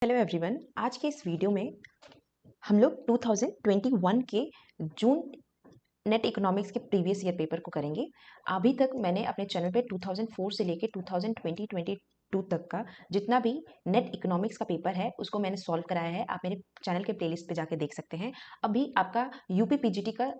Hello everyone, आज के इस वीडियो में हम लोग 2021 के जून नेट इकोनॉमिक्स के प्रीवियस ईयर पेपर को करेंगे। अभी तक मैंने अपने चैनल पे 2004 से लेके 2022 तक का जितना भी नेट इकोनॉमिक्स का पेपर है उसको मैंने सॉल्व कराया है। आप मेरे चैनल के प्लेलिस्ट पे जाके देख सकते हैं। अभी आपका यूपी पीजीटी का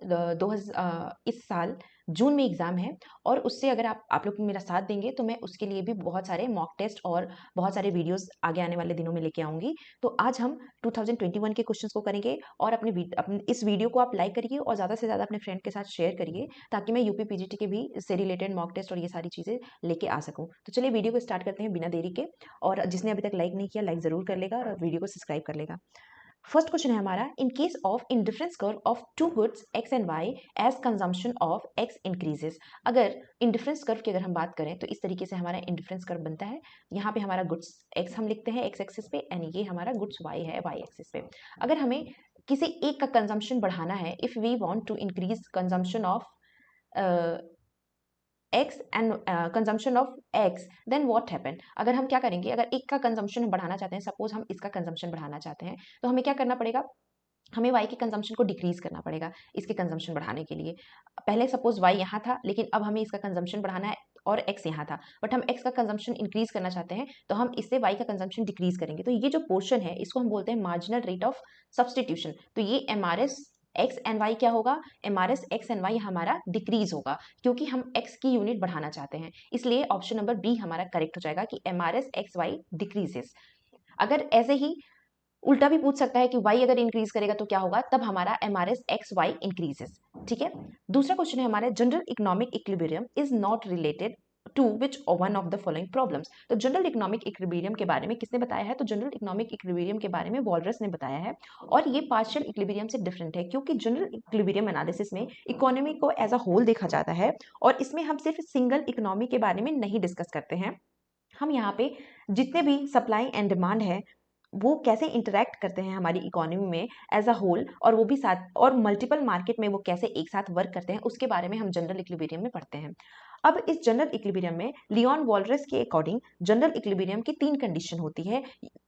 इस साल जून में एग्जाम है और उससे अगर आप लोग मेरा साथ देंगे तो मैं उसके लिए भी बहुत सारे मॉक टेस्ट और बहुत सारे वीडियोस आगे आने वाले दिनों में लेके आऊंगी। तो आज हम 2021 के क्वेश्चंस को करेंगे और अपने इस वीडियो को आप लाइक करिए और ज़्यादा से ज़्यादा अपने फ्रेंड के साथ शेयर करिए ताकि मैं यूपी पीजीटी के भी इससे रिलेटेड मॉक टेस्ट और ये सारी चीज़ें लेके आ सकूं। तो चलिए वीडियो को स्टार्ट करते हैं बिना देरी के। और जिसने अभी तक लाइक नहीं किया लाइक ज़रूर कर लेगा और वीडियो को सब्सक्राइब कर लेगा। फर्स्ट क्वेश्चन है हमारा, in case of indifference curve of two goods X and Y as consumption of X increases. अगर इंडिफरेंस कर्व की अगर हम बात करें तो इस तरीके से हमारा इंडिफरेंस कर्व बनता है। यहाँ पे हमारा गुड्स एक्स हम लिखते हैं एक्स एक्सिस पे एंड ये हमारा गुड्स वाई है वाई एक्सिस पे। अगर हमें किसी एक का कंजम्पशन बढ़ाना है, if we want to increase consumption of x and consumption of x, then what happen? अगर हम क्या करेंगे, अगर एक का कंजम्पशन बढ़ाना चाहते हैं, सपोज हम इसका कंजम्पशन बढ़ाना चाहते हैं, तो हमें क्या करना पड़ेगा, हमें y के कंजम्पशन को डिक्रीज करना पड़ेगा इसके कंजम्पशन बढ़ाने के लिए। पहले सपोज y यहाँ था लेकिन अब हमें इसका कंजम्पशन बढ़ाना है और x यहाँ था, बट हम x का कंजम्पशन इंक्रीज करना चाहते हैं तो हम इससे y का कंजम्पशन डिक्रीज करेंगे। तो ये जो पोर्शन है इसको हम बोलते हैं मार्जिनल रेट ऑफ सब्सटीट्यूशन। तो ये MRS एक्स एंड वाई क्या होगा, MRS एक्स एंड वाई हमारा डिक्रीज होगा क्योंकि हम x की यूनिट बढ़ाना चाहते हैं। इसलिए ऑप्शन नंबर बी हमारा करेक्ट हो जाएगा कि MRS एक्स वाई डिक्रीजेस। अगर ऐसे ही उल्टा भी पूछ सकता है कि y अगर इंक्रीज करेगा तो क्या होगा, तब हमारा MRS एक्स वाई इंक्रीजेस। ठीक है। दूसरा क्वेश्चन है हमारा, general economic equilibrium is not related to which one of the following problems. तो जनरल इकोनॉमिक इक्विलिब्रियम के बारे में किसने बताया है, तो जनरल इकोनॉमिक इक्विलिब्रियम के बारे में वॉलरस ने बताया है और ये पार्शियल इक्विलिब्रियम से डिफरेंट है क्योंकि जनरल इक्विलिब्रियम एनालिसिस में इकोनॉमी को एज अ होल देखा जाता है और इसमें हम सिर्फ सिंगल इकोनॉमी के बारे में नहीं डिस्कस करते हैं। हम यहाँ पे जितने भी सप्लाई एंड डिमांड है वो कैसे इंटरेक्ट करते हैं हमारी इकोनॉमी में एज अ होल, और वो भी साथ और मल्टीपल मार्केट में वो कैसे एक साथ वर्क करते हैं उसके बारे में हम जनरल इक्विलिब्रियम में पढ़ते हैं। अब इस जनरल इक्विलिब्रियम में लियोन वॉलरस के अकॉर्डिंग जनरल इक्विलिब्रियम की तीन कंडीशन होती है,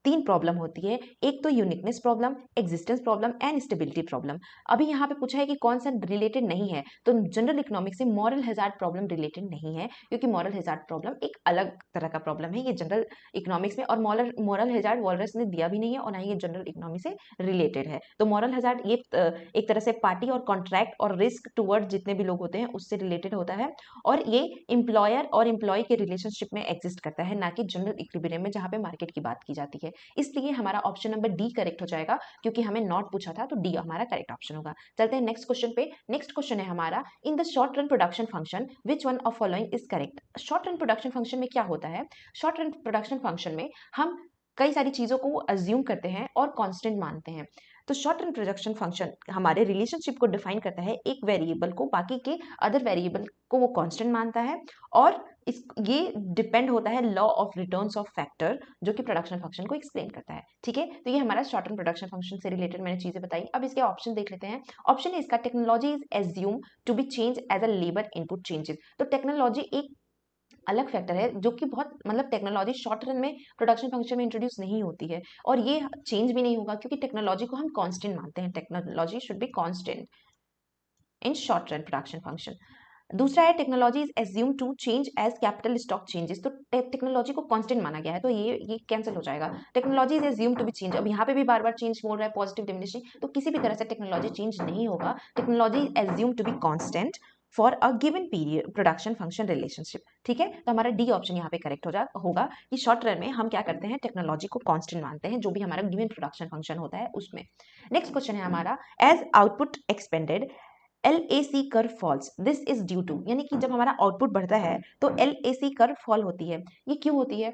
तीन प्रॉब्लम होती है। एक तो uniqueness problem, existence problem and stability problem. अभी यहाँ पे पूछा है कि कौन सा रिलेटेड नहीं है, तो जनरल इकोनॉमिक्स से मॉरल हैजार्ड प्रॉब्लम रिलेटेड नहीं है क्योंकि मॉरल हैजार्ड प्रॉब्लम एक अलग तरह का प्रॉब्लम है, ये जनरल इकोनॉमिक्स में और मॉरल हैजार्ड वॉलरस ने दिया भी नहीं है और ना ही ये जनरल इकोनॉमी से रिलेटेड है। तो मॉरल हैजार्ड ये एक तरह से पार्टी और कॉन्ट्रैक्ट और रिस्क टुवर्ड जितने भी लोग होते हैं उससे रिलेटेड होता है और ये एम्प्लॉयर और एम्प्लॉय के रिलेशनशिप में एग्जिस्ट करता है, ना कि जनरल इक्विलिब्रियम में जहां पे मार्केट की बात की जाती है। इसलिए हमारा ऑप्शन नंबर डी करेक्ट हो जाएगा क्योंकि हमें नॉट पूछा था, तो डी हमारा करेक्ट ऑप्शन होगा। चलते हैं नेक्स्ट क्वेश्चन पे। नेक्स्ट क्वेश्चन है हमारा, in the short run production function which one of following is correct. Short run production function में क्या होता है, शॉर्ट रन प्रोडक्शन फंक्शन में हम कई सारी चीजों को अज्यूम करते हैं और कांस्टेंट मानते हैं। तो शॉर्ट रन प्रोडक्शन फंक्शन हमारे रिलेशनशिप को डिफाइन करता है, एक वेरिएबल को बाकी के अदर वेरिएबल को वो कांस्टेंट मानता है और ये डिपेंड होता है law of returns of factor जो कि प्रोडक्शन फंक्शन को एक्सप्लेन करता है। ठीक है, तो ये हमारा शॉर्ट रन प्रोडक्शन फंक्शन से रिलेटेड मैंने चीजें बताई। अब इसके ऑप्शन देख लेते हैं। ऑप्शन है इसका, technology is assume to be change as a labour input changes. तो टेक्नोलॉजी एक अलग फैक्टर है जो कि बहुत मतलब टेक्नोलॉजी शॉर्ट रन में प्रोडक्शन फंक्शन में इंट्रोड्यूस नहीं होती है और ये चेंज भी नहीं होगा क्योंकि टेक्नोलॉजी को हम कांस्टेंट मानते हैं। Technology should be constant in short run production function. दूसरा है, technology is assume to change as capital stock changes. तो टेक्नोलॉजी को कांस्टेंट माना गया है तो ये कैंसिल हो जाएगा। Technology is assume to be change, अब यहाँ पे भी बार बार चेंज बोल रहा है, पॉजिटिव डिमिनिशिंग, तो किसी भी तरह से टेक्नोलॉजी चेंज नहीं होगा। Technology assume to be constant for a given period production function relationship. ठीक है, तो हमारा डी ऑप्शन यहाँ पे करेक्ट होगा कि शॉर्ट रन में हम क्या करते हैं, टेक्नोलॉजी को कांस्टेंट मानते हैं जो भी हमारा गिवन प्रोडक्शन फंक्शन होता है उसमें। नेक्स्ट क्वेश्चन है हमारा, as output expanded LAC curve falls, this is due to, यानी कि जब हमारा आउटपुट बढ़ता है तो LAC कर्व फॉल होती है। ये क्यों होती है,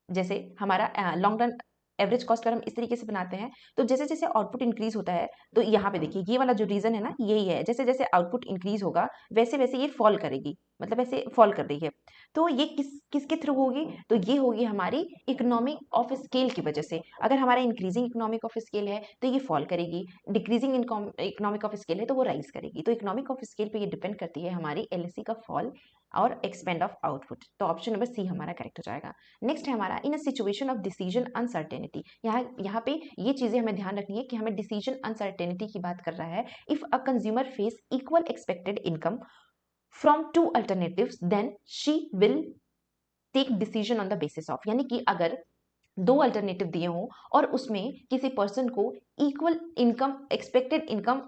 जैसे हमारा लॉन्ग रन एवरेज कॉस्ट अगर हम इस तरीके से बनाते हैं तो जैसे जैसे आउटपुट इंक्रीज होता है तो यहाँ पे देखिए ये वाला जो रीजन है ना यही है, जैसे जैसे आउटपुट इंक्रीज होगा वैसे वैसे ये फॉल करेगी। मतलब ऐसे फॉल कर रही है। तो ये किसके थ्रू होगी? तो ये होगी हमारी इकोनॉमिक ऑफ स्केल की वजह से। अगर हमारा इंक्रीजिंग इकोनॉमिक ऑफ स्केल है तो ये फॉल करेगी, डिक्रीजिंग इकोनॉमिक ऑफ स्केल है तो वो राइज करेगी। तो इकोनॉमिक ऑफ स्केल पे ये डिपेंड करती है हमारी एलएससी का फॉल और एक्सपेंड ऑफ आउटपुट। तो ऑप्शन नंबर सी हमारा करेक्ट हो जाएगा। नेक्स्ट है हमारा in a situation of decision uncertainty. यहाँ पे ये चीजें हमें ध्यान रखनी है कि हमें डिसीजन अनसर्टेनिटी की बात कर रहा है। If a consumer face equal expected income from two alternatives then she will take decision on the basis of, यानी कि अगर दो अल्टरनेटिव दिए हों और उसमें किसी पर्सन को इक्वल इनकम, एक्सपेक्टेड इनकम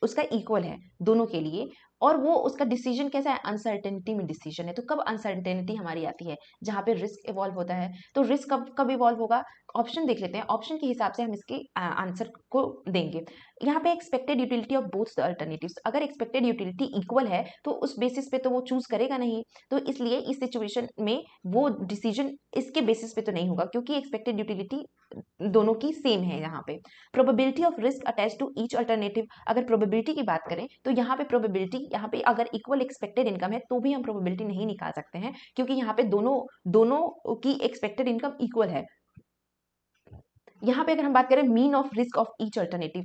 उसका इक्वल है दोनों के लिए, और वो उसका डिसीजन कैसा है? अनसर्टेनिटी में डिसीजन है। तो कब अनसर्टेनिटी हमारी आती है? जहां पे रिस्क इवॉल्व होता है। तो रिस्क कब कब इवॉल्व होगा? ऑप्शन देख लेते हैं, ऑप्शन के हिसाब से हम इसके आंसर को देंगे। यहाँ पे expected utility of both the alternatives, अगर एक्सपेक्टेड यूटिलिटी इक्वल है तो उस बेसिस पे तो वो चूज करेगा नहीं। तो इसलिए इस सिचुएशन में वो डिसीजन इसके बेसिस पे तो नहीं होगा, क्योंकि एक्सपेक्टेड यूटिलिटी दोनों की सेम है यहाँ पे। Probability of risk attach to each alternative, अगर प्रोबेबिलिटी की बात करें तो यहाँ पे प्रोबेबिलिटी, यहाँ पे अगर इक्वल एक्सपेक्टेड इनकम है तो भी हम प्रोबेबिलिटी नहीं निकाल सकते हैं, क्योंकि यहाँ पे दोनों दोनों की एक्सपेक्टेड इनकम इक्वल है। यहाँ पे अगर हम बात करें mean of risk of each alternative,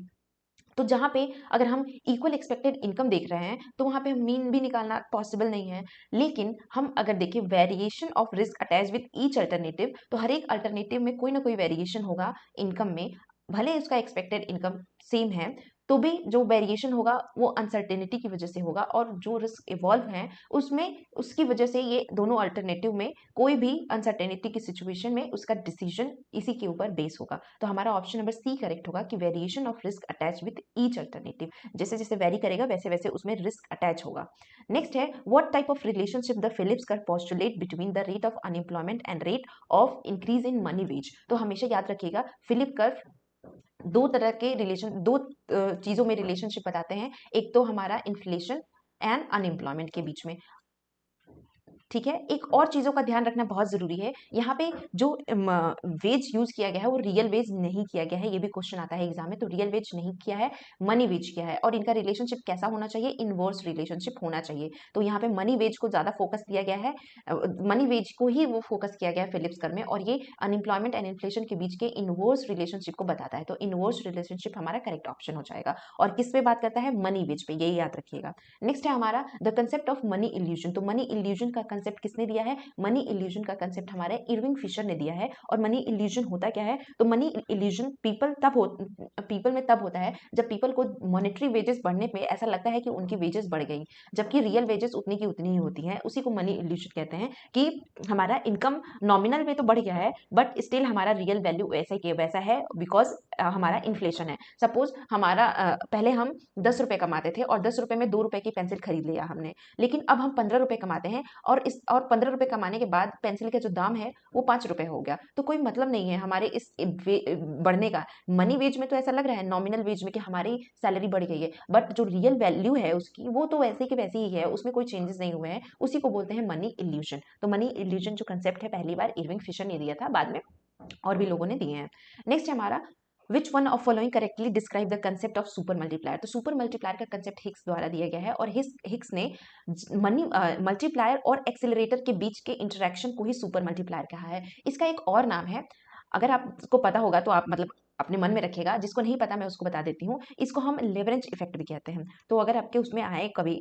तो जहां पे अगर हम इक्वल एक्सपेक्टेड इनकम देख रहे हैं तो वहां पे हम मीन भी निकालना पॉसिबल नहीं है। लेकिन हम अगर देखें variation of risk attach with each alternative, तो हर एक अल्टरनेटिव में कोई ना कोई वेरिएशन होगा इनकम में, भले उसका एक्सपेक्टेड इनकम सेम है तो भी जो वेरिएशन होगा वो अनसर्टेनिटी की वजह से होगा, और जो रिस्क इवॉल्व है उसमें उसकी वजह से ये दोनों अल्टरनेटिव में कोई भी अनसर्टेनिटी की सिचुएशन में उसका डिसीजन इसी के ऊपर बेस होगा। तो हमारा ऑप्शन नंबर सी करेक्ट होगा कि variation of risk attach with each alternative, जैसे जैसे वेरी करेगा वैसे वैसे उसमें रिस्क अटैच होगा। नेक्स्ट है what type of relationship the Phillips curve postulate between the rate of unemployment and rate of increase in money wage. तो हमेशा याद रखिएगा फिलिप कर्व दो तरह के रिलेशन, दो चीजों में रिलेशनशिप बताते हैं। एक तो हमारा इन्फ्लेशन एंड अनएम्प्लॉयमेंट के बीच में, ठीक है। एक और चीजों का ध्यान रखना बहुत जरूरी है, यहाँ पे जो वेज यूज किया गया है वो रियल वेज नहीं किया गया है। ये भी क्वेश्चन आता है एग्जाम में, तो रियल वेज नहीं किया है, मनी वेज किया है। और इनका रिलेशनशिप कैसा होना चाहिए? इनवर्स रिलेशनशिप होना चाहिए। तो यहाँ पे मनी वेज को ज्यादा फोकस दिया गया है, मनी वेज को ही वो फोकस किया गया है फिलिप्स कर्व में, और ये अनएम्प्लॉयमेंट एंड इन्फ्लेशन के बीच के इनवर्स रिलेशनशिप को बताता है। तो इनवर्स रिलेशनशिप हमारा करेक्ट ऑप्शन हो जाएगा। और किस पे बात करता है? मनी वेज पे, यही याद रखिएगा। नेक्स्ट है हमारा the concept of money illusion. तो मनी इल्यूजन का कंसेप्ट किसने दिया है? मनी इल्यूजन का कंसेप्ट हमारे इरविंग फिशर ने दिया है। और मनी इल्यूजन होता क्या है? तो मनी इल्यूजन पीपल में तब होता है जब पीपल को मॉनेटरी वेजेस बढ़ने पे ऐसा लगता है कि उनकी वेजेस बढ़ गई, जबकि रियल वेजेस उतनी की उतनी ही होती हैं। उसी को मनी इल्यूजन कहते हैं कि हमारा इनकम नॉमिनल में तो बढ़ गया है बट स्टिल हमारा रियल वैल्यू वैसे के वैसा है, बिकॉज हमारा इन्फ्लेशन है। सपोज हमारा पहले हम 10 रुपए कमाते थे और 10 रुपए में 2 रुपए की पेंसिल खरीद लिया हमने, लेकिन अब हम 15 रुपए कमाते हैं और 15 रुपए कमाने के बाद पेंसिल का जो दाम है वो 5 रुपए हो गया। तो कोई मतलब नहीं है हमारे इस बढ़ने का। मनी वेज में तो ऐसा लग रहा है, नॉमिनल वेज में, कि हमारी सैलरी बढ़ गई है, बट जो रियल वैल्यू है उसकी वो तो वैसे की वैसी ही है, उसमें कोई चेंजेस नहीं हुए हैं। उसी को बोलते हैं मनी इल्यूजन। तो मनी इल्यूजन जो कंसेप्ट है पहली बार इरविंग फिशर ने दिया था, बाद में और भी लोगों ने दिए हैं। नेक्स्ट है हमारा which one of following correctly describe the concept of super multiplier. तो सुपर मल्टीप्लायर का कंसेप्ट हिक्स द्वारा दिया गया है, और हिक्स ने मनी मल्टीप्लायर और एक्सेलरेटर के बीच के इंटरेक्शन को ही सुपर मल्टीप्लायर कहा है। इसका एक और नाम है, अगर आपको पता होगा तो आप मतलब अपने मन में रखिएगा, जिसको नहीं पता मैं उसको बता देती हूँ। इसको हम लेवरेंज इफेक्ट भी कहते हैं। तो अगर आपके उसमें आए कभी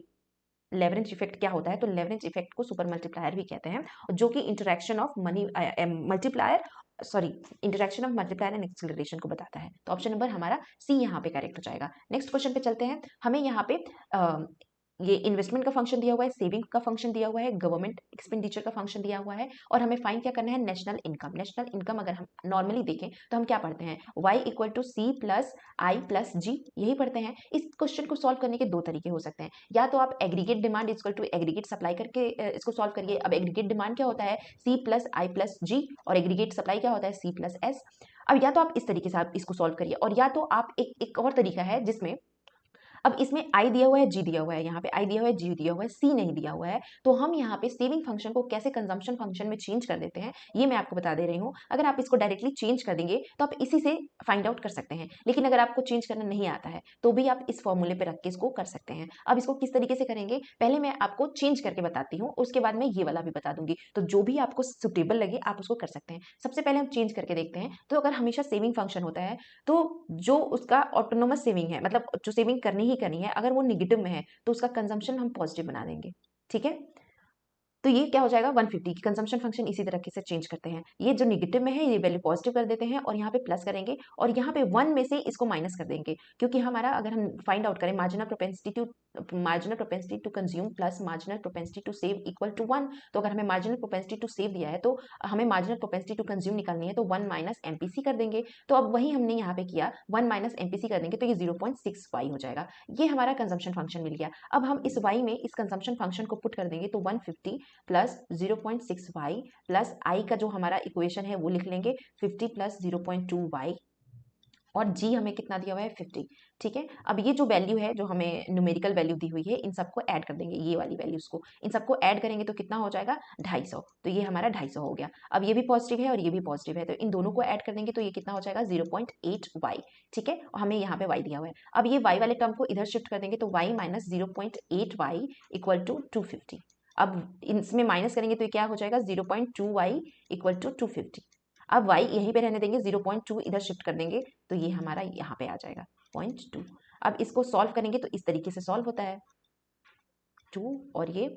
लेवरेंज इफेक्ट क्या होता है, तो लेवरेंज इफेक्ट को सुपर मल्टीप्लायर भी कहते हैं, जो कि interaction of money multiplier interaction of multiplier and acceleration को बताता है। तो ऑप्शन नंबर हमारा सी यहाँ पे करेक्ट हो जाएगा। नेक्स्ट क्वेश्चन पे चलते हैं। हमें यहाँ पे ये इन्वेस्टमेंट का फंक्शन दिया हुआ है, सेविंग का फंक्शन दिया हुआ है, गवर्नमेंट एक्सपेंडिचर का फंक्शन दिया हुआ है, और हमें फाइंड क्या करना है? National income. नेशनल इनकम अगर हम नॉर्मली देखें तो हम क्या पढ़ते हैं? y equal to C plus I plus G, यही पढ़ते हैं। इस क्वेश्चन को सॉल्व करने के दो तरीके हो सकते हैं, या तो आप aggregate demand equal to aggregate supply करके इसको सॉल्व करिए। अब एग्रीगेट डिमांड क्या होता है? सी प्लस आई प्लस जी, और एग्रीगेट सप्लाई क्या होता है? C plus S. अब या तो आप इस तरीके से आप इसको सॉल्व करिए, और या तो आप एक और तरीका है जिसमें अब इसमें आई दिया हुआ है, जी दिया हुआ है, यहाँ पे आई दिया हुआ है, जी दिया हुआ है, सी नहीं दिया हुआ है, तो हम यहाँ पे सेविंग फंक्शन को कैसे कंजम्पशन फंक्शन में चेंज कर देते हैं ये मैं आपको बता दे रही हूँ। अगर आप इसको डायरेक्टली चेंज कर देंगे तो आप इसी से फाइंड आउट कर सकते हैं, लेकिन अगर आपको चेंज करना नहीं आता है तो भी आप इस फॉर्मूले पे रख के इसको कर सकते हैं। अब इसको किस तरीके से करेंगे पहले मैं आपको चेंज करके बताती हूँ, उसके बाद मैं ये वाला भी बता दूंगी, तो जो भी आपको सुटेबल लगे आप उसको कर सकते हैं। सबसे पहले हम चेंज करके देखते हैं। तो अगर हमेशा सेविंग फंक्शन होता है तो जो उसका ऑटोनोमस सेविंग है, मतलब जो सेविंग करनी ही करनी है, अगर वो निगेटिव में है तो उसका कंजम्पशन हम पॉजिटिव बना देंगे। ठीक है, तो ये क्या हो जाएगा 150 की कंजम्पशन फंक्शन इसी तरीके से चेंज करते हैं। ये जो नेगेटिव में है ये वैल्यू पॉजिटिव कर देते हैं और यहाँ पे प्लस करेंगे और यहाँ पे 1 में से इसको माइनस कर देंगे, क्योंकि हमारा अगर हम फाइंड आउट करें marginal propensity to consume plus marginal propensity to save equal to 1, तो अगर हमें मार्जिनल प्रोपेंसिटी टू सेव दिया है तो हमें मार्जिनल प्रोपेंसिटी टू कंज्यूम निकालनी है, तो 1 माइनस एमपीसी कर देंगे। तो अब वही हमने यहाँ पे किया, 1 माइनस एमपीसी कर देंगे तो ये 0.6 वाई हो जाएगा। ये हमारा कंजम्पशन फंक्शन मिल गया। अब हम इस वाई में इस कंजम्पशन फंक्शन को पुट कर देंगे तो 150 प्लस 0.6y प्लस आई का जो हमारा इक्वेशन है वो लिख लेंगे 50 प्लस 0.2y और जी हमें कितना दिया हुआ है 50। ठीक है, अब ये जो वैल्यू है जो हमें न्यूमेरिकल वैल्यू दी हुई है इन सबको ऐड कर देंगे, ये वाली वैल्यूज को इन सबको ऐड करेंगे तो कितना हो जाएगा 250, तो ये हमारा 250 हो गया। अब ये भी पॉजिटिव है और ये भी पॉजिटिव है तो इन दोनों को ऐड कर देंगे तो ये कितना हो जाएगा 0.8y। ठीक है, और हमें यहाँ पे y दिया हुआ है। अब ये y वाले टर्म को इधर शिफ्ट कर देंगे तो y minus 0.8y equal to 250। अब इसमें माइनस करेंगे तो ये क्या हो जाएगा 0.2y इक्वल टू 250। अब y यहीं पे रहने देंगे, 0.2 इधर शिफ्ट कर देंगे तो ये हमारा यहाँ पे आ जाएगा 0.2। अब इसको सॉल्व करेंगे तो इस तरीके से सॉल्व होता है 2 और ये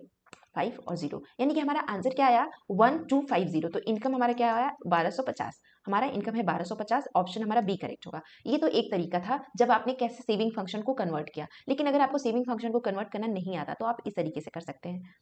5 और 0, यानी कि हमारा आंसर क्या आया 1250। तो इनकम हमारा क्या आया 1250, हमारा इनकम है 1250, ऑप्शन हमारा बी करेक्ट होगा। ये तो एक तरीका था जब आपने कैसे सेविंग फंक्शन को कन्वर्ट किया, लेकिन अगर आपको सेविंग फंक्शन को कन्वर्ट करना नहीं आता तो आप इस तरीके से कर सकते हैं।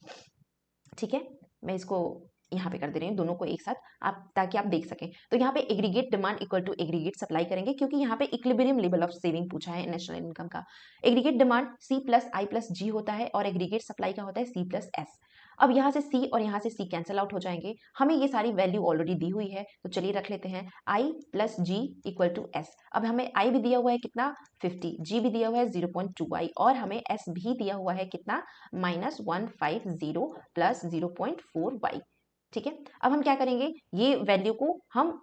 ठीक है, मैं इसको यहाँ पे कर दे रही हूँ दोनों को एक साथ, आप ताकि आप देख सकें। तो यहाँ पे aggregate demand equal to aggregate supply करेंगे, क्योंकि यहाँ पे इक्विलिब्रियम लेवल ऑफ सेविंग पूछा है नेशनल इनकम का। Aggregate demand C plus I plus जी होता है और एग्रीगेट सप्लाई का होता है सी प्लस एस। अब यहाँ से सी और यहाँ से सी कैंसिल आउट हो जाएंगे, हमें ये सारी वैल्यू ऑलरेडी दी हुई है तो चलिए रख लेते हैं I plus G equal to S. अब हमें आई भी दिया हुआ है कितना 50, जी भी दिया हुआ है 0.2y और हमें एस भी दिया हुआ है कितना माइनस 150 प्लस 0.4y। ठीक है, अब हम क्या करेंगे ये वैल्यू को हम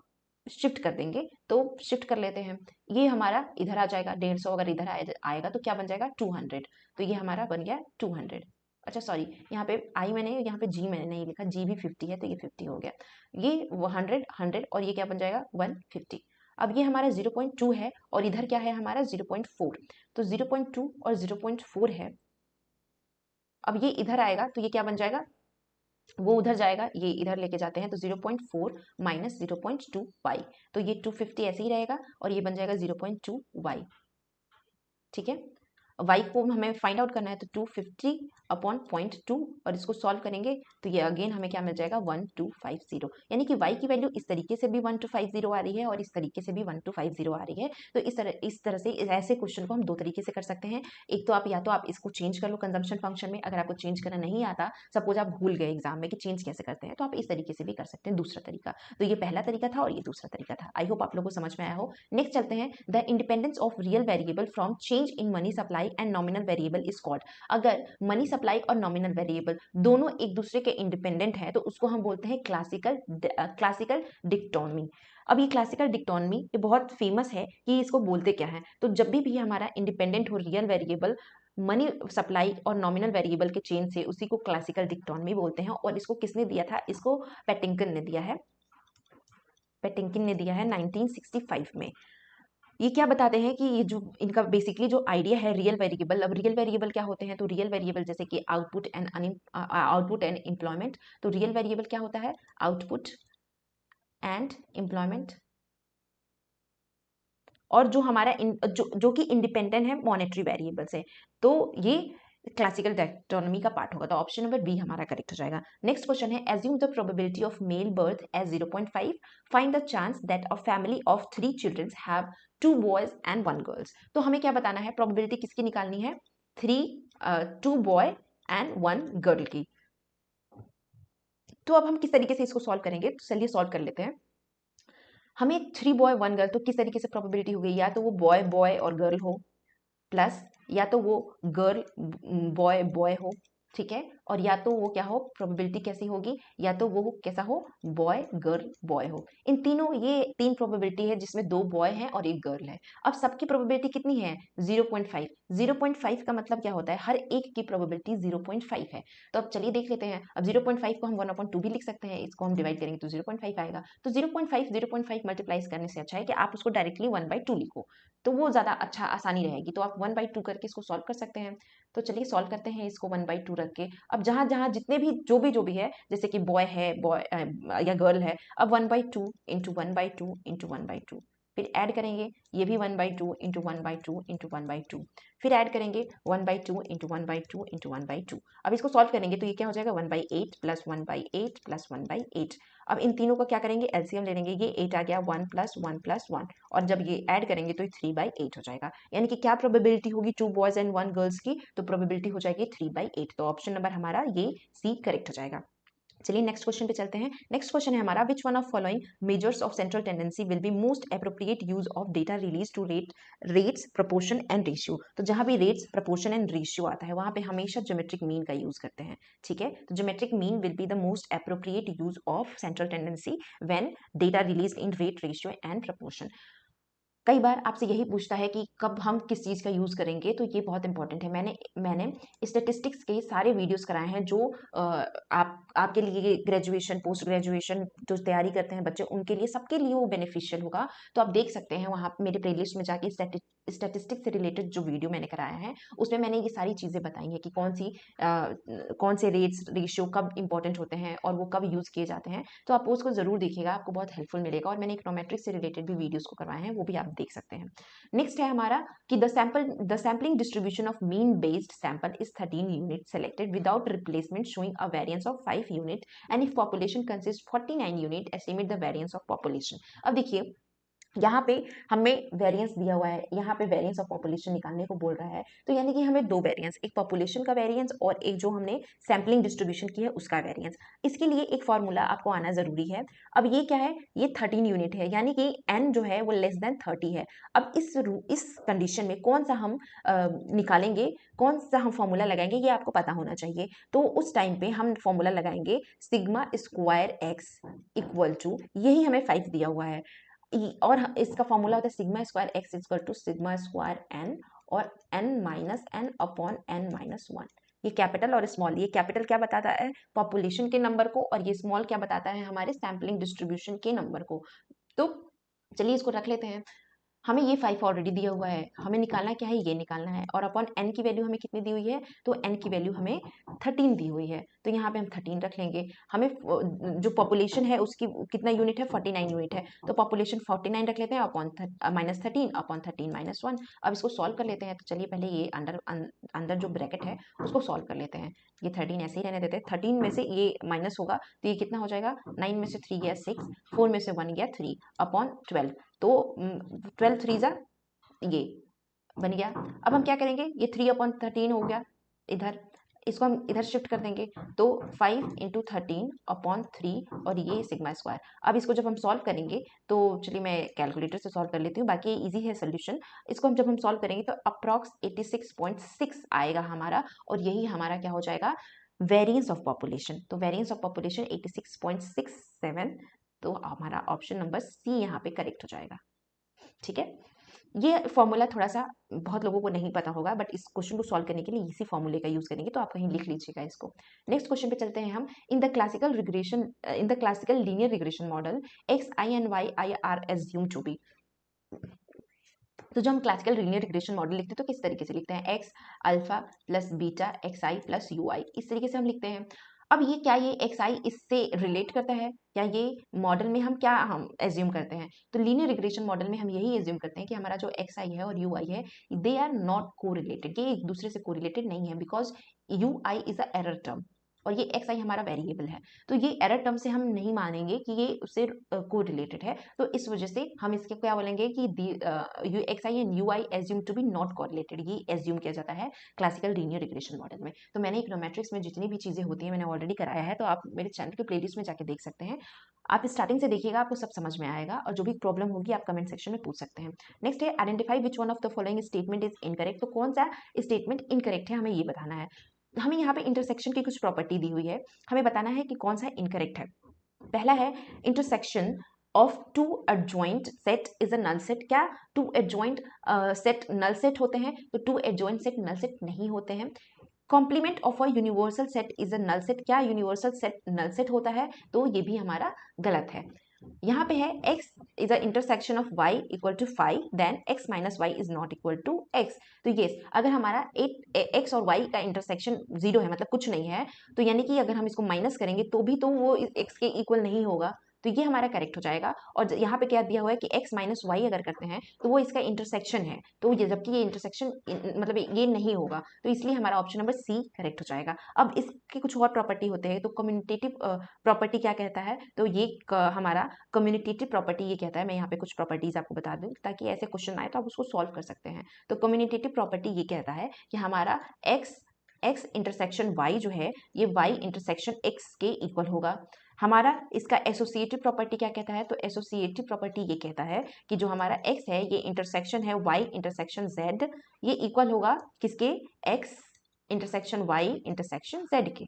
शिफ्ट कर देंगे, तो शिफ्ट कर लेते हैं। ये हमारा इधर आ जाएगा 150, अगर इधर आएगा तो क्या बन जाएगा 200, तो ये हमारा बन गया 200। अच्छा सॉरी, यहाँ पे आई मैंने यहाँ पे जी मैंने नहीं लिखा, जी भी 50 है तो ये 50 हो गया, ये 100 और ये क्या बन जाएगा 150। अब ये हमारा 0.2 है और इधर क्या है हमारा 0.4, तो 0.2 और 0.4 है। अब ये इधर आएगा तो ये क्या बन जाएगा, वो उधर जाएगा ये इधर लेके जाते हैं तो 0.4 माइनस 0.2y, तो ये 250 ऐसे ही रहेगा और ये बन जाएगा 0.2y। ठीक है, y को हमें फाइंड आउट करना है तो 250 अपॉन 0.2 और इसको सॉल्व करेंगे तो ये अगेन हमें क्या मिल जाएगा 1250, यानी कि y की वैल्यू इस तरीके से भी 1250 आ रही है और इस तरीके से भी 1250 आ रही है। तो इस तरह से ऐसे क्वेश्चन को हम दो तरीके से कर सकते हैं। एक तो या तो आप इसको चेंज कर लो कंजम्पशन फंक्शन में, अगर आपको चेंज करना नहीं आता, सपोज आप भूल गए एग्जाम में कि चेंज कैसे करते हैं, तो आप इस तरीके से भी कर सकते हैं दूसरा तरीका। तो ये पहला तरीका था और ये दूसरा तरीका था। आई होप आप लोगों को समझ में आया हो। नेक्स्ट चलते हैं, the independence of real variable from change in money supply and nominal variable is called. अगर मनी सप्लाई और नॉमिनल वेरिएबल दोनों एक दूसरे के इंडिपेंडेंट है तो उसको हम बोलते हैं क्लासिकल डिक्टोनमी। अब ये क्लासिकल डिक्टोनमी ये बहुत फेमस है कि इसको बोलते क्या है, तो जब भी हमारा इंडिपेंडेंट हो रियल वेरिएबल मनी सप्लाई और नॉमिनल वेरिएबल के चेन से, उसी को क्लासिकल डिक्टोनमी बोलते हैं। और इसको किसने दिया था, इसको पेटिंकन ने दिया है, पेटिंकन ने दिया है 1965 में। ये क्या बताते हैं कि ये जो इनका बेसिकली जो आइडिया है रियल वेरिएबल, अब रियल वेरिएबल क्या होते हैं, तो रियल वेरिएबल जैसे कि आउटपुट एंड एम्प्लॉयमेंट, तो रियल वेरिएबल क्या होता है आउटपुट एंड एम्प्लॉयमेंट, और जो हमारा जो कि इंडिपेंडेंट है मॉनेटरी वेरिएबल से, तो ये क्लासिकल टैक्सोनॉमी का पार्ट होगा। तो ऑप्शन नंबर बी हमारा करेक्ट हो जाएगा। नेक्स्ट क्वेश्चन है, assume the probability of male birth as 0.5, find the chance that a family of 3 children have 2 boys and 1 girls. तो हमें क्या बताना है, प्रोबेबिलिटी किसकी निकालनी है, 2 बॉय एंड 1 गर्ल की। तो अब हम किस तरीके से इसको सॉल्व करेंगे, तो चलिए सॉल्व कर लेते हैं। हमें 3 बॉय 1 गर्ल, तो किस तरीके से प्रोबेबिलिटी हो गई, या तो वो बॉय बॉय और गर्ल हो, प्लस या तो वो गर्ल बॉय बॉय हो, ठीक है, और या तो वो क्या हो, प्रोबेबिलिटी कैसी होगी, या तो वो कैसा हो, बॉय गर्ल बॉय हो। इन तीनों, ये 3 प्रोबेबिलिटी है जिसमें 2 बॉय हैं और 1 गर्ल है। अब सबकी प्रोबेबिलिटी कितनी है, 0.5। 0.5 का मतलब क्या होता है, हर एक की प्रोबेबिलिटी 0.5 है। तो अब चलिए देख लेते हैं। अब 0.5 को हम 1/2 भी लिख सकते हैं, इसको हम डिवाइड करेंगे तो 0.5 आएगा। तो 0.5 मल्टीप्लाइज करने से अच्छा है कि आप उसको डायरेक्टली 1/2 लिखो, तो वो ज्यादा अच्छा आसानी रहेगी। तो आप 1/2 करके इसको सॉल्व कर सकते हैं। तो चलिए सॉल्व करते हैं इसको 1/2 रख के। अब जहां जहां जितने भी जो भी है, जैसे कि बॉय है, बॉय या गर्ल है, अब 1/2 इंटू 1/2 इंटू 1/2, फिर ऐड करेंगे, ये भी 1/2 इंटू 1/2 इंटू 1/2, फिर ऐड करेंगे 1/2 इंटू 1/2 इंटू 1/2। अब इसको सॉल्व करेंगे तो ये क्या हो जाएगा, 1/8 प्लस 1/8 प्लस 1/8। अब इन तीनों का क्या करेंगे, एलसीएम ले लेंगे। ये 8 आ गया, 1 प्लस 1 प्लस 1, और जब ये ऐड करेंगे तो ये 3/8 हो जाएगा। यानी कि क्या प्रोबेबिलिटी होगी, 2 बॉयज एंड 1 गर्ल्स की, तो प्रोबेबिलिटी हो जाएगी 3/8। तो ऑप्शन नंबर हमारा ये सी करेक्ट हो जाएगा। चलिए नेक्स्ट क्वेश्चन पे चलते हैं। नेक्स्ट क्वेश्चन है हमारा, which one of following measures of central tendency will be most appropriate use of data release to rates proportion and ratio. तो जहां भी रेट्स प्रोपोर्शन एंड रेशियो आता है वहां पे हमेशा ज्योमेट्रिक मीन का यूज करते हैं, ठीक है। तो geometric mean will be the most appropriate use of central tendency when data release in rate, ratio and proportion. कई बार आपसे यही पूछता है कि कब हम किस चीज़ का यूज़ करेंगे, तो ये बहुत इंपॉर्टेंट है। मैंने स्टैटिस्टिक्स के सारे वीडियोस कराए हैं जो आपके लिए ग्रेजुएशन, पोस्ट ग्रेजुएशन जो तैयारी करते हैं बच्चे, उनके लिए, सबके लिए वो बेनिफिशियल होगा। तो आप देख सकते हैं वहाँ मेरे प्लेलिस्ट में जाके स्टैटिस्टिक्स से रिलेटेड जो वीडियो मैंने कराया है उसमें मैंने ये सारी चीज़ें बताई हैं कि कौन से रेट्स, रेशियो कब इंपॉर्टेंट होते हैं और वो कब यूज़ किए जाते हैं। तो आप उसको ज़रूर देखिएगा, आपको बहुत हेल्पफुल मिलेगा। और मैंने इकोनोमेट्रिक्स से रिलेटेड भी वीडियोस को करवाए हैं, वो भी आप देख सकते हैं। नेक्स्ट है हमारा कि the sampling distribution of mean based sample is 13 unit selected without replacement showing a variance of 5 unit and if population consist 49 unit estimate the variance of population. अब देखिए यहाँ पे हमें वेरिएंस दिया हुआ है, यहाँ पे वेरिएंस ऑफ पॉपुलेशन निकालने को बोल रहा है। तो यानी कि हमें 2 वेरिएंस, एक पॉपुलेशन का वेरिएंस और एक जो हमने सैम्पलिंग डिस्ट्रीब्यूशन की है उसका वेरिएंस। इसके लिए एक फॉर्मूला आपको आना जरूरी है। अब ये क्या है, ये 13 यूनिट है, यानी कि n जो है वो लेस देन 30 है। अब इस कंडीशन में कौन सा हम निकालेंगे, कौन सा हम फॉर्मूला लगाएंगे, ये आपको पता होना चाहिए। तो उस टाइम पे हम फॉर्मूला लगाएंगे sigma square X equal to, यही हमें 5 दिया हुआ है, और इसका फॉर्मूला होता है sigma square X equal to sigma square N, और N minus N upon N minus 1। ये कैपिटल और स्मॉल, ये कैपिटल क्या बताता है, पॉपुलेशन के नंबर को, और ये स्मॉल क्या बताता है, हमारे सैम्पलिंग डिस्ट्रीब्यूशन के नंबर को। तो चलिए इसको रख लेते हैं। हमें ये 5 ऑलरेडी दिया हुआ है, हमें निकालना क्या है, ये निकालना है। और अपॉन n की वैल्यू हमें कितनी दी हुई है, तो n की वैल्यू हमें 13 दी हुई है, तो यहाँ पे हम 13 रख लेंगे। हमें जो पॉपुलेशन है उसकी कितना यूनिट है, 49 यूनिट है, तो पॉपुलेशन 49 रख लेते हैं अपॉन -13 अपॉन 13 - 1। अब इसको सॉल्व कर लेते हैं। तो चलिए पहले ये अंदर जो ब्रैकेट है उसको सॉल्व कर लेते हैं। ये 13 ऐसे ही रहने देते हैं। 13 में से ये माइनस होगा तो ये कितना हो जाएगा, 9 में से 3 गया 6, 4 में से 1 गया 3 अपॉन 12। तो 12 3 जा, ये बन गया। अब हम क्या करेंगे, ये 3/13 हो गया, इधर इसको हम इधर शिफ्ट कर देंगे, तो 5 × 13 अपॉन 3, और ये सिग्मा स्क्वायर। अब इसको जब हम सॉल्व करेंगे, तो चलिए मैं कैलकुलेटर से सॉल्व कर लेती हूँ, बाकी इजी है सोल्यूशन। इसको जब हम सॉल्व करेंगे तो अप्रॉक्स 86.6 आएगा हमारा, और यही हमारा क्या हो जाएगा, वेरिएंस ऑफ पॉपुलेशन। तो वेरिएंस ऑफ पॉपुलेशन 86.67, तो हमारा ऑप्शन नंबर सी यहाँ पे करेक्ट हो जाएगा, ठीक है। ये फॉर्मूला थोड़ा सा बहुत लोगों को नहीं पता होगा, बट इस क्वेश्चन को सॉल्व करने के लिए इसी फॉर्मूले का यूज करेंगे, तो आप कहीं लिख लीजिएगा इसको। नेक्स्ट क्वेश्चन पे चलते हैं हम। In the classical linear regression model X I and Y I are assume to be. तो जब हम क्लासिकल लीनियर रिग्रेशन मॉडल लिखते हैं तो किस तरीके से लिखते हैं, X alpha plus beta X I plus U I, इस तरीके से हम लिखते हैं। अब ये क्या, ये एक्स आई इससे रिलेट करता है, या ये मॉडल में हम क्या हम एज्यूम करते हैं, तो लीनियर रिग्रेशन मॉडल में हम यही एज्यूम करते हैं कि हमारा जो एक्स आई है और यू आई है, दे आर नॉट कोरिलेटेड, ये एक दूसरे से कोरिलेटेड नहीं है, because you I is a error term, और ये एक्स आई हमारा वेरिएबल है, तो ये एरर टर्म से हम नहीं मानेंगे कि ये उससे को रिलेटेड है। तो इस वजह से हम इसके क्या बोलेंगे कि U X I and U I assume to be not correlated, ये एज्यूम किया जाता है क्लासिकल लीनियर रिग्रेशन मॉडल में। तो मैंने इकोनोमेट्रिक्स में जितनी भी चीज़ें होती हैं मैंने ऑलरेडी कराया है, तो आप मेरे चैनल के प्लेलिस्ट में जाके देख सकते हैं। आप स्टार्टिंग से देखिएगा, आपको सब समझ में आएगा, और जो भी प्रॉब्लम होगी आप कमेंट सेक्शन में पूछ सकते हैं। नेक्स्ट है identify which one of the following statement is incorrect. तो कौन सा स्टेटमेंट इनकरेक्ट है हमें ये बताना है। हमें यहाँ पे इंटरसेक्शन की कुछ प्रॉपर्टी दी हुई है, हमें बताना है कि कौन सा इनकरेक्ट है। पहला है intersection of two adjoint set is a null set. क्या two adjoint set null set होते हैं? तो two adjoint set null set नहीं होते हैं। Complement of a universal set is a null set. क्या यूनिवर्सल सेट नल सेट होता है? तो ये भी हमारा गलत है। यहाँ पे है x is a intersection of y equal to 5 then x minus Y is not equal to x। तो यस, अगर हमारा x और y का इंटरसेक्शन 0 है, मतलब कुछ नहीं है, तो यानी कि अगर हम इसको माइनस करेंगे तो भी तो वो x के इक्वल नहीं होगा, तो ये हमारा करेक्ट हो जाएगा। और यहाँ पे क्या दिया हुआ है कि x माइनस वाई अगर करते हैं तो वो इसका इंटरसेक्शन है, तो ये जबकि ये इंटरसेक्शन मतलब ये नहीं होगा, तो इसलिए हमारा ऑप्शन नंबर सी करेक्ट हो जाएगा। अब इसके कुछ और प्रॉपर्टी होते हैं, तो कम्युनिटेटिव प्रॉपर्टी क्या कहता है? तो ये हमारा कम्युनिटेटिव प्रॉपर्टी ये कहता है, मैं यहाँ पे कुछ प्रॉपर्टीज आपको बता दूं ताकि ऐसे क्वेश्चन आए तो आप उसको सॉल्व कर सकते हैं। तो कम्युनिटेटिव प्रॉपर्टी ये कहता है कि हमारा x इंटरसेक्शन y जो है ये y इंटरसेक्शन x के इक्वल होगा। हमारा इसका एसोसिएटिव प्रॉपर्टी क्या कहता है? तो एसोसिएटिव प्रॉपर्टी ये कहता है कि जो हमारा x है ये इंटरसेक्शन है y इंटरसेक्शन z, ये इक्वल होगा किसके? x intersection y intersection z के।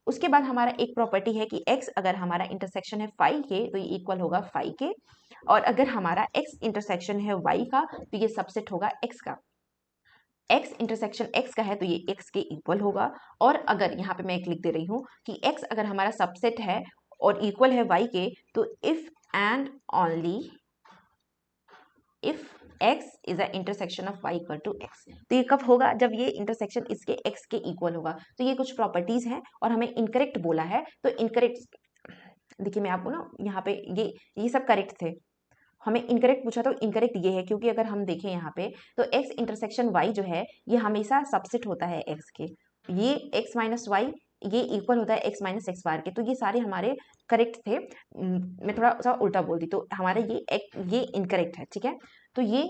उसके बाद हमारा एक प्रॉपर्टी है कि x अगर हमारा इंटरसेक्शन है फाई के तो ये इक्वल होगा फाई के, और अगर हमारा x इंटरसेक्शन है y का तो ये सबसेट होगा x का। x इंटरसेक्शन x का है तो ये x के इक्वल होगा। और अगर यहाँ पे मैं एक लिख दे रही हूँ कि x अगर हमारा सबसेट है और इक्वल है y के, तो if and only if x is a intersection of y equal to x। तो ये कब होगा? जब ये इंटरसेक्शन इसके x के इक्वल होगा। तो ये कुछ प्रॉपर्टीज हैं और हमें इनकरेक्ट बोला है, तो इनकरेक्ट देखिए मैं आपको ना यहाँ पे ये सब करेक्ट थे, हमें इनकरेक्ट पूछा तो इनकरेक्ट ये है क्योंकि अगर हम देखें यहाँ पे तो x इंटरसेक्शन y जो है ये हमेशा सबसेट होता है x के, ये x माइनस वाई ये इक्वल होता है x माइनस एक्स बार के, तो ये सारे हमारे करेक्ट थे। मैं थोड़ा सा उल्टा बोल दी तो हमारा ये इनकरेक्ट है, ठीक है। तो ये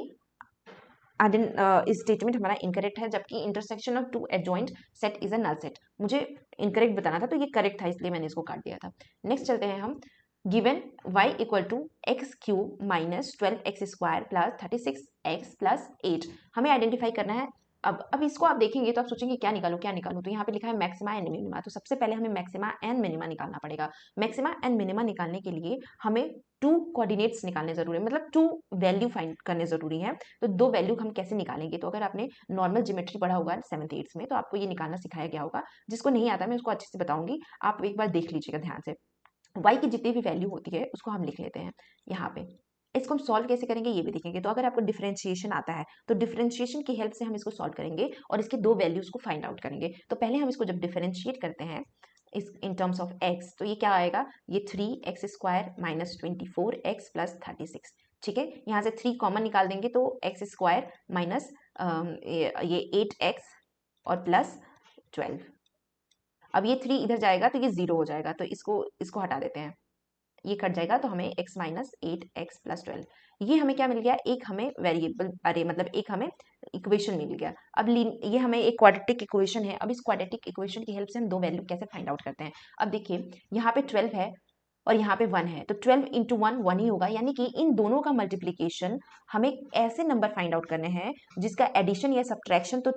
इस स्टेटमेंट हमारा इनकरेक्ट है, जबकि intersection of two adjoint set is a null set. मुझे इनकरेक्ट बताना था तो ये करेक्ट था, इसलिए मैंने इसको काट दिया था। नेक्स्ट चलते हैं हम। Given y equal to X cube minus 12x² plus 36x plus 8, हमें आइडेंटिफाई करना है। अब इसको आप देखेंगे तो आप सोचेंगे क्या निकालो क्या निकालो, तो यहाँ पे लिखा है मैक्सिमा एंड मिनिमा। तो सबसे पहले हमें मैक्सिमा एंड मिनिमा निकालना पड़ेगा। मैक्सिमा एंड मिनिमा निकालने के लिए हमें टू कोऑर्डिनेट्स निकालने जरूरी है, मतलब टू वैल्यू फाइंड करने जरूरी है। तो दो वैल्यू हम कैसे निकालेंगे? तो अगर आपने नॉर्मल ज्योमेट्री पढ़ा होगा 7th 8th में तो आपको ये निकालना सिखाया गया होगा। जिसको नहीं आता मैं उसको अच्छे से बताऊंगी, आप एक बार देख लीजिएगा ध्यान से। y की जितनी भी वैल्यू होती है उसको हम लिख लेते हैं यहाँ पे। इसको हम सॉल्व कैसे करेंगे ये भी देखेंगे। तो अगर आपको डिफरेंशिएशन आता है तो डिफरेंशिएशन की हेल्प से हम इसको सॉल्व करेंगे और इसके दो वैल्यूज को फाइंड आउट करेंगे। तो पहले हम इसको जब डिफरेंशिएट करते हैं इस इन टर्म्स ऑफ x, तो ये क्या आएगा? ये 3x² माइनस 24x प्लस 36, ठीक है। यहाँ से 3 कॉमन निकाल देंगे तो x² माइनस ये 8x और प्लस 12। अब ये 3 इधर जाएगा तो ये 0 हो जाएगा, तो इसको हटा देते हैं, ये कट जाएगा तो हमें x माइनस 8x प्लस 12, ये हमें क्या मिल गया? एक हमें वेरिएबल, अरे मतलब एक हमें इक्वेशन मिल गया। अब ये हमें एक क्वाड्रेटिक इक्वेशन है। अब इस क्वाड्रेटिक इक्वेशन की हेल्प से हम दो वैल्यू कैसे फाइंड आउट करते हैं? अब देखिए यहाँ पे 12 है और यहाँ पे 1 है, तो 12 इंटू 1 1 ही होगा, यानी कि इन दोनों का मल्टीप्लीकेशन हमें ऐसे नंबर फाइंड आउट करने हैं जिसका एडिशन या सब्ट्रैक्शन तो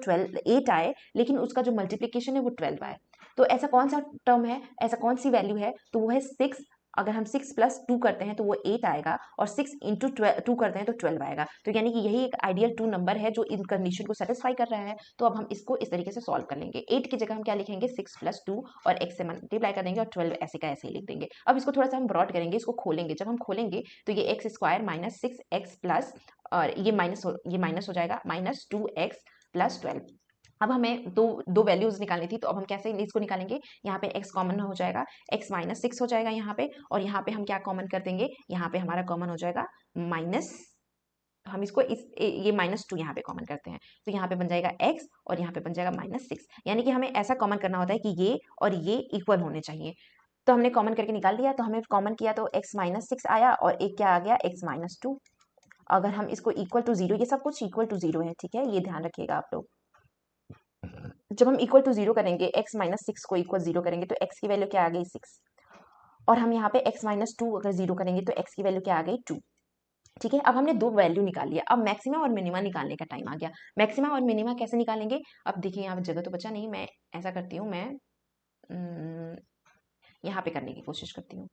8 आए लेकिन उसका जो मल्टीप्लीकेशन है वो 12 आए। तो ऐसा कौन सा टर्म है, ऐसा कौन सी वैल्यू है? तो वो है 6। अगर हम 6 प्लस 2 करते हैं तो वो 8 आएगा और 6 इंटू 2 करते हैं तो 12 आएगा। तो यानी कि यही एक आइडियल 2 नंबर है जो इन कंडीशन को सेटिस्फाई कर रहा है। तो अब हम इसको इस तरीके से सॉल्व कर लेंगे। 8 की जगह हम क्या लिखेंगे? 6 प्लस 2 और x से मल्टीप्लाई कर देंगे और 12 ऐसे का ऐसे ही लिख देंगे। अब इसको थोड़ा सा हम ब्रॉड करेंगे, इसको खोलेंगे। जब हम खोलेंगे तो ये x² माइनस 6x प्लस और ये माइनस हो जाएगा माइनस 2x प्लस 12। अब हमें दो वैल्यूज निकालनी थी, तो अब हम कैसे इसको निकालेंगे? यहाँ पे x कॉमन हो जाएगा, x माइनस 6 हो जाएगा यहाँ पे, और यहाँ पे हम क्या कॉमन कर देंगे? यहाँ पे हमारा कॉमन हो जाएगा माइनस तो हम इसको ये -2 यहाँ पे कॉमन करते हैं, तो यहाँ पे बन जाएगा x और यहाँ पे बन जाएगा -6, यानी कि हमें ऐसा कॉमन करना होता है कि ये और ये इक्वल होने चाहिए। तो हमने कॉमन करके निकाल दिया, तो हमें कॉमन किया तो x -6 आया और एक क्या आ गया x -2। अगर हम इसको इक्वल टू 0, ये सब कुछ इक्वल टू 0 है, ठीक है, ये ध्यान रखिएगा आप लोग। जब हम इक्वल टू 0 करेंगे, x -6 को इक्वल 0 करेंगे तो x की वैल्यू क्या आ गई 6, और हम यहाँ पे x -2 अगर 0 करेंगे तो x की वैल्यू क्या आ गई 2। ठीक है, अब हमने दो वैल्यू निकाल लिया, अब मैक्सिमा और मिनिमा निकालने का टाइम आ गया। मैक्सिमा और मिनिमा कैसे निकालेंगे, अब देखिए यहाँ पे जगह तो बचा नहीं, मैं ऐसा करती हूँ, मैं यहाँ पे करने की कोशिश करती हूँ।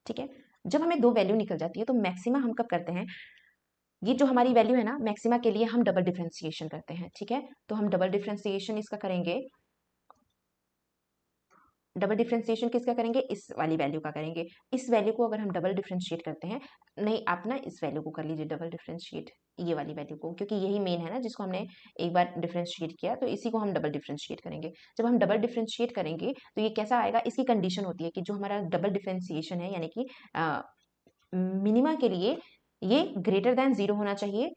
ठीक है, जब हमें दो वैल्यू निकल जाती है तो मैक्सिमा हम कब करते हैं, ये जो हमारी वैल्यू है ना मैक्सिमा के लिए हम डबल डिफरेंशिएशन करते हैं। ठीक है, तो हम डबल डिफरेंशिएशन इसका करेंगे, डबल डिफरेंशिएशन किसका करेंगे, इस वाली वैल्यू का करेंगे। इस वैल्यू को अगर हम डबल डिफरेंशिएट करते हैं, नहीं आप ना इस वैल्यू को कर लीजिए डबल डिफरेंशिएट, ये वाली वैल्यू को, क्योंकि यही मेन है ना जिसको हमने एक बार डिफरेंशिएट किया, तो इसी को हम डबल डिफरेंशिएट करेंगे। जब हम डबल डिफरेंशिएट करेंगे तो ये कैसा आएगा, इसकी कंडीशन होती है कि जो हमारा डबल डिफरेंशिएशन है, यानी कि मिनिमा के लिए ये ग्रेटर देन 0 होना चाहिए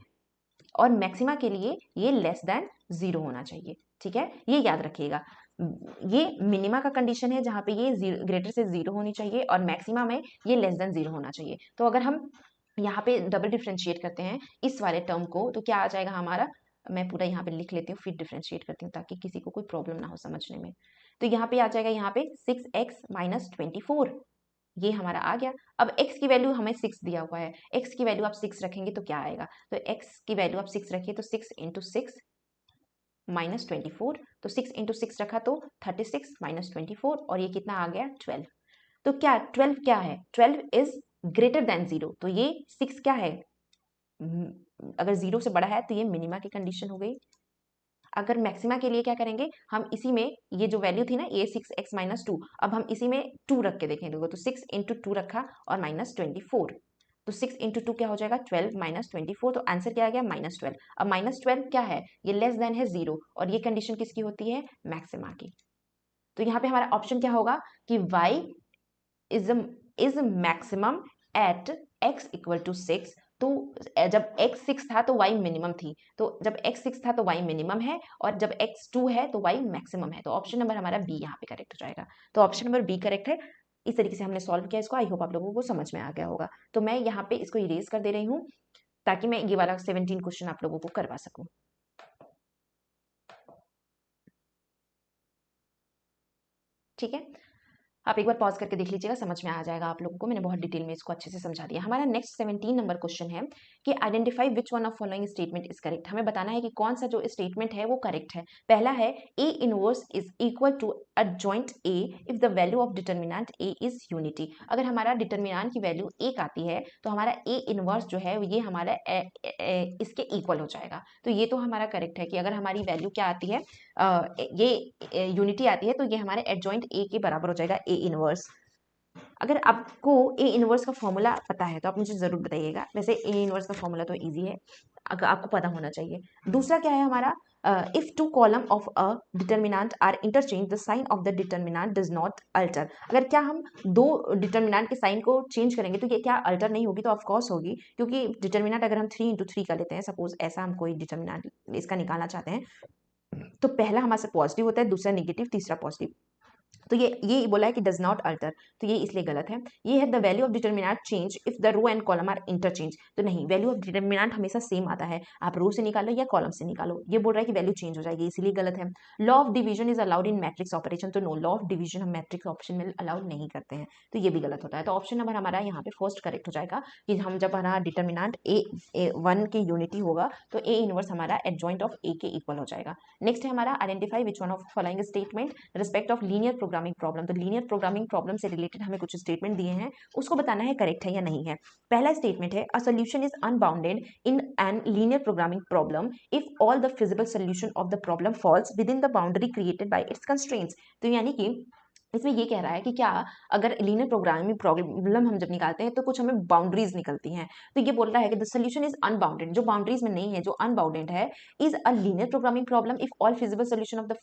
और मैक्सिमा के लिए ये लेस देन 0 होना चाहिए। ठीक है, ये याद रखिएगा, ये मिनिमा का कंडीशन है जहां पे ये ग्रेटर से 0 होनी चाहिए और मैक्सिमा में ये लेस देन 0 होना चाहिए। तो अगर हम यहाँ पे डबल डिफरेंशिएट करते हैं इस वाले टर्म को, तो क्या आ जाएगा हमारा, मैं पूरा यहाँ पे लिख लेती हूँ फिर डिफरेंशिएट करती हूँ ताकि किसी को कोई प्रॉब्लम ना हो समझने में। तो यहाँ पे आ जाएगा, यहाँ पे 6x - 24, ये हमारा आ गया। अब x की वैल्यू हमें 6 दिया हुआ है, x की वैल्यू आप 6 रखेंगे तो क्या आएगा, तो x की वैल्यू आप 6 रखिए तो 6 × 6 -24, तो 6 × 6 रखा तो 36 -24 और ये कितना आ गया 12। तो क्या 12 क्या है, 12 इज ग्रेटर देन 0, तो ये 6 क्या है, अगर 0 से बड़ा है तो ये मिनिमा की कंडीशन हो गई। अगर मैक्सिमा के लिए क्या करेंगे, हम इसी में ये जो वैल्यू थी ना ये 6x - 2, अब हम इसी में 2 रख के देखें, देखो तो 6 × 2 रखा और -24, तो 6 × 2 क्या हो जाएगा 12 - 24, तो आंसर क्या आ गया -12। अब -12 क्या है, ये लेस देन है 0 और ये कंडीशन किसकी होती है, मैक्सिमा की। तो यहाँ पे हमारा ऑप्शन क्या होगा कि y is maximum at x = 6। तो जब x 6 था तो y मिनिमम थी, तो जब x 6 था तो y मिनिमम है और जब x 2 है तो y मैक्सिमम है, तो ऑप्शन नंबर हमारा बी यहाँ पे करेक्ट हो जाएगा। तो ऑप्शन नंबर बी करेक्ट है। इस तरीके से हमने सॉल्व किया इसको, आई होप आप लोगों को समझ में आ गया होगा। तो मैं यहाँ पे इसको इरेज कर दे रही हूँ ताकि मैं ये वाला 17 क्वेश्चन आप लोगों को करवा सकूं। ठीक है, आप एक बार पॉज करके देख लीजिएगा, समझ में आ जाएगा आप लोगों को, मैंने बहुत डिटेल में इसको अच्छे से समझा दिया। हमारा नेक्स्ट 17 नंबर क्वेश्चन है कि identify which one of following statement is correct. हमें बताना है कि कौन सा जो स्टेटमेंट है वो करेक्ट है। पहला है A inverse is equal to adjoint A if the value of determinant A is unity। अगर हमारा डिटर्मिनेंट की वैल्यू 1 आती है तो हमारा A इनवर्स जो है ये हमारा इसके इक्वल हो जाएगा। तो ये तो हमारा करेक्ट है कि अगर हमारी वैल्यू क्या आती है, ये यूनिटी आती है, तो ये हमारे एडजॉइंट A के बराबर हो जाएगा A इनवर्स। अगर आपको A इनवर्स का फॉर्मूला पता है तो आप मुझे जरूर बताइएगा, वैसे A इनवर्स का फॉर्मूला तो इजी है, अगर आपको पता होना चाहिए। दूसरा क्या है हमारा, if two column of a determinant are interchange the sign of the determinant does not alter. अगर क्या हम दो डिटर्मिनेंट के साइन को चेंज करेंगे तो ये क्या अल्टर नहीं होगी, तो ऑफकोर्स होगी, क्योंकि डिटर्मिनेंट अगर हम 3 × 3 का लेते हैं, सपोज ऐसा हम कोई डिटर्मिनेंट इसका निकालना चाहते हैं, तो पहला हमारे पॉजिटिव होता है, दूसरा नेगेटिव, तीसरा पॉजिटिव। तो ये बोला है कि डज नॉट अल्टर, तो ये इसलिए गलत है। ये है the value of determinant change if the row and column are interchange, तो नहीं, वैल्यू ऑफ डिटर्मिनेंट हमेशा सेम आता है, आप रो से निकालो या कॉलम से निकालो, ये बोल रहा है कि वैल्यू चेंज हो जाएगी, इसीलिए गलत है। Law of division is allowed in matrix operation, तो नो, लॉ ऑफ डिवीजन हम मैट्रिक्स ऑप्शन में अलाउड नहीं करते हैं, तो ये भी गलत होता है। तो ऑप्शन नंबर हमारा यहाँ पे फर्स्ट करेक्ट हो जाएगा कि हम जब हमारा डिटर्मिनेंट A1 की यूनिटी होगा तो A इनवर्स हमारा एडजॉइंट ऑफ A के इक्वल हो जाएगा। नेक्स्ट है हमारा identify which one of following statement respect of linear programming problem. तो लीनियर प्रोग्रामिंग प्रॉब्लम से रिलेटेड हमें कुछ स्टेटमेंट दिए हैं, उसको बताना है करेक्ट है या नहीं है। पहला स्टेटमेंट है a solution is unbounded in an linear programming problem if all the feasible solution of the problem falls within the boundary created by its constraints. तो यानी कि इसमें ये कह रहा है कि क्या अगर लीनियर प्रोग्रामिंग प्रॉब्लम हम जब निकालते हैं तो कुछ हमें बाउंड्रीज निकलती हैं, तो ये बोल रहा है कि द सोल्यूशन इज अनबाउंडेड, जो बाउंड्रीज में नहीं है, जो अनबाउंडेड है, is a linear programming problem if all feasible solution of the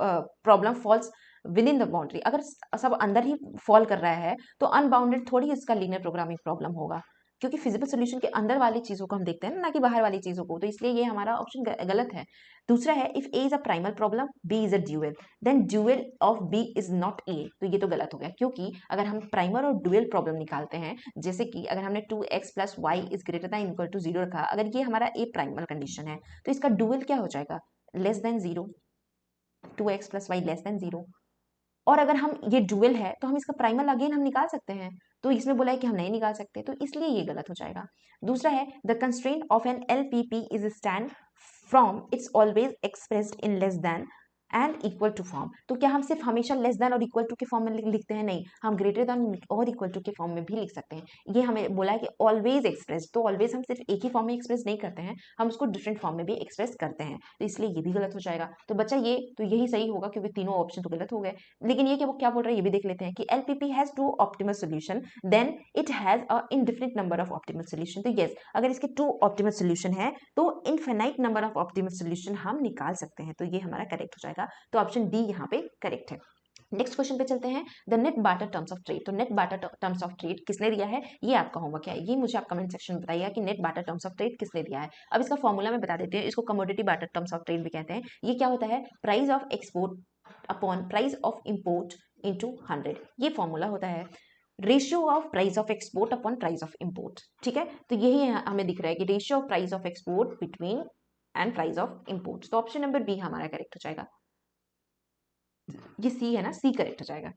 problem falls within the boundary. अगर सब अंदर ही फॉल कर रहा है तो अनबाउंडेड थोड़ी इसका लीनियर प्रोग्रामिंग प्रॉब्लम होगा, क्योंकि फिजिबल सोल्यूशन के अंदर वाली चीज़ों को हम देखते हैं ना कि बाहर वाली चीज़ों को, तो इसलिए ये हमारा ऑप्शन गलत है। दूसरा है if A is a primal problem B is a dual then dual of B is not A, तो ये तो गलत हो गया, क्योंकि अगर हम प्राइमल और ड्यूअल प्रॉब्लम निकालते हैं, जैसे कि अगर हमने 2x plus Y is greater than equal to 0 रखा, अगर ये हमारा ए प्राइमल कंडीशन है तो इसका ड्यूअल क्या हो जाएगा, less than 0, 2x plus Y less than 0। और अगर हम ये ड्यूअल है तो हम इसका प्राइमल अगेन हम निकाल सकते हैं, तो इसमें बोला है कि हम नहीं निकाल सकते, तो इसलिए ये गलत हो जाएगा। दूसरा है the constraint of an LPP is stand from its always expressed in less than and equal to form, तो क्या हम सिर्फ हमेशा लेस देन और इक्वल टू के फॉर्म में लिखते हैं, नहीं, हम ग्रेटर देन और इक्वल टू के फॉर्म में भी लिख सकते हैं। ये हमें बोला है कि ऑलवेज एक्सप्रेस, तो ऑलवेज हम सिर्फ एक ही फॉर्म में एक्सप्रेस नहीं करते हैं, हम उसको डिफरेंट फॉर्म में भी एक्सप्रेस करते हैं, तो इसलिए ये भी गलत हो जाएगा। तो बच्चा ये तो यही सही होगा क्योंकि तीनों ऑप्शन तो गलत हो गए। लेकिन ये कि वो क्या बोल रहा है ये भी देख लेते हैं कि LPP has two optimal solution then it has a indefinite number of optimal solution, तो यस अगर इसके 2 ऑप्टिमल सोल्यूशन है तो infinite number of optimal solution हम निकाल सकते हैं, तो ये हमारा करेक्ट हो जाएगा। तो ऑप्शन डी यहाँ पे करेक्ट है। नेक्स्ट क्वेश्चन पे चलते हैं, the net barter terms of trade, तो net barter terms of trade किसने दिया है, ये आपका होमवर्क है, ये मुझे आप कमेंट सेक्शन में बताइएगा कि net barter terms of trade किसने दिया है। अब इसका फॉर्मूला मैं बता देती हूँ, इसको commodity barter terms of trade भी कहते हैं। ये क्या होता है, price of export upon price of import into 100, ये फॉर्मूला होता है। Ratio of price of export upon price of import, ठीक है, तो यही हमें दिख रहा है कि ratio of price of export between and price of import, तो ऑप्शन नंबर बी हमारा करेक्ट हो जाएगा। ये सी है ना, सी करेक्ट हो जाएगा।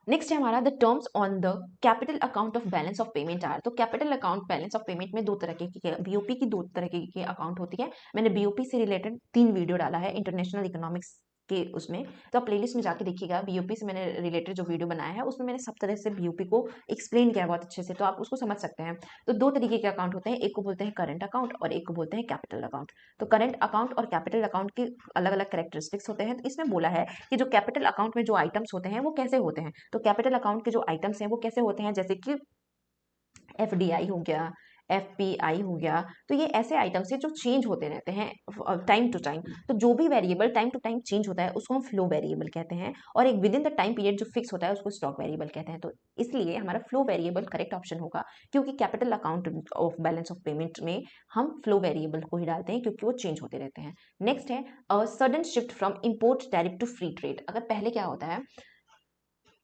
नेक्स्ट है हमारा the terms on the capital account of balance of payment are, तो capital account balance of payment में दो तरह के बीओपी की दो तरह के अकाउंट होती है। मैंने बीओपी से रिलेटेड 3 वीडियो डाला है इंटरनेशनल इकोनॉमिक्स के उसमें, तो आप प्लेलिस्ट में जाके देखिएगा, बीओपी से मैंने रिलेटेड जो वीडियो बनाया है उसमें मैंने सब तरह से बीओपी को एक्सप्लेन किया है बहुत अच्छे से, तो आप उसको समझ सकते हैं। तो 2 तरीके के अकाउंट होते हैं, एक को बोलते हैं करंट अकाउंट और एक को बोलते हैं कैपिटल अकाउंट। तो करंट अकाउंट और कैपिटल अकाउंट के अलग अलग कैरेक्टरिस्टिक्स होते हैं, तो इसमें बोला है कि जो कैपिटल अकाउंट में जो आइटम्स होते हैं वो कैसे होते हैं, तो कैपिटल अकाउंट के जो आइटम्स हैं वो कैसे होते हैं, जैसे कि एफडीआई हो गया, एफपीआई हो गया, तो ये ऐसे आइटम्स हैं जो चेंज होते रहते हैं टाइम टू टाइम, तो जो भी variable time to time change होता है उसको हम फ्लो वेरिएबल कहते हैं, और एक with in the time period जो फिक्स होता है उसको स्टॉक वेरिएबल कहते हैं। तो इसलिए हमारा फ्लो वेरिएबल करेक्ट ऑप्शन होगा, क्योंकि capital account of balance of payment में हम फ्लो वेरिएबल को ही डालते हैं क्योंकि वो चेंज होते रहते हैं। नेक्स्ट है sudden shift from import tariff to free trade, अगर पहले क्या होता है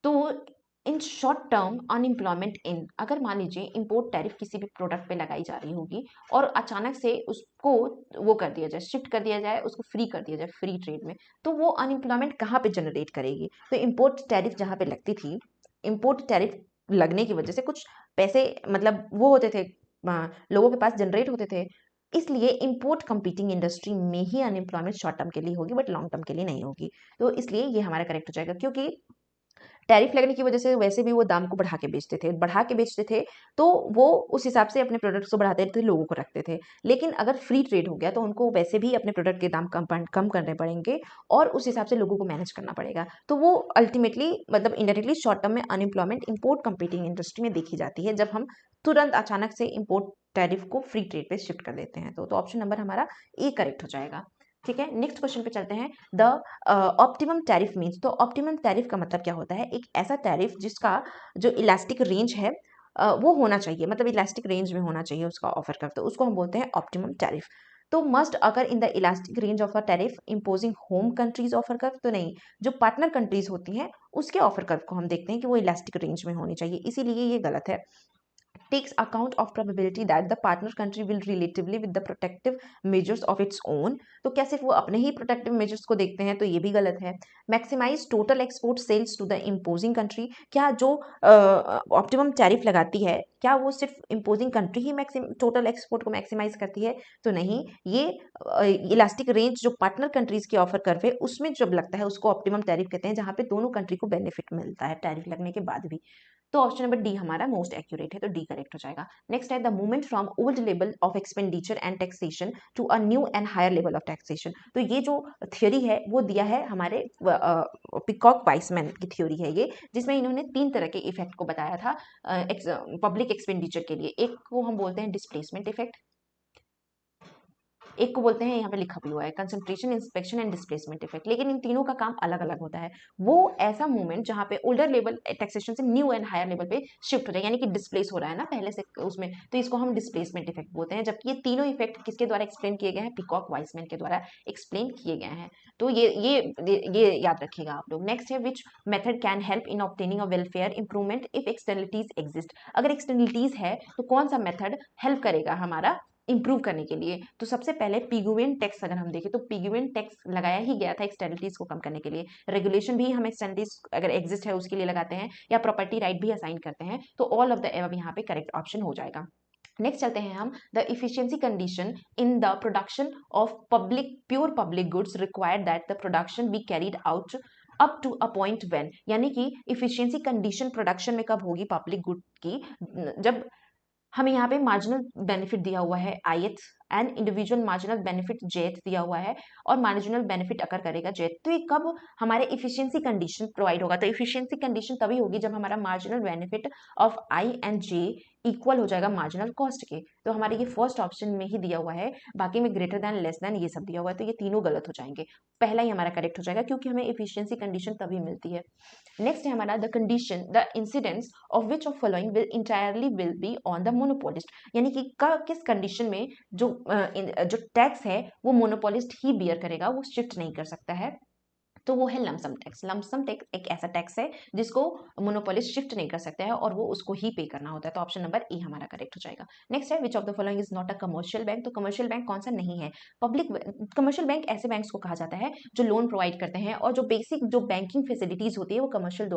तो in short term unemployment in, अगर मान लीजिए इंपोर्ट टैरिफ किसी भी प्रोडक्ट पे लगाई जा रही होगी और अचानक से उसको वो कर दिया जाए, शिफ्ट कर दिया जाए, उसको फ्री कर दिया जाए फ्री ट्रेड में, तो वो अनएम्प्लॉयमेंट कहाँ पे जनरेट करेगी, तो इंपोर्ट टैरिफ जहाँ पे लगती थी, इंपोर्ट टैरिफ लगने की वजह से कुछ पैसे मतलब वो होते थे लोगों के पास जनरेट होते थे, इसलिए इंपोर्ट कंपीटिंग इंडस्ट्री में ही अनएम्प्लॉयमेंट शॉर्ट टर्म के लिए होगी बट लॉन्ग टर्म के लिए नहीं होगी, तो इसलिए ये हमारा करेक्ट हो जाएगा, क्योंकि टैरिफ लगने की वजह से वैसे भी वो दाम को बढ़ा के बेचते थे, तो वो उस हिसाब से अपने प्रोडक्ट्स को बढ़ाते थे, लोगों को रखते थे। लेकिन अगर फ्री ट्रेड हो गया तो उनको वैसे भी अपने प्रोडक्ट के दाम कम करने पड़ेंगे और उस हिसाब से लोगों को मैनेज करना पड़ेगा, तो वो अल्टीमेटली मतलब इनडायरेक्टली शॉर्ट टर्म में अनएम्प्लॉयमेंट इंपोर्ट कंपीटिंग इंडस्ट्री में देखी जाती है जब हम तुरंत अचानक से इंपोर्ट टैरिफ को फ्री ट्रेड पे शिफ्ट कर देते हैं, तो ऑप्शन नंबर हमारा ए करेक्ट हो जाएगा। ठीक है, नेक्स्ट क्वेश्चन पे चलते हैं, द ऑप्टिमम टैरिफ मीन्स, तो ऑप्टिमम टैरिफ का मतलब क्या होता है, एक ऐसा टैरिफ जिसका जो इलास्टिक रेंज है वो होना चाहिए, मतलब इलास्टिक रेंज में होना चाहिए उसका ऑफर कर, तो उसको हम बोलते हैं ऑप्टिमम टैरिफ। तो मस्ट अगर in the elastic range of a tariff imposing home countries offer curve, तो नहीं, जो पार्टनर कंट्रीज होती हैं उसके ऑफर कर्व को हम देखते हैं कि वो इलास्टिक रेंज में होनी चाहिए, इसीलिए ये गलत है। takes account of probability that the partner country will relatively with the protective measures of its own, तो क्या सिर्फ वो अपने ही प्रोटेक्टिव मेजर्स को देखते हैं, तो ये भी गलत है। Maximize total export sales to the imposing country, क्या जो ऑप्टिमम टैरिफ लगाती है क्या वो सिर्फ इम्पोजिंग कंट्री ही टोटल एक्सपोर्ट को मैक्सिमाइज करती है, तो नहीं, ये इलास्टिक रेंज जो पार्टनर कंट्रीज की ऑफर कर्व है उसमें जब लगता है उसको ऑप्टिमम टैरिफ कहते हैं, जहाँ पे दोनों कंट्री को बेनिफिट मिलता है टैरिफ लगने के बाद भी, तो ऑप्शन नंबर डी हमारा मोस्ट एक्यूरेट है, तो डी करेक्ट हो जाएगा। नेक्स्ट है the movement from old level of expenditure and taxation to a new and higher level of taxation, तो ये जो थ्योरी है वो दिया है हमारे पिकॉक वाइसमैन की थ्योरी है ये, जिसमें इन्होंने 3 तरह के इफेक्ट को बताया था पब्लिक एक्सपेंडिचर के लिए। एक को हम बोलते हैं डिस्प्लेसमेंट इफेक्ट, एक को बोलते हैं, यहाँ पे लिखा भी हुआ है, concentration, inspection and displacement effect, लेकिन इन तीनों का काम अलग अलग होता है। वो ऐसा मूवमेंट जहाँ पे ओल्डर लेवल टैक्सेशन से न्यू एंड हायर लेवल पे शिफ्ट हो रहा है, यानी कि डिस्प्लेस हो रहा है ना पहले से उसमें, तो इसको हम डिस्प्लेसमेंट इफेक्ट बोलते हैं। जबकि ये तीनों इफेक्ट किसके द्वारा एक्सप्लेन किए गए हैं, पिकॉक वाइसमैन के द्वारा एक्सप्लेन किए गए हैं। तो ये याद रखिएगा आप लोग। नेक्स्ट है, which method can help in obtaining a welfare improvement if externalities exist. अगर एक्सटर्नलिटीज है तो कौन सा मेथड हेल्प करेगा हमारा इंप्रूव करने के लिए? तो सबसे पहले पिगुवेन टैक्स अगर हम देखें तो पिगुवेन टैक्स लगाया ही गया था एक्सटर्नलिटीज को कम करने के लिए। रेगुलेशन भी हम एक्सटर्नलिटीज अगर एग्जिस्ट है उसके लिए लगाते हैं, या प्रॉपर्टी राइट भी असाइन करते हैं, तो ऑल ऑफ द एबव यहाँ पे करेक्ट ऑप्शन हो जाएगा। नेक्स्ट चलते हैं हम, the efficiency condition in the production of pure public goods required that the production be carried out up to a point when, यानी कि इफिशियंसी कंडीशन प्रोडक्शन में कब होगी पब्लिक गुड की, जब हमें यहाँ पे मार्जिनल बेनिफिट दिया हुआ है ith and individual marginal benefit jth दिया हुआ है, और मार्जिनल बेनिफिट अकर करेगा jth। तो ये कब हमारे इफिशियंसी कंडीशन प्रोवाइड होगा? तो इफिशियंसी कंडीशन तभी होगी जब हमारा marginal benefit of i and j equal हो जाएगा मार्जिनल कॉस्ट के। तो हमारे ये फर्स्ट ऑप्शन में ही दिया हुआ है, बाकी में ग्रेटर देन, लेस देन ये सब दिया हुआ है, तो ये तीनों गलत हो जाएंगे। पहला ही हमारा करेक्ट हो जाएगा, क्योंकि हमें इफिशियंसी कंडीशन तभी मिलती है। नेक्स्ट है हमारा, the condition the incidence of which of following will entirely will be on the monopolist, यानी कि किस कंडीशन में जो टैक्स है वो मोनोपोलिस्ट ही बियर करेगा, वो शिफ्ट नहीं कर सकता है। तो वो है लमसम टैक्स। लमसम टैक्स एक ऐसा टैक्स है जिसको मोनोपोलिस्ट शिफ्ट नहीं कर सकता है, और वो उसको ही पे करना होता है। तो ऑप्शन नंबर ए हमारा करेक्ट हो जाएगा। नेक्स्ट है, which of the following is not a commercial bank. तो कमर्शियल बैंक कौन सा नहीं है? पब्लिक कमर्शियल बैंक ऐसे बैंक्स को कहा जाता है जो लोन प्रोवाइड करते हैं, और जो बेसिक जो बैंकिंग फैसिलिटीज होती है वो कमर्शियल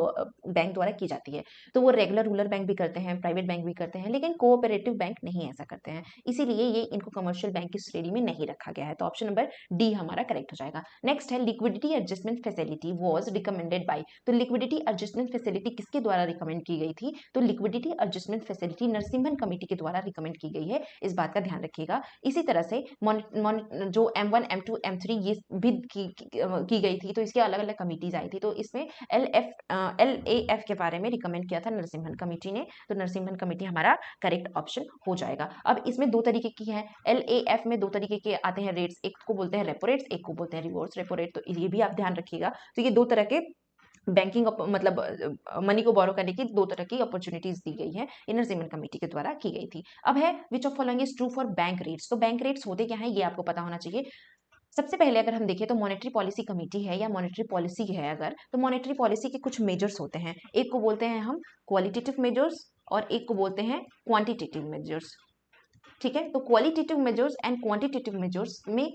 बैंक द्वारा की जाती है। तो वो रेगुलर रूरल बैंक भी करते हैं, प्राइवेट बैंक भी करते हैं, लेकिन कोऑपरेटिव बैंक नहीं ऐसा करते हैं, इसीलिए ये इनको कमर्शियल बैंक की श्रेणी में नहीं रखा गया है। तो ऑप्शन नंबर डी हमारा करेक्ट हो जाएगा। नेक्स्ट है, liquidity adjustment facility was recommended by. तो लिक्विडिटी एडजस्टमेंट फैसिलिटी किसके द्वारा रिकमेंड की गई थी? तो liquidity adjustment facility Narasimhan committee के द्वारा रिकमेंड की गई है, इस बात का ध्यान रखिएगा। इसी तरह से जो M1 M2 M3 ये भी की गई थी, तो इसके अलग अलग कमिटीज आई थी, तो इसमें LAF के बारे में रिकमेंड किया था नरसिम्हन कमेटी ने। तो नरसिम्हन कमेटी हमारा करेक्ट ऑप्शन हो जाएगा। अब इसमें दो तरीके की है, LAF में दो तरीके के आते हैं रेट्स, एक को बोलते हैं रेपो रेट्स, एक को बोलते हैं रिवर्स रेपो रेट। तो ये भी आप ध्यान रखिएगा। तो ये दो तरह के बैंकिंग मतलब मनी को बोरो करने की दो तरह की अपॉर्चुनिटीज दी गई है, नरसिम्हन कमेटी के द्वारा की गई थी। अब है, which of following is true for bank rates. तो बैंक रेट्स होते क्या है ये आपको पता होना चाहिए। सबसे पहले अगर हम देखें तो मॉनेटरी पॉलिसी कमेटी है या मॉनेटरी पॉलिसी है, अगर तो मॉनेटरी पॉलिसी के कुछ मेजर्स होते हैं, एक को बोलते हैं हम क्वालिटेटिव मेजर्स और एक को बोलते हैं क्वांटिटेटिव मेजर्स। ठीक है, तो qualitative measures and quantitative measures में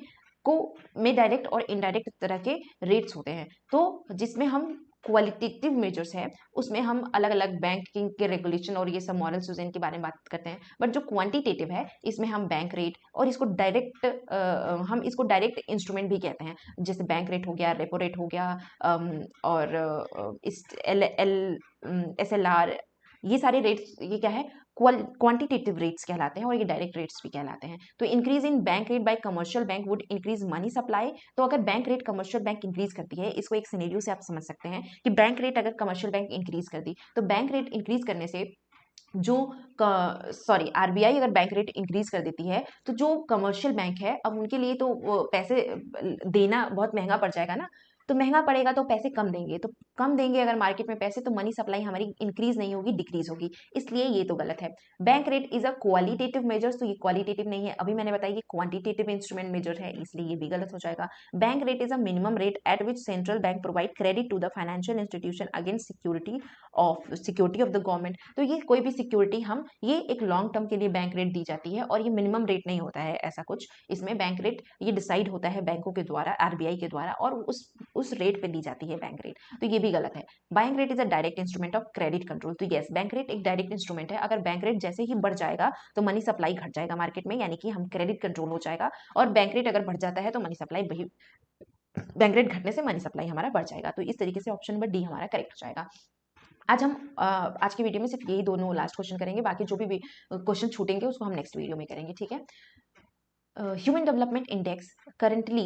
डायरेक्ट और इनडायरेक्ट तरह के रेट्स होते हैं। तो जिसमें हम क्वालिटेटिव मेजर्स है उसमें हम अलग अलग बैंकिंग के रेगुलेशन और ये सब मॉरल सुजेन के बारे में बात करते हैं, बट जो क्वांटिटेटिव है इसमें हम बैंक रेट और इसको डायरेक्ट इंस्ट्रूमेंट भी कहते हैं, जैसे बैंक रेट हो गया, रेपो रेट हो गया, और इस SLR, ये सारे रेट्स ये क्या है, क्वांटिटेटिव रेट्स कहलाते हैं, और ये डायरेक्ट रेट्स भी कहलाते हैं। तो increase in bank rate by commercial bank would increase money supply. तो अगर bank rate commercial bank increase करती है, इसको एक सिनेरियो से आप समझ सकते हैं कि बैंक रेट अगर कमर्शियल बैंक इंक्रीज कर दी, तो बैंक रेट इंक्रीज करने से जो RBI अगर बैंक रेट इंक्रीज कर देती है, तो जो कमर्शियल बैंक है अब उनके लिए तो पैसे देना बहुत महंगा पड़ जाएगा ना, तो महंगा पड़ेगा तो पैसे कम देंगे, तो कम देंगे अगर मार्केट में पैसे, तो मनी सप्लाई हमारी इंक्रीज नहीं होगी, डिक्रीज होगी, इसलिए ये तो गलत है। Bank rate is a qualitative measure, तो ये क्वालिटेटिव नहीं है, अभी मैंने बताया ये क्वांटिटेटिव इंस्ट्रूमेंट मेजर है, इसलिए ये भी गलत हो जाएगा। Bank rate is a minimum rate at which central bank provide credit to the financial institution against security of the government. तो ये कोई भी सिक्योरिटी हम ये एक लॉन्ग टर्म के लिए बैंक रेट दी जाती है, और ये मिनिमम रेट नहीं होता है ऐसा कुछ, इसमें बैंक रेट ये डिसाइड होता है बैंकों के द्वारा, RBI के द्वारा, और उस रेट पे दी जाती है बैंक रेट, तो ये भी गलत है। Bank rate is a direct instrument of credit control. तो यस, बैंक रेट एक डायरेक्ट इंस्ट्रूमेंट है, अगर बैंक रेट जैसे ही बढ़ जाएगा तो मनी सप्लाई घट जाएगा मार्केट में, यानी कि हम क्रेडिट कंट्रोल हो जाएगा, और बैंक रेट अगर बढ़ जाता है तो मनी सप्लाई बैंक रेट घटने से मनी सप्लाई हमारा बढ़ जाएगा। तो इस तरीके से ऑप्शन नंबर डी हमारा करेक्ट हो जाएगा। आज की वीडियो में सिर्फ यही दोनों लास्ट क्वेश्चन करेंगे, बाकी जो भी क्वेश्चन छूटेंगे उसको हम नेक्स्ट वीडियो में करेंगे, ठीक है। Human Development Index currently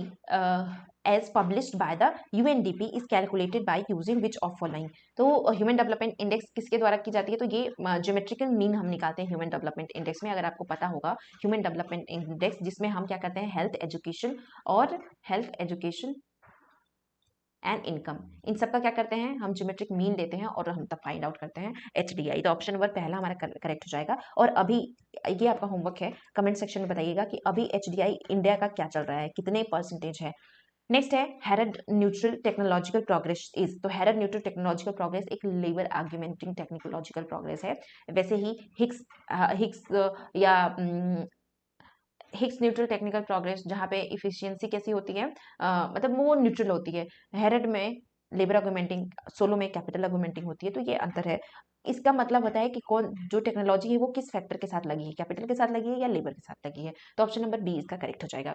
as published by the UNDP is calculated by using which of following. तो ह्यूमन डेवलपमेंट इंडेक्स किसके द्वारा की जाती है? तो ये ज्योमेट्रिकल मीन हम निकालते हैं ह्यूमन डेवलपमेंट इंडेक्स में। अगर आपको पता होगा ह्यूमन डेवलपमेंट इंडेक्स, जिसमें हम क्या करते हैं, हेल्थ एजुकेशन एंड इनकम, इन सब का क्या करते हैं, हम ज्योमेट्रिक मीन लेते हैं और हम तब फाइंड आउट करते हैं HDI। तो ऑप्शन नंबर पहला हमारा करेक्ट हो जाएगा। और अभी ये आपका होमवर्क है, कमेंट सेक्शन में बताइएगा कि अभी HDI इंडिया का क्या चल रहा है, कितने परसेंटेज है। नेक्स्ट है हेरेड न्यूट्रल टेक्नोलॉजिकल प्रोग्रेस इज। तो हेरेड न्यूट्रल टेक्नोलॉजिकल प्रोग्रेस एक लेबर आर्ग्यूमेंटिंग टेक्नोलॉजिकल प्रोग्रेस है। वैसे ही हिग्स या हिग्स न्यूट्रल टेक्निकल प्रोग्रेस, जहाँ पे इफिशियंसी कैसी होती है, मतलब वो न्यूट्रल होती है। हेरेड में लेबर आर्गुमेंटिंग, सोलो में कैपिटल आर्गुमेंटिंग होती है। तो ये अंतर है। इसका मतलब होता है कि कौन जो टेक्नोलॉजी है वो किस फैक्टर के साथ लगी है, कैपिटल के साथ लगी है या लेबर के साथ लगी है। तो ऑप्शन नंबर बी इसका करेक्ट हो जाएगा।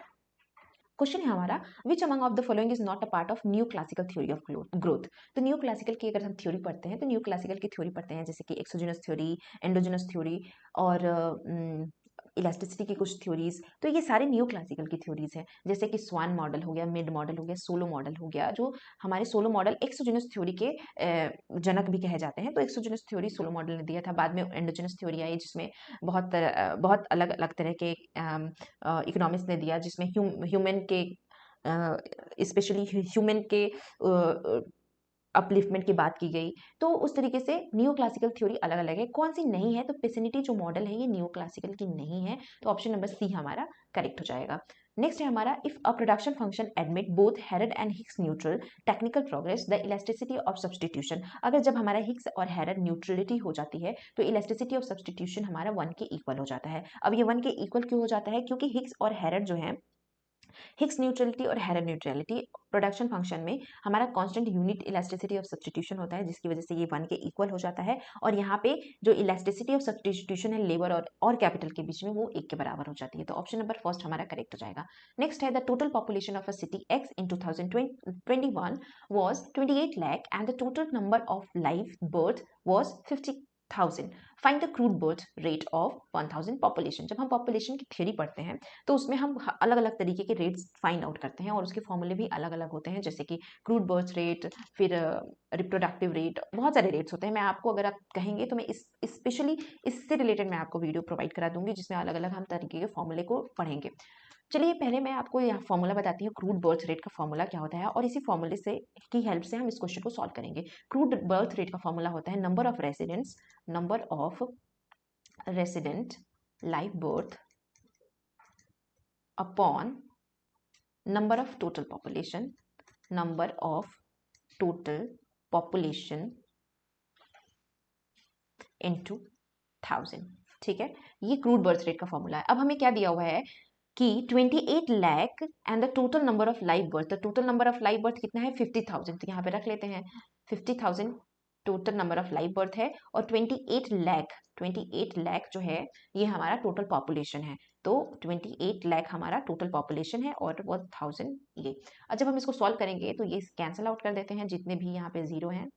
क्वेश्चन है हमारा, which among of the following is not a part of new classical theory of growth. तो न्यू क्लासिकल की अगर हम थ्योरी पढ़ते हैं, तो न्यू क्लासिकल की थ्योरी पढ़ते हैं जैसे कि एक्सोजेनस थ्योरी, एंडोजेनस थ्योरी और इलास्टिसिटी की कुछ थ्योरीज। तो ये सारे न्यू क्लासिकल की थ्योरीज हैं, जैसे कि स्वान मॉडल हो गया, मिड मॉडल हो गया, सोलो मॉडल हो गया। जो हमारे सोलो मॉडल एक्सोजेनस थ्योरी के जनक भी कहे जाते हैं। तो एक्सोजेनस थ्योरी सोलो मॉडल ने दिया था। बाद में एंडोजेनस थ्योरी आई, जिसमें बहुत अलग अलग तरह के इकोनॉमिक्स ने दिया, जिसमें ह्यूमन के स्पेशली ह्यूमन के अपलिफ्टमेंट की बात की गई। तो उस तरीके से न्यू क्लासिकल थ्योरी अलग अलग है। कौन सी नहीं है? तो पेसिनिटी जो मॉडल है ये न्यू क्लासिकल की नहीं है। तो ऑप्शन नंबर सी हमारा करेक्ट हो जाएगा। नेक्स्ट है हमारा, if a production function admit both Harrod and Hicks neutral technical progress the elasticity of substitution. अगर जब हमारा हिग्स और हेरेड न्यूट्रलिटी हो जाती है तो इलास्टिसिटी ऑफ सब्सटीट्यूशन हमारा 1 के इक्वल हो जाता है। अब ये 1 के इक्वल क्यों हो जाता है? क्योंकि हिग्स और हेरेड जो है, हिग्स न्यूट्रलिटी और हेरेड न्यूट्रलिटी प्रोडक्शन फंक्शन में हमारा constant unit elasticity of substitution होता है, जिसकी वजह से ये 1 के इक्वल हो जाता है। और यहाँ पे जो इलास्टिसिटी ऑफ सब्स्टिट्यूशन है लेबर और कैपिटल के बीच में, वो 1 के बराबर हो जाती है। तो ऑप्शन नंबर फर्स्ट हमारा करेक्ट हो जाएगा। नेक्स्ट है, the total population of a city X in 2021 was 28 lakh and the total number of live birth was 50,000. Find the crude birth rate of 1000 population. जब हम पॉपुलेशन की theory पढ़ते हैं तो उसमें हम अलग अलग तरीके के रेट्स फाइंड आउट करते हैं और उसके फॉर्मूले भी अलग अलग होते हैं, जैसे कि क्रूड बर्थ रेट, फिर रिप्रोडक्टिव रेट, बहुत सारे रेट्स होते हैं। मैं आपको, अगर आप कहेंगे तो मैं स्पेशली इससे रिलेटेड मैं आपको वीडियो प्रोवाइड करा दूंगी, जिसमें अलग अलग हम तरीके के फॉर्मूले को पढ़ेंगे। चलिए पहले मैं आपको यहाँ फॉर्मूला बताती हूँ, क्रूड बर्थ रेट का फॉर्मूला क्या होता है, और इसी फॉर्मूले से की हेल्प से हम इस क्वेश्चन को सॉल्व करेंगे। क्रूड बर्थ रेट का फॉर्मूला होता है number of resident live birth upon number of total population into 1000। ठीक है, ये क्रूड बर्थ रेट का फॉर्मूला है। अब हमें क्या दिया हुआ है कि 28 lakh and the total number of live birth. तो total number of live birth कितना है? 50,000। तो यहाँ पे रख लेते हैं 50,000 total number of live birth है, और 28 लाख जो है ये हमारा टोटल पॉपुलेशन है। तो 28 लाख हमारा टोटल पॉपुलेशन है और 1000 ये। और जब हम इसको सॉल्व करेंगे तो ये कैंसिल आउट कर देते हैं, जितने भी यहाँ पे जीरो हैं।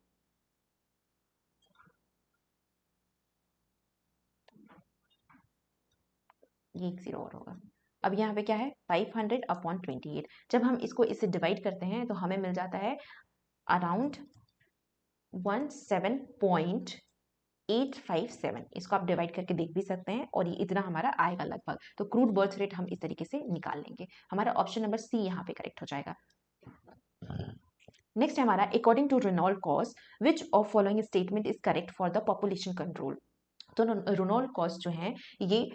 ये एक जीरो और होगा। अब यहाँ पे क्या है? 500 अपॉन 28। जब हम इससे डिवाइड करते हैं तो हमें मिल जाता है अराउंड 17.857। इसको आप डिवाइड करके देख भी सकते हैं, और ये इतना हमारा आएगा लगभग। तो क्रूड बर्थ रेट हम इस तरीके से निकाल लेंगे। हमारा ऑप्शन नंबर सी यहाँ पे करेक्ट हो जाएगा। नेक्स्ट है हमारा, according to Ronald Coase which of following statement is correct for the population control. तो रेनॉल्ड कॉस जो है ये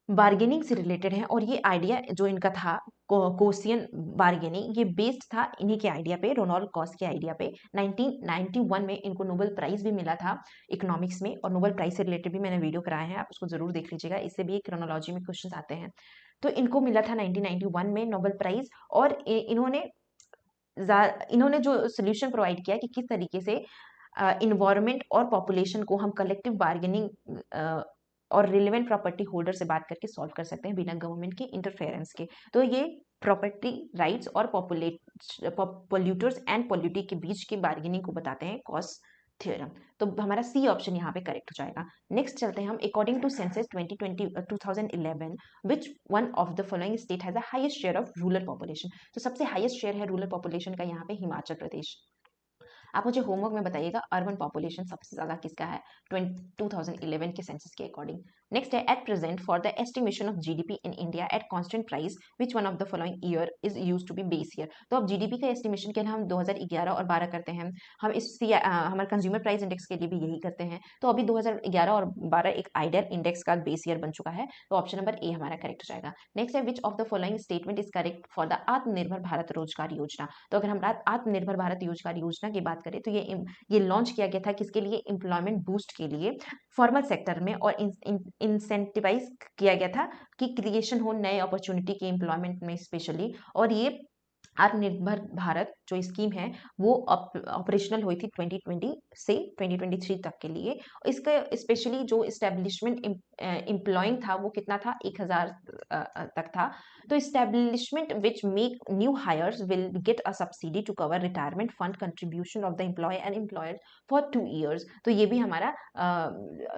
बार्गेनिंग से रिलेटेड है, और ये आइडिया जो इनका था कोसियन बार्गेनिंग, ये बेस्ड था इन्हीं के आइडिया पे, रोनाल्ड कॉस के आइडिया पे। 1991 में इनको नोबेल प्राइज भी मिला था इकोनॉमिक्स में, और नोबेल प्राइज से रिलेटेड भी मैंने वीडियो कराए हैं, आप उसको जरूर देख लीजिएगा। इससे भी क्रोनोलॉजी में क्वेश्चन आते हैं। तो इनको मिला था 1991 में नोबेल प्राइज, और इन्होंने जो सोल्यूशन प्रोवाइड किया कि किस तरीके से इन्वायरमेंट और पॉपुलेशन को हम कलेक्टिव बार्गेनिंग और रिलेवेंट प्रॉपर्टी होल्डर से बात करके सॉल्व कर सकते हैं बिना गवर्नमेंट के इंटरफेरेंस के। तो ये प्रॉपर्टी राइट्स और पोल्यूटर्स एंड पोल्यूटी के बीच की बार्गेनिंग को बताते हैं कॉस थ्योरम। तो हमारा सी ऑप्शन यहाँ पे करेक्ट हो जाएगा। नेक्स्ट चलते हैं हम, according to census 2011 which one of the following state has the highest share of rural population. तो सबसे हाईएस्ट शेयर है रूरल पॉपुलेशन का यहाँ पे हिमाचल प्रदेश। आप मुझे होमवर्क में बताइएगा अर्बन पॉपुलेशन सबसे ज्यादा किसका है 2011 के सेंसस के अकॉर्डिंग। नेक्स्ट है, at present for the estimation of GDP in India at constant price which one of the following year is used to be base year. तो अब जीडीपी का एस्टिमेशन के लिए हम 2011 और 12 करते हैं, हम इस हमारे कंज्यूमर प्राइस इंडेक्स के लिए भी यही करते हैं। तो अभी 2011 और 12 एक आइडियल इंडेक्स का बेस ईयर बन चुका है, तो ऑप्शन नंबर ए हमारा करेक्ट हो जाएगा। नेक्स्ट है, which of the following statement is correct for the आत्मनिर्भर भारत रोजगार योजना। तो अगर हम आत्मनिर्भर भारत रोजगार योजना की बात करें तो ये लॉन्च किया गया था किसके लिए, एम्प्लॉयमेंट बूस्ट के लिए फॉर्मल सेक्टर में, और इंसेंटिवाइज किया गया था कि क्रिएशन हो नए अपॉर्चुनिटी के एम्प्लॉयमेंट में स्पेशली। और ये आत्मनिर्भर भारत जो स्कीम है वो ऑपरेशनल हुई थी 2020 से 2023 तक के लिए। इसका स्पेशली जो इस्टेब्लिशमेंट एम्प्लॉइंग था वो कितना था, 1000 तक था। तो establishment which make new hires will get a subsidy to cover retirement fund contribution of the employee and employer for 2 years. तो ये भी हमारा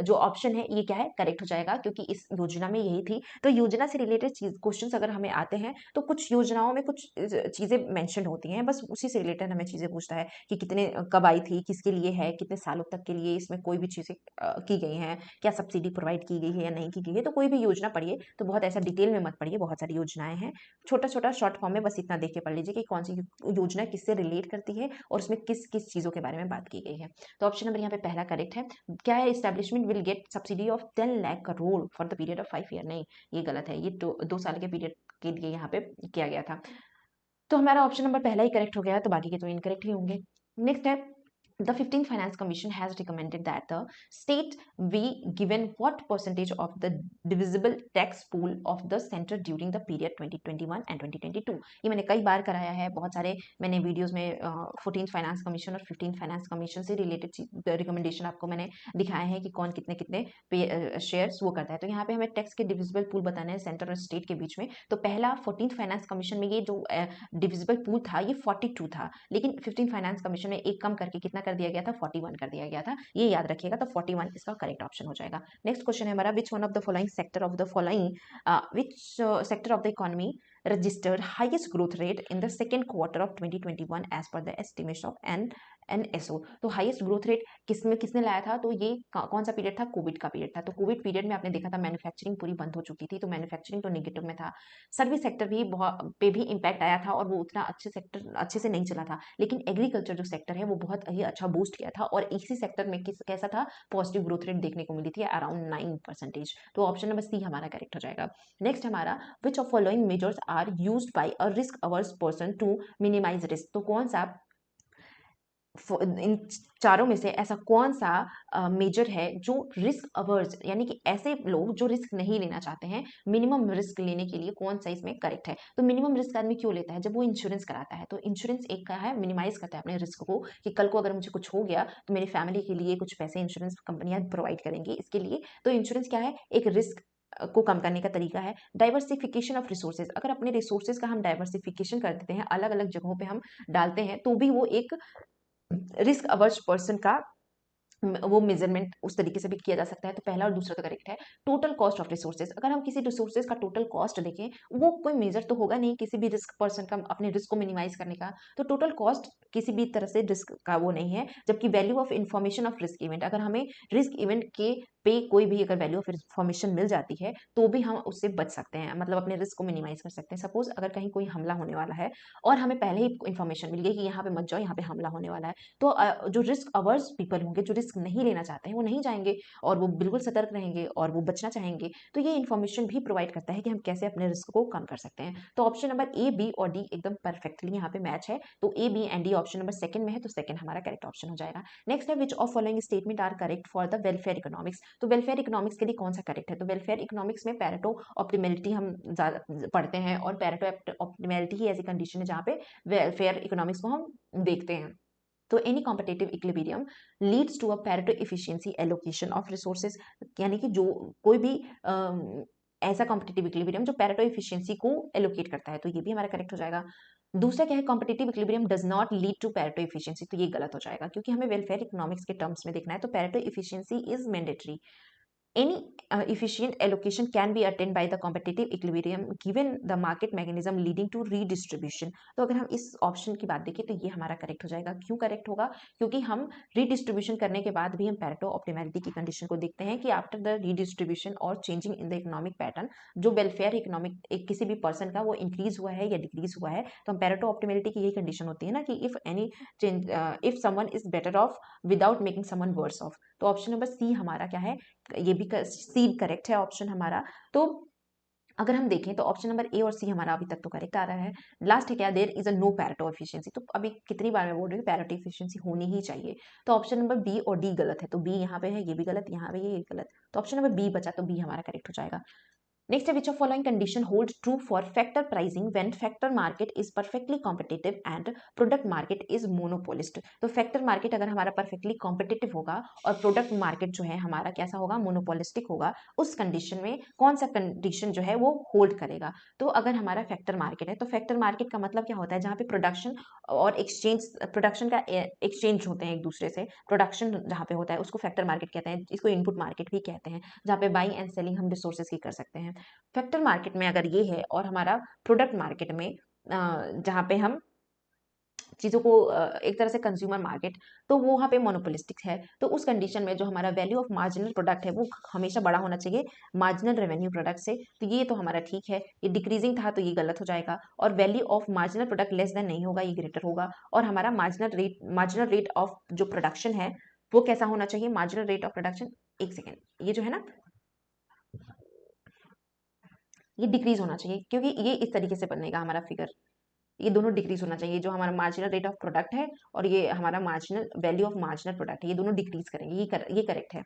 जो ऑप्शन है ये क्या है, करेक्ट हो जाएगा, क्योंकि इस योजना में यही थी। तो योजना से रिलेटेड क्वेश्चंस अगर हमें आते हैं तो कुछ योजनाओं में कुछ चीजें मेंशन होती हैं, बस उसी से रिलेटेड हमें चीजें पूछता है कि कितने कब आई थी, किसके लिए है, कितने सालों तक के लिए इसमें कोई भी चीजें की गई हैं, क्या सब्सिडी प्रोवाइड की गई है या नहीं की गई है। तो कोई भी योजना पढ़िए तो बहुत ऐसा डिटेल में मत पढ़िए, बहुत सारी योजनाएं हैं, छोटा छोटा शॉर्ट फॉर्म में बस इतना देख के पढ़ लीजिए कि कौन सी योजना किससे रिलेट करती है और उसमें किस किस चीजों के बारे में बात की गई है। तो ऑप्शन नंबर यहाँ पे पहला करेक्ट है। क्या है, establishment will get subsidy of 10 lakh crore for the period of 5 year. नहीं, ये गलत है, ये 2 साल के पीरियड के लिए यहाँ पे किया गया था। तो हमारा ऑप्शन नंबर पहला ही करेक्ट हो गया, तो बाकी के तो इनकरेक्ट ही होंगे। नेक्स्ट है, the 15th Finance Commission has recommended that the state be given what percentage of the divisible tax pool of the center during the period 2021 and 2022। ये मैंने कई बार कराया है, बहुत सारे मैंने वीडियोस में 14th फाइनेंस कमीशन और 15th फाइनेंस कमीशन से रिलेटेड रिकमेंडेशन आपको मैंने दिखाए हैं कि कौन कितने कितने शेयर्स वो करता है। तो यहाँ पे हमें टैक्स के डिविजिबल पूल बताने हैं सेंटर और स्टेट के बीच में। तो पहला 14th फाइनेंस कमीशन में ये जो डिविजिबल पूल था ये 42 था, लेकिन 15th फाइनेंस कमीशन में एक कम करके कितना कर दिया गया था, 41 कर दिया गया था, ये याद रखिएगा। तो 41 इसका करेक्ट ऑप्शन हो जाएगा। नेक्स्ट क्वेश्चन है हमारा, which one of the following sector of the following which sector of the economy registered highest growth rate in the second quarter of 2021 as per the estimation of NSO। तो highest growth rate किसने लाया था, तो ये कौन सा period था, Covid का पीरियड था। तो कोविड पीरियड में आपने देखा था मैन्युफैक्चरिंग पूरी बंद हो चुकी थी, तो मैन्युफैक्चरिंग तो नेगेटिव में था, सर्विस सेक्टर भी पे भी इम्पैक्ट आया था और वो उतना अच्छे से नहीं चला था। लेकिन एग्रीकल्चर जो सेक्टर है वो बहुत ही अच्छा बूस्ट किया था, और इसी सेक्टर में कैसा था, पॉजिटिव ग्रोथ रेट देखने को मिली थी अराउंड 9%। तो ऑप्शन नंबर सी हमारा करेक्ट हो जाएगा। नेक्स्ट हमारा, which of following measures are used by a risk averse person to minimize risk. तो कौन सा इन चारों में से ऐसा कौन सा मेजर है जो रिस्क अवर्स, यानी कि ऐसे लोग जो रिस्क नहीं लेना चाहते हैं, मिनिमम रिस्क लेने के लिए कौन सा इसमें करेक्ट है। तो मिनिमम रिस्क आदमी क्यों लेता है, जब वो इंश्योरेंस कराता है। तो इंश्योरेंस एक का है, मिनिमाइज करता है अपने रिस्क को, कि कल को अगर मुझे कुछ हो गया तो मेरी फैमिली के लिए कुछ पैसे इंश्योरेंस कंपनियां प्रोवाइड करेंगी इसके लिए। तो इंश्योरेंस क्या है, एक रिस्क को कम करने का तरीका है। डाइवर्सिफिकेशन ऑफ रिसोर्सेज, अगर अपने रिसोर्सेज का हम डाइवर्सिफिकेशन कर देते हैं, अलग अलग जगहों पे हम डालते हैं, तो भी वो एक रिस्क अवर्स पर्सन का वो मेजरमेंट उस तरीके से भी किया जा सकता है। तो पहला और दूसरा तो करेक्ट है। टोटल कॉस्ट ऑफ रिसोर्सेज, अगर हम किसी रिसोर्सेज का टोटल कॉस्ट देखें, वो कोई मेजर तो होगा नहीं किसी भी रिस्क पर्सन का अपने रिस्क को मिनिमाइज करने का। तो टोटल कॉस्ट किसी भी तरह से रिस्क का वो नहीं है। जबकि value of information of risk event, अगर हमें रिस्क इवेंट के पे कोई भी अगर वैल्यू ऑफ इंफॉर्मेशन मिल जाती है तो भी हम उससे बच सकते हैं, मतलब अपने रिस्क को मिनिमाइज कर सकते हैं। सपोज अगर कहीं कोई हमला होने वाला है और हमें पहले ही इंफॉर्मेशन मिल गई कि यहाँ पे मत जाओ, यहाँ पे हमला होने वाला है, तो जो रिस्क अवर्स पीपल होंगे, जो रिस्क नहीं लेना चाहते हैं, वो नहीं जाएंगे और वो बिल्कुल सतर्क रहेंगे और वो बचना चाहेंगे। तो ये इन्फॉर्मेशन भी प्रोवाइड करता है कि हम कैसे अपने रिस्क को कम कर सकते हैं। तो ऑप्शन नंबर ए, बी और डी एकदम परफेक्टली यहाँ पे मैच है। तो A, B and D option number second में है, तो सेकंड हमारा करेक्ट ऑप्शन हो जाएगा। नेक्स्ट है, which of following statement are correct for the welfare economics. तो वेलफेयर इकोनॉमिक्स के लिए कौन सा करेक्ट है, तो वेलफेयर इकोनॉमिक्स में पैरेटो ऑप्टिमेलिटी हम पढ़ते हैं, और पैरेटो ऑप्टिमेलिटी ही ऐसी कंडीशन है जहाँ पे वेलफेयर इकोनॉमिक्स को हम देखते हैं। तो any competitive equilibrium leads to a Pareto efficiency allocation of resources, यानी कि जो कोई भी ऐसा कॉम्पिटेटिव इक्विलिब्रियम जो पैरेटो एफिशिएंसी को एलोकेट करता है, तो ये भी हमारा करेक्ट हो जाएगा। दूसरा क्या है, competitive equilibrium does not lead to Pareto efficiency, तो ये गलत हो जाएगा क्योंकि हमें वेलफेयर इकोनॉमिक्स के टर्म्स में देखना है, तो Pareto efficiency is mandatory. Any efficient allocation can be attained by the competitive equilibrium given the market mechanism leading to redistribution। तो अगर हम इस ऑप्शन की बात देखें तो ये हमारा करेक्ट हो जाएगा। क्यों करेक्ट होगा? क्योंकि हम रीडिस्ट्रीब्यूशन करने के बाद भी हम पैरेटो ऑप्टिमैलिटी की कंडीशन को देखते हैं कि आफ्टर द रीडिस्ट्रीब्यूशन और changing in the economic pattern, जो वेलफेयर इकोनॉमिक एक किसी भी पर्सन का वो इंक्रीज हुआ है या डिक्रीज हुआ है, तो हम पैरेटो ऑप्टिमैलिटी की यही कंडीशन होती है ना कि if any change, if someone is better off without making someone worse off. तो ऑप्शन नंबर सी हमारा क्या है, ये भी सी करेक्ट है ऑप्शन हमारा। तो अगर हम देखें तो ऑप्शन नंबर ए और सी हमारा अभी तक तो करेक्ट आ रहा है। लास्ट है क्या, there is a no Pareto efficiency. तो अभी कितनी बार मैं बोल रही हूँ पैरेटो एफिशिएंसी होनी ही चाहिए। तो ऑप्शन नंबर बी और डी गलत है, तो बी यहाँ पे है, ये भी गलत, यहाँ पे ये गलत, तो ऑप्शन नंबर बी बचा, तो बी हमारा करेक्ट हो जाएगा। नेक्स्ट है, which of following condition holds true for factor pricing when factor market is perfectly competitive and product market is monopolist। तो factor market अगर हमारा perfectly competitive होगा और product market जो है हमारा कैसा होगा, monopolistic होगा, उस कंडीशन में कौन सा कंडीशन जो है वो होल्ड करेगा। तो अगर हमारा फैक्टर मार्केट है, तो फैक्टर मार्केट का मतलब क्या होता है, जहाँ पे प्रोडक्शन और एक्सचेंज, प्रोडक्शन का एक्सचेंज होते हैं एक दूसरे से, प्रोडक्शन जहाँ पे होता है उसको फैक्टर मार्केट कहते हैं, इसको इनपुट मार्केट भी कहते हैं, जहाँ पे बाइंग एंड सेलिंग हम रिसोर्सेज की कर सकते हैं। फैक्टर मार्केट में अगर ये है और हमारा प्रोडक्ट मार्केट में जहाँ पे हम चीज़ों को एक तरह से कंज्यूमर मार्केट, तो वो वहाँ पे मोनोपोलिस्टिक है, तो उस कंडीशन में जो हमारा वैल्यू ऑफ मार्जिनल प्रोडक्ट है वो हमेशा बड़ा होना चाहिए मार्जिनल रेवेन्यू प्रोडक्ट से। तो ये तो हमारा ठीक है, ये डिक्रीजिंग था तो ये गलत हो जाएगा, और value of marginal product less than नहीं होगा, ये ग्रेटर होगा। और हमारा मार्जिनल रेट ऑफ जो प्रोडक्शन है वो कैसा होना चाहिए, मार्जिनल रेट ऑफ प्रोडक्शन, एक सेकेंड, ये जो है ना ये डिक्रीज होना चाहिए, क्योंकि ये इस तरीके से बनेगा हमारा फिगर, ये दोनों डिक्रीज होना चाहिए, जो हमारा मार्जिनल रेट ऑफ प्रोडक्ट है और ये हमारा marginal value of marginal product है, ये दोनों डिक्रीज करेंगे, ये करेक्ट है।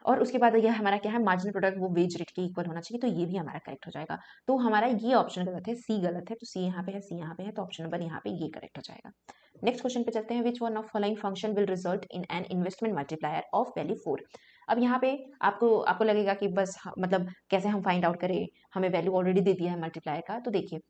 और उसके बाद ये हमारा क्या है, मार्जिनल प्रोडक्ट वो वेज रेट के इक्वल होना चाहिए, तो ये भी हमारा करेक्ट हो जाएगा। तो हमारा ये ऑप्शन गलत है, सी गलत है, तो सी यहाँ पे है, सी यहाँ पे है, तो ऑप्शन नंबर यहाँ पे ये करेक्ट हो जाएगा। नेक्स्ट क्वेश्चन पे चलते हैं, विच one of following function will result in an investment multiplier of value 4। अब यहाँ पे आपको लगेगा कि बस मतलब कैसे हम फाइंड आउट करें, हमें वैल्यू ऑलरेडी दे दिया है मल्टीप्लायर का। तो देखिए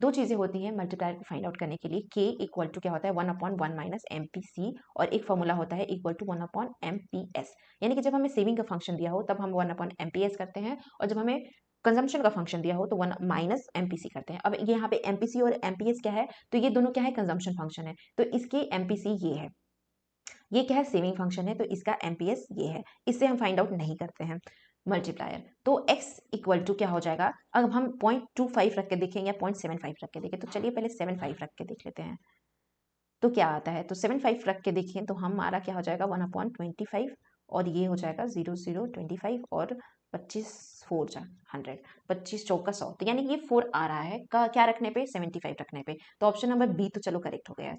दो चीजें होती हैं मल्टीप्लायर को फाइंड आउट करने के लिए, k इक्वल टू क्या होता है 1/1 माइनस MPC, और एक फॉर्मूला होता है इक्वल टू 1/MPS। यानी कि जब हमें सेविंग का फंक्शन दिया हो तब हम 1/MPS करते हैं, और जब हमें कंजम्पशन का फंक्शन दिया हो तो 1 माइनस MPC करते हैं। अब ये यहाँ पे MPC और MPS क्या है, तो ये दोनों क्या है, कंजम्पशन फंक्शन है, तो इसके MPC ये है, ये क्या है, सेविंग फंक्शन है, तो इसका MPS ये है, इससे हम फाइंड आउट नहीं करते हैं मल्टीप्लायर। तो x इक्वल टू क्या हो जाएगा, अब हम 0.25 रख के देखें या 0.75 रख के देखें, तो चलिए पहले 75 रख के देख लेते हैं तो क्या आता है। तो 75 रख के देखें तो हमारा क्या हो जाएगा 1/25, और ये हो जाएगा 0.025, और 25 4 जा 100, 25 चौका 100, तो यानी कि ये 4 आ रहा है क्या रखने पे, 75 रखने पे। तो ऑप्शन नंबर बी तो चलो करेक्ट हो गया है।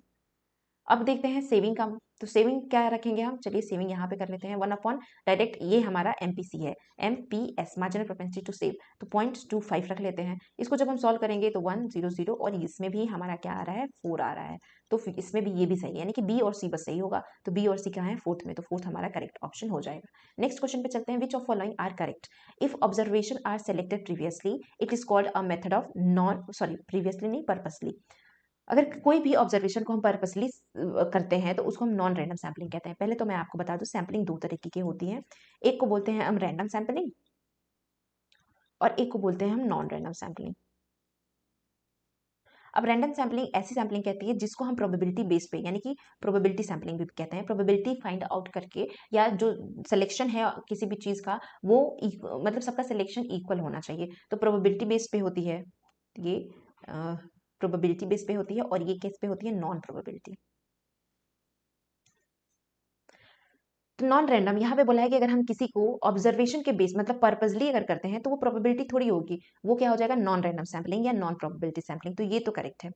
अब देखते हैं सेविंग का, तो सेविंग क्या रखेंगे हम, चलिए सेविंग यहाँ पे कर लेते हैं 1 डायरेक्ट, ये हमारा MPC है, MPS marginal propensity to save, तो 0.25 रख लेते हैं। इसको जब हम सॉल्व करेंगे तो 100, और इसमें भी हमारा क्या आ रहा है 4 आ रहा है, तो फिर इसमें भी ये भी सही है, यानी कि बी और सी बस सही होगा। तो बी और सी कहाँ है, फोर्थ में, तो फोर्थ हमारा करेक्ट ऑप्शन हो जाएगा। नेक्स्ट क्वेश्चन पे चलते हैं, which of following are correct if observation are selected previously, it is called a method of previously नहीं, पर्पसली। अगर कोई भी ऑब्जर्वेशन को हम पर्पसली करते हैं तो उसको हम नॉन रैंडम सैम्पलिंग कहते हैं। पहले तो मैं आपको बता दूं सैम्पलिंग दो तरीके की होती है, एक को बोलते हैं हम रैंडम सैम्पलिंग और एक को बोलते हैं हम नॉन रैंडम सैम्पलिंग। अब रैंडम सैम्पलिंग ऐसी सैम्पलिंग कहती है जिसको हम प्रोबेबिलिटी बेस पे, यानी कि प्रोबेबिलिटी सैम्पलिंग भी कहते हैं, प्रोबेबिलिटी फाइंड आउट करके, या जो सिलेक्शन है किसी भी चीज का वो मतलब सबका सिलेक्शन इक्वल होना चाहिए, तो प्रोबेबिलिटी बेस पे होती है ये, प्रोबेबिलिटी बेस पे होती है, और ये केस पे होती है नॉन प्रोबेबिलिटी। तो नॉन रैंडम यहाँ पे बोला है कि अगर हम किसी को ऑब्जर्वेशन के बेस मतलब पर्पसली अगर करते हैं तो वो प्रोबेबिलिटी थोड़ी होगी, वो क्या हो जाएगा नॉन रैंडम सैम्पलिंग या नॉन प्रोबेबिलिटी सैम्पलिंग, तो ये तो करेक्ट है।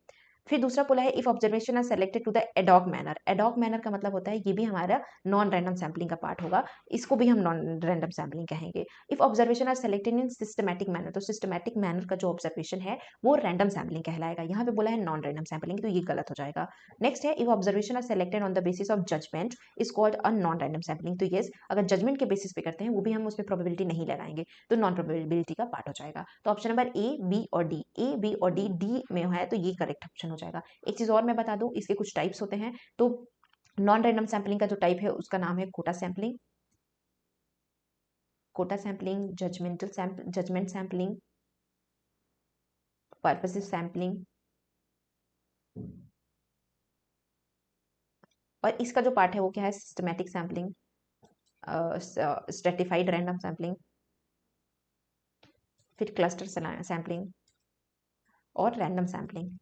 फिर दूसरा बोला है if observation are selected to the ad hoc manner. Ad hoc manner का मतलब होता है ये भी हमारा नॉन रैंडम सैम्पलिंग का पार्ट होगा, इसको भी हम नॉन रैंडम सैम्पलिंग कहेंगे। If observation are selected in systematic manner, तो सिस्टमैटिक मैनर का जो ऑब्जर्वेशन है वो रैंडम सैम्पलिंग कहलाएगा। यहाँ पे बोला है नॉन रैंडम सैम्पलिंग, तो ये गलत हो जाएगा। नेक्स्ट है if observation are selected on the basis of judgement is called a non random sampling. तो यस, अगर जजमेंट के बेसिस पे करते हैं वो भी हम उसमें प्रोबेबिलिटी नहीं लगाएंगे, तो नॉन प्रोबेबिलिटी का पार्ट हो जाएगा। तो ऑप्शन नंबर ए, बी और डी, ए बी और डी, डी में है तो ये करेक्ट ऑप्शन हो जाएगा। एक चीज और मैं बता दूं, इसके कुछ टाइप्स होते हैं। तो नॉन रैंडम सैम्पलिंग का जो टाइप है उसका नाम है quota sampling, judgement sampling, purposive sampling, और इसका जो पार्ट है वो क्या है, systematic sampling, stratified random sampling, फिर क्लस्टर सैम्पलिंग और रैंडम सैम्पलिंग।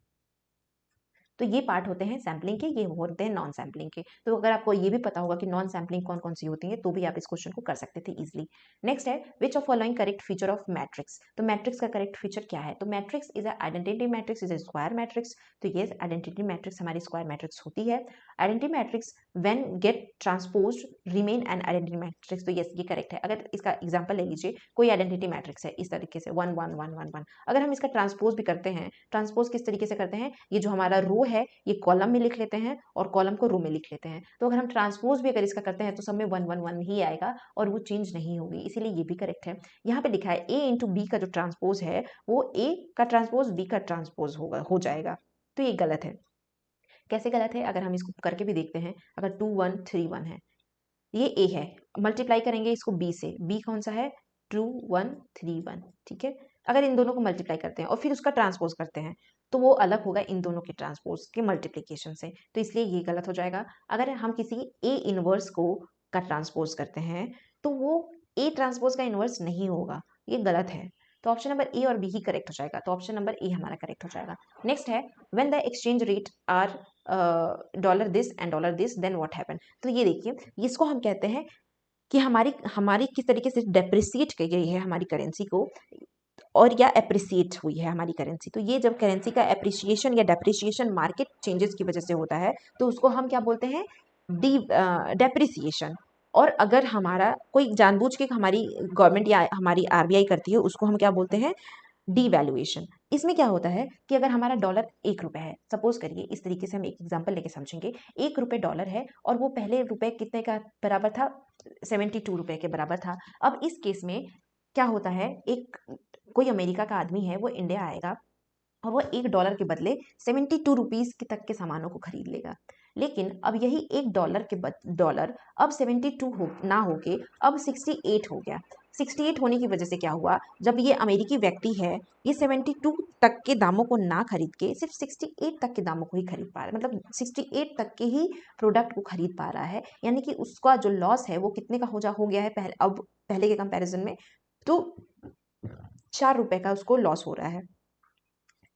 तो ये पार्ट होते हैं सैम्पलिंग के, ये होते हैं नॉन सैम्पलिंग के। तो अगर आपको ये भी पता होगा कि नॉन सैम्पलिंग कौन कौन सी होती है तो भी आप इस क्वेश्चन को कर सकते थे इजीली। नेक्स्ट है which of following correct feature of matrix. तो मैट्रिक्स का करेक्ट फीचर क्या है, तो matrix is identity matrix, is a square matrix. तो ये आइडेंटिटी मैट्रिक्स हमारी स्क्वायर मैट्रिक्स होती है। Identity matrix when get transpose remain an identity matrix. तो यस, ये करेक्ट है। अगर इसका एग्जांपल ले लीजिए, कोई आइडेंटिटी मैट्रिक्स है इस तरीके से 1 1 1 1 1, अगर हम इसका ट्रांसपोज भी करते हैं, ट्रांसपोज किस तरीके से करते हैं, ये जो हमारा रो है ये कॉलम में लिख लेते हैं और कॉलम को रो में लिख लेते हैं। तो अगर हम ट्रांसपोज भी अगर इसका करते हैं तो सब में 1 1 1 ही आएगा और वो चेंज नहीं होगी, इसीलिए ये भी करेक्ट है। यहाँ पे लिखा है ए इंटू बी का जो ट्रांसपोज है वो ए का ट्रांसपोज बी का ट्रांसपोज हो जाएगा, तो ये गलत है। कैसे गलत है, अगर हम इसको करके भी देखते हैं, अगर 2 1 3 1 है, ये ए है, मल्टीप्लाई करेंगे इसको बी से, बी कौन सा है 2 1 3 1, ठीक है। अगर इन दोनों को मल्टीप्लाई करते हैं और फिर उसका ट्रांसपोज करते हैं तो वो अलग होगा इन दोनों के ट्रांसपोज के मल्टीप्लीकेशन से, तो इसलिए ये गलत हो जाएगा। अगर हम किसी ए इनवर्स को का ट्रांसपोज करते हैं तो वो ए ट्रांसपोज का इनवर्स नहीं होगा, ये गलत है। तो ऑप्शन नंबर ए और बी ही करेक्ट हो जाएगा, तो ऑप्शन नंबर ए हमारा करेक्ट हो जाएगा। नेक्स्ट है when the exchange rate are dollar this and dollar this then what happen. तो ये देखिए, इसको हम कहते हैं कि हमारी हमारी किस तरीके से डेप्रिसिएट की गई है हमारी करेंसी को, और या एप्रिसिएट हुई है हमारी करेंसी। तो ये जब करेंसी का एप्रिसिएशन या डेप्रिसिएशन मार्केट चेंजेस की वजह से होता है तो उसको हम क्या बोलते हैं, डेप्रिसिएशन। और अगर हमारा कोई जानबूझ के हमारी गवर्नमेंट या हमारी आरबीआई करती है उसको हम क्या बोलते हैं, डीवैल्यूएशन। इसमें क्या होता है कि अगर हमारा डॉलर 1 रुपए है, सपोज करिए इस तरीके से हम एक एग्जांपल लेके समझेंगे, 1 रुपए डॉलर है और वो पहले रुपए कितने का बराबर था, 72 रुपए के बराबर था। अब इस केस में क्या होता है, एक कोई अमेरिका का आदमी है वो इंडिया आएगा और वो $1 के बदले 72 रुपीज तक के सामानों को खरीद लेगा। लेकिन अब यही $1 के डॉलर अब 72 ना होके अब 68 हो गया। 68 होने की वजह से क्या हुआ, जब ये अमेरिकी व्यक्ति है ये 72 तक के दामों को ना खरीद के सिर्फ 68 तक के दामों को ही खरीद पा रहा है, मतलब 68 तक के ही प्रोडक्ट को खरीद पा रहा है, यानी कि उसका जो लॉस है वो कितने का हो गया है पहले के कंपैरिजन में, तो 4 रुपए का उसको लॉस हो रहा है।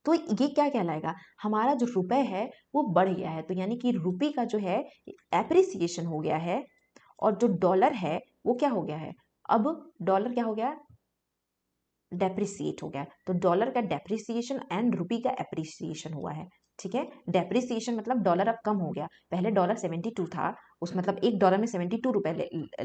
तो ये क्या कहलाएगा, हमारा जो रुपए है वो बढ़ गया है, तो यानी कि रुपये का जो है एप्रिसिएशन हो गया है, और जो डॉलर है वो क्या हो गया है, अब डॉलर क्या हो गया, डेप्रिसिएट हो गया। तो डॉलर का डेप्रिसिएशन एंड रुपी का एप्रिसिएशन हुआ है, ठीक है। डेप्रिसिएशन मतलब डॉलर अब कम हो गया, पहले डॉलर 72 था, उस मतलब $1 में 72 रुपए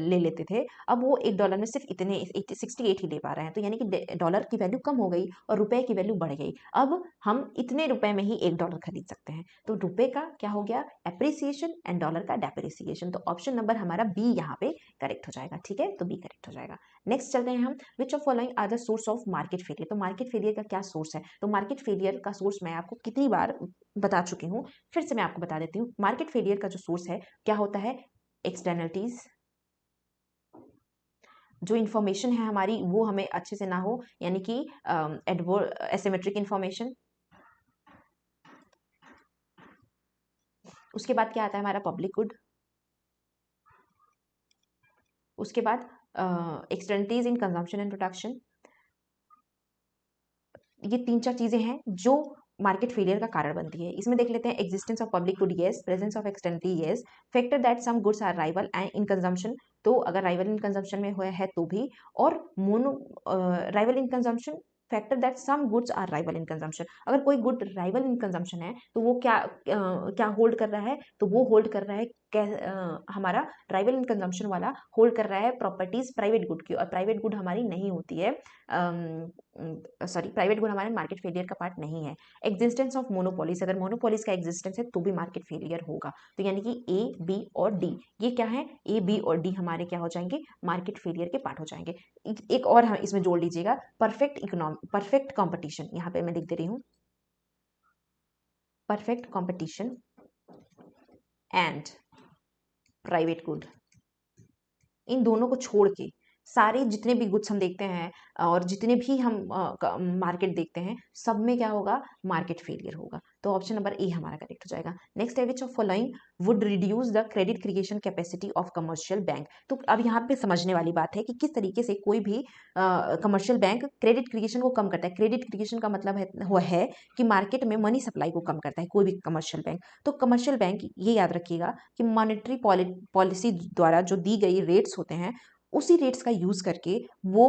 ले लेते थे, अब वो $1 में सिर्फ इतने 68 ही ले पा रहे हैं, तो यानी कि डॉलर की वैल्यू कम हो गई और रुपए की वैल्यू बढ़ गई। अब हम इतने रुपए में ही $1 खरीद सकते हैं, तो रुपए का क्या हो गया, एप्रिसिएशन एंड डॉलर का डेप्रिसिएशन। तो ऑप्शन नंबर हमारा बी यहाँ पे करेक्ट हो जाएगा, ठीक है, तो बी करेक्ट हो जाएगा। नेक्स्ट चलते हैं हम, which of following are the source of market failure. तो मार्केट फेलियर का क्या सोर्स है, तो मार्केट फेलियर का सोर्स मैं आपको कितनी बार बता चुकी हूँ, फिर से मैं आपको बता देती हूँ। मार्केट फेलियर का जो सोर्स है क्या होता है, एक्सटर्नलिटीज, जो इन्फॉर्मेशन है हमारी वो हमें अच्छे से ना हो, यानी कि एसिमेट्रिक इन्फॉर्मेशन। उसके बाद क्या आता है हमारा पब्लिक गुड, उसके बाद externalities in consumption and production. ये 3-4 चीजें हैं जो मार्केट फेलियर का कारण बनती है। इसमें देख लेते हैं, existence of public good yes, presence of externality yes, factor that some goods are rival and in consumption, तो अगर राइवल इन कंजम्पशन में हुआ है तो भी, और mono rival in consumption factor that some goods are rival in consumption. अगर कोई गुड राइवल इन कंजम्पशन है तो वो क्या होल्ड कर रहा है, तो वो होल्ड कर रहा है हमारा राइवल इन कंजम्पशन वाला होल्ड कर रहा है प्रॉपर्टीज प्राइवेट गुड की, और प्राइवेट गुड हमारी नहीं होती है, सॉरी प्राइवेट गुड हमारे मार्केट फेलियर का पार्ट नहीं है। एग्जिस्टेंस ऑफ मोनोपोलीज, अगर मोनोपोलीज का एग्जिस्टेंस है तो भी मार्केट फेलियर होगा। तो यानी कि ए, बी और डी, ये क्या है, ए, बी और डी हमारे क्या हो जाएंगे, मार्केट फेलियर के पार्ट हो जाएंगे। एक और हम इसमें जोड़ लीजिएगा, परफेक्ट कॉम्पिटिशन, यहाँ पे मैं लिख दे रही हूँ, perfect competition and private good, इन दोनों को छोड़ के सारे जितने भी गुड्स हम देखते हैं और जितने भी हम मार्केट देखते हैं, सब में क्या होगा, मार्केट फेलियर होगा। तो ऑप्शन नंबर ए हमारा करेक्ट हो जाएगा। नेक्स्ट है, which of following would reduce the credit creation capacity of commercial bank. तो अब यहाँ पे समझने वाली बात है कि किस तरीके से कोई भी कमर्शियल बैंक क्रेडिट क्रिएशन को कम करता है। क्रेडिट क्रिएशन का मतलब है कि मार्केट में मनी सप्लाई को कम करता है कोई भी कमर्शियल बैंक। तो कमर्शियल बैंक, ये याद रखिएगा कि मॉनेटरी पॉलिसी द्वारा जो दी गई रेट्स होते हैं, उसी रेट्स का यूज करके वो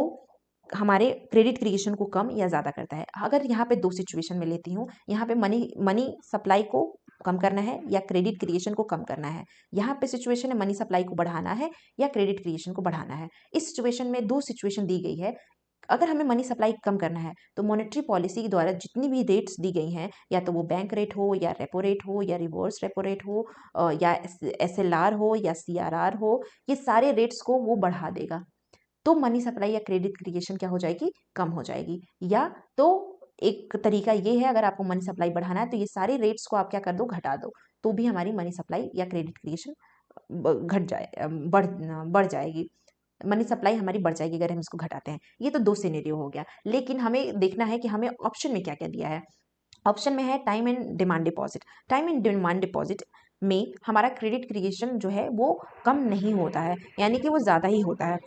हमारे क्रेडिट क्रिएशन को कम या ज़्यादा करता है। अगर यहाँ पे दो सिचुएशन में लेती हूँ, यहाँ पे मनी सप्लाई को कम करना है या क्रेडिट क्रिएशन को कम करना है। यहाँ पे सिचुएशन है मनी सप्लाई को बढ़ाना है या क्रेडिट क्रिएशन को बढ़ाना है। इस सिचुएशन में दो सिचुएशन दी गई है। अगर हमें मनी सप्लाई कम करना है तो मॉनेटरी पॉलिसी के द्वारा जितनी भी रेट्स दी गई हैं, या तो वो बैंक रेट हो या रेपो रेट हो या रिवर्स रेपो रेट हो या SLR हो या CRR हो, ये सारे रेट्स को वो बढ़ा देगा। तो मनी सप्लाई या क्रेडिट क्रिएशन क्या हो जाएगी, कम हो जाएगी। या तो एक तरीका ये है, अगर आपको मनी सप्लाई बढ़ाना है तो ये सारे रेट्स को आप क्या कर दो, घटा दो, तो भी हमारी मनी सप्लाई या क्रेडिट क्रिएशन बढ़ जाएगी। मनी सप्लाई हमारी बढ़ जाएगी अगर हम इसको घटाते हैं। ये तो दो सिनेरियो हो गया, लेकिन हमें देखना है कि हमें ऑप्शन में क्या क्या दिया है। ऑप्शन में है time and demand deposit. Time and demand deposit में हमारा क्रेडिट क्रिएशन जो है वो कम नहीं होता है, यानी कि वो ज़्यादा ही होता है।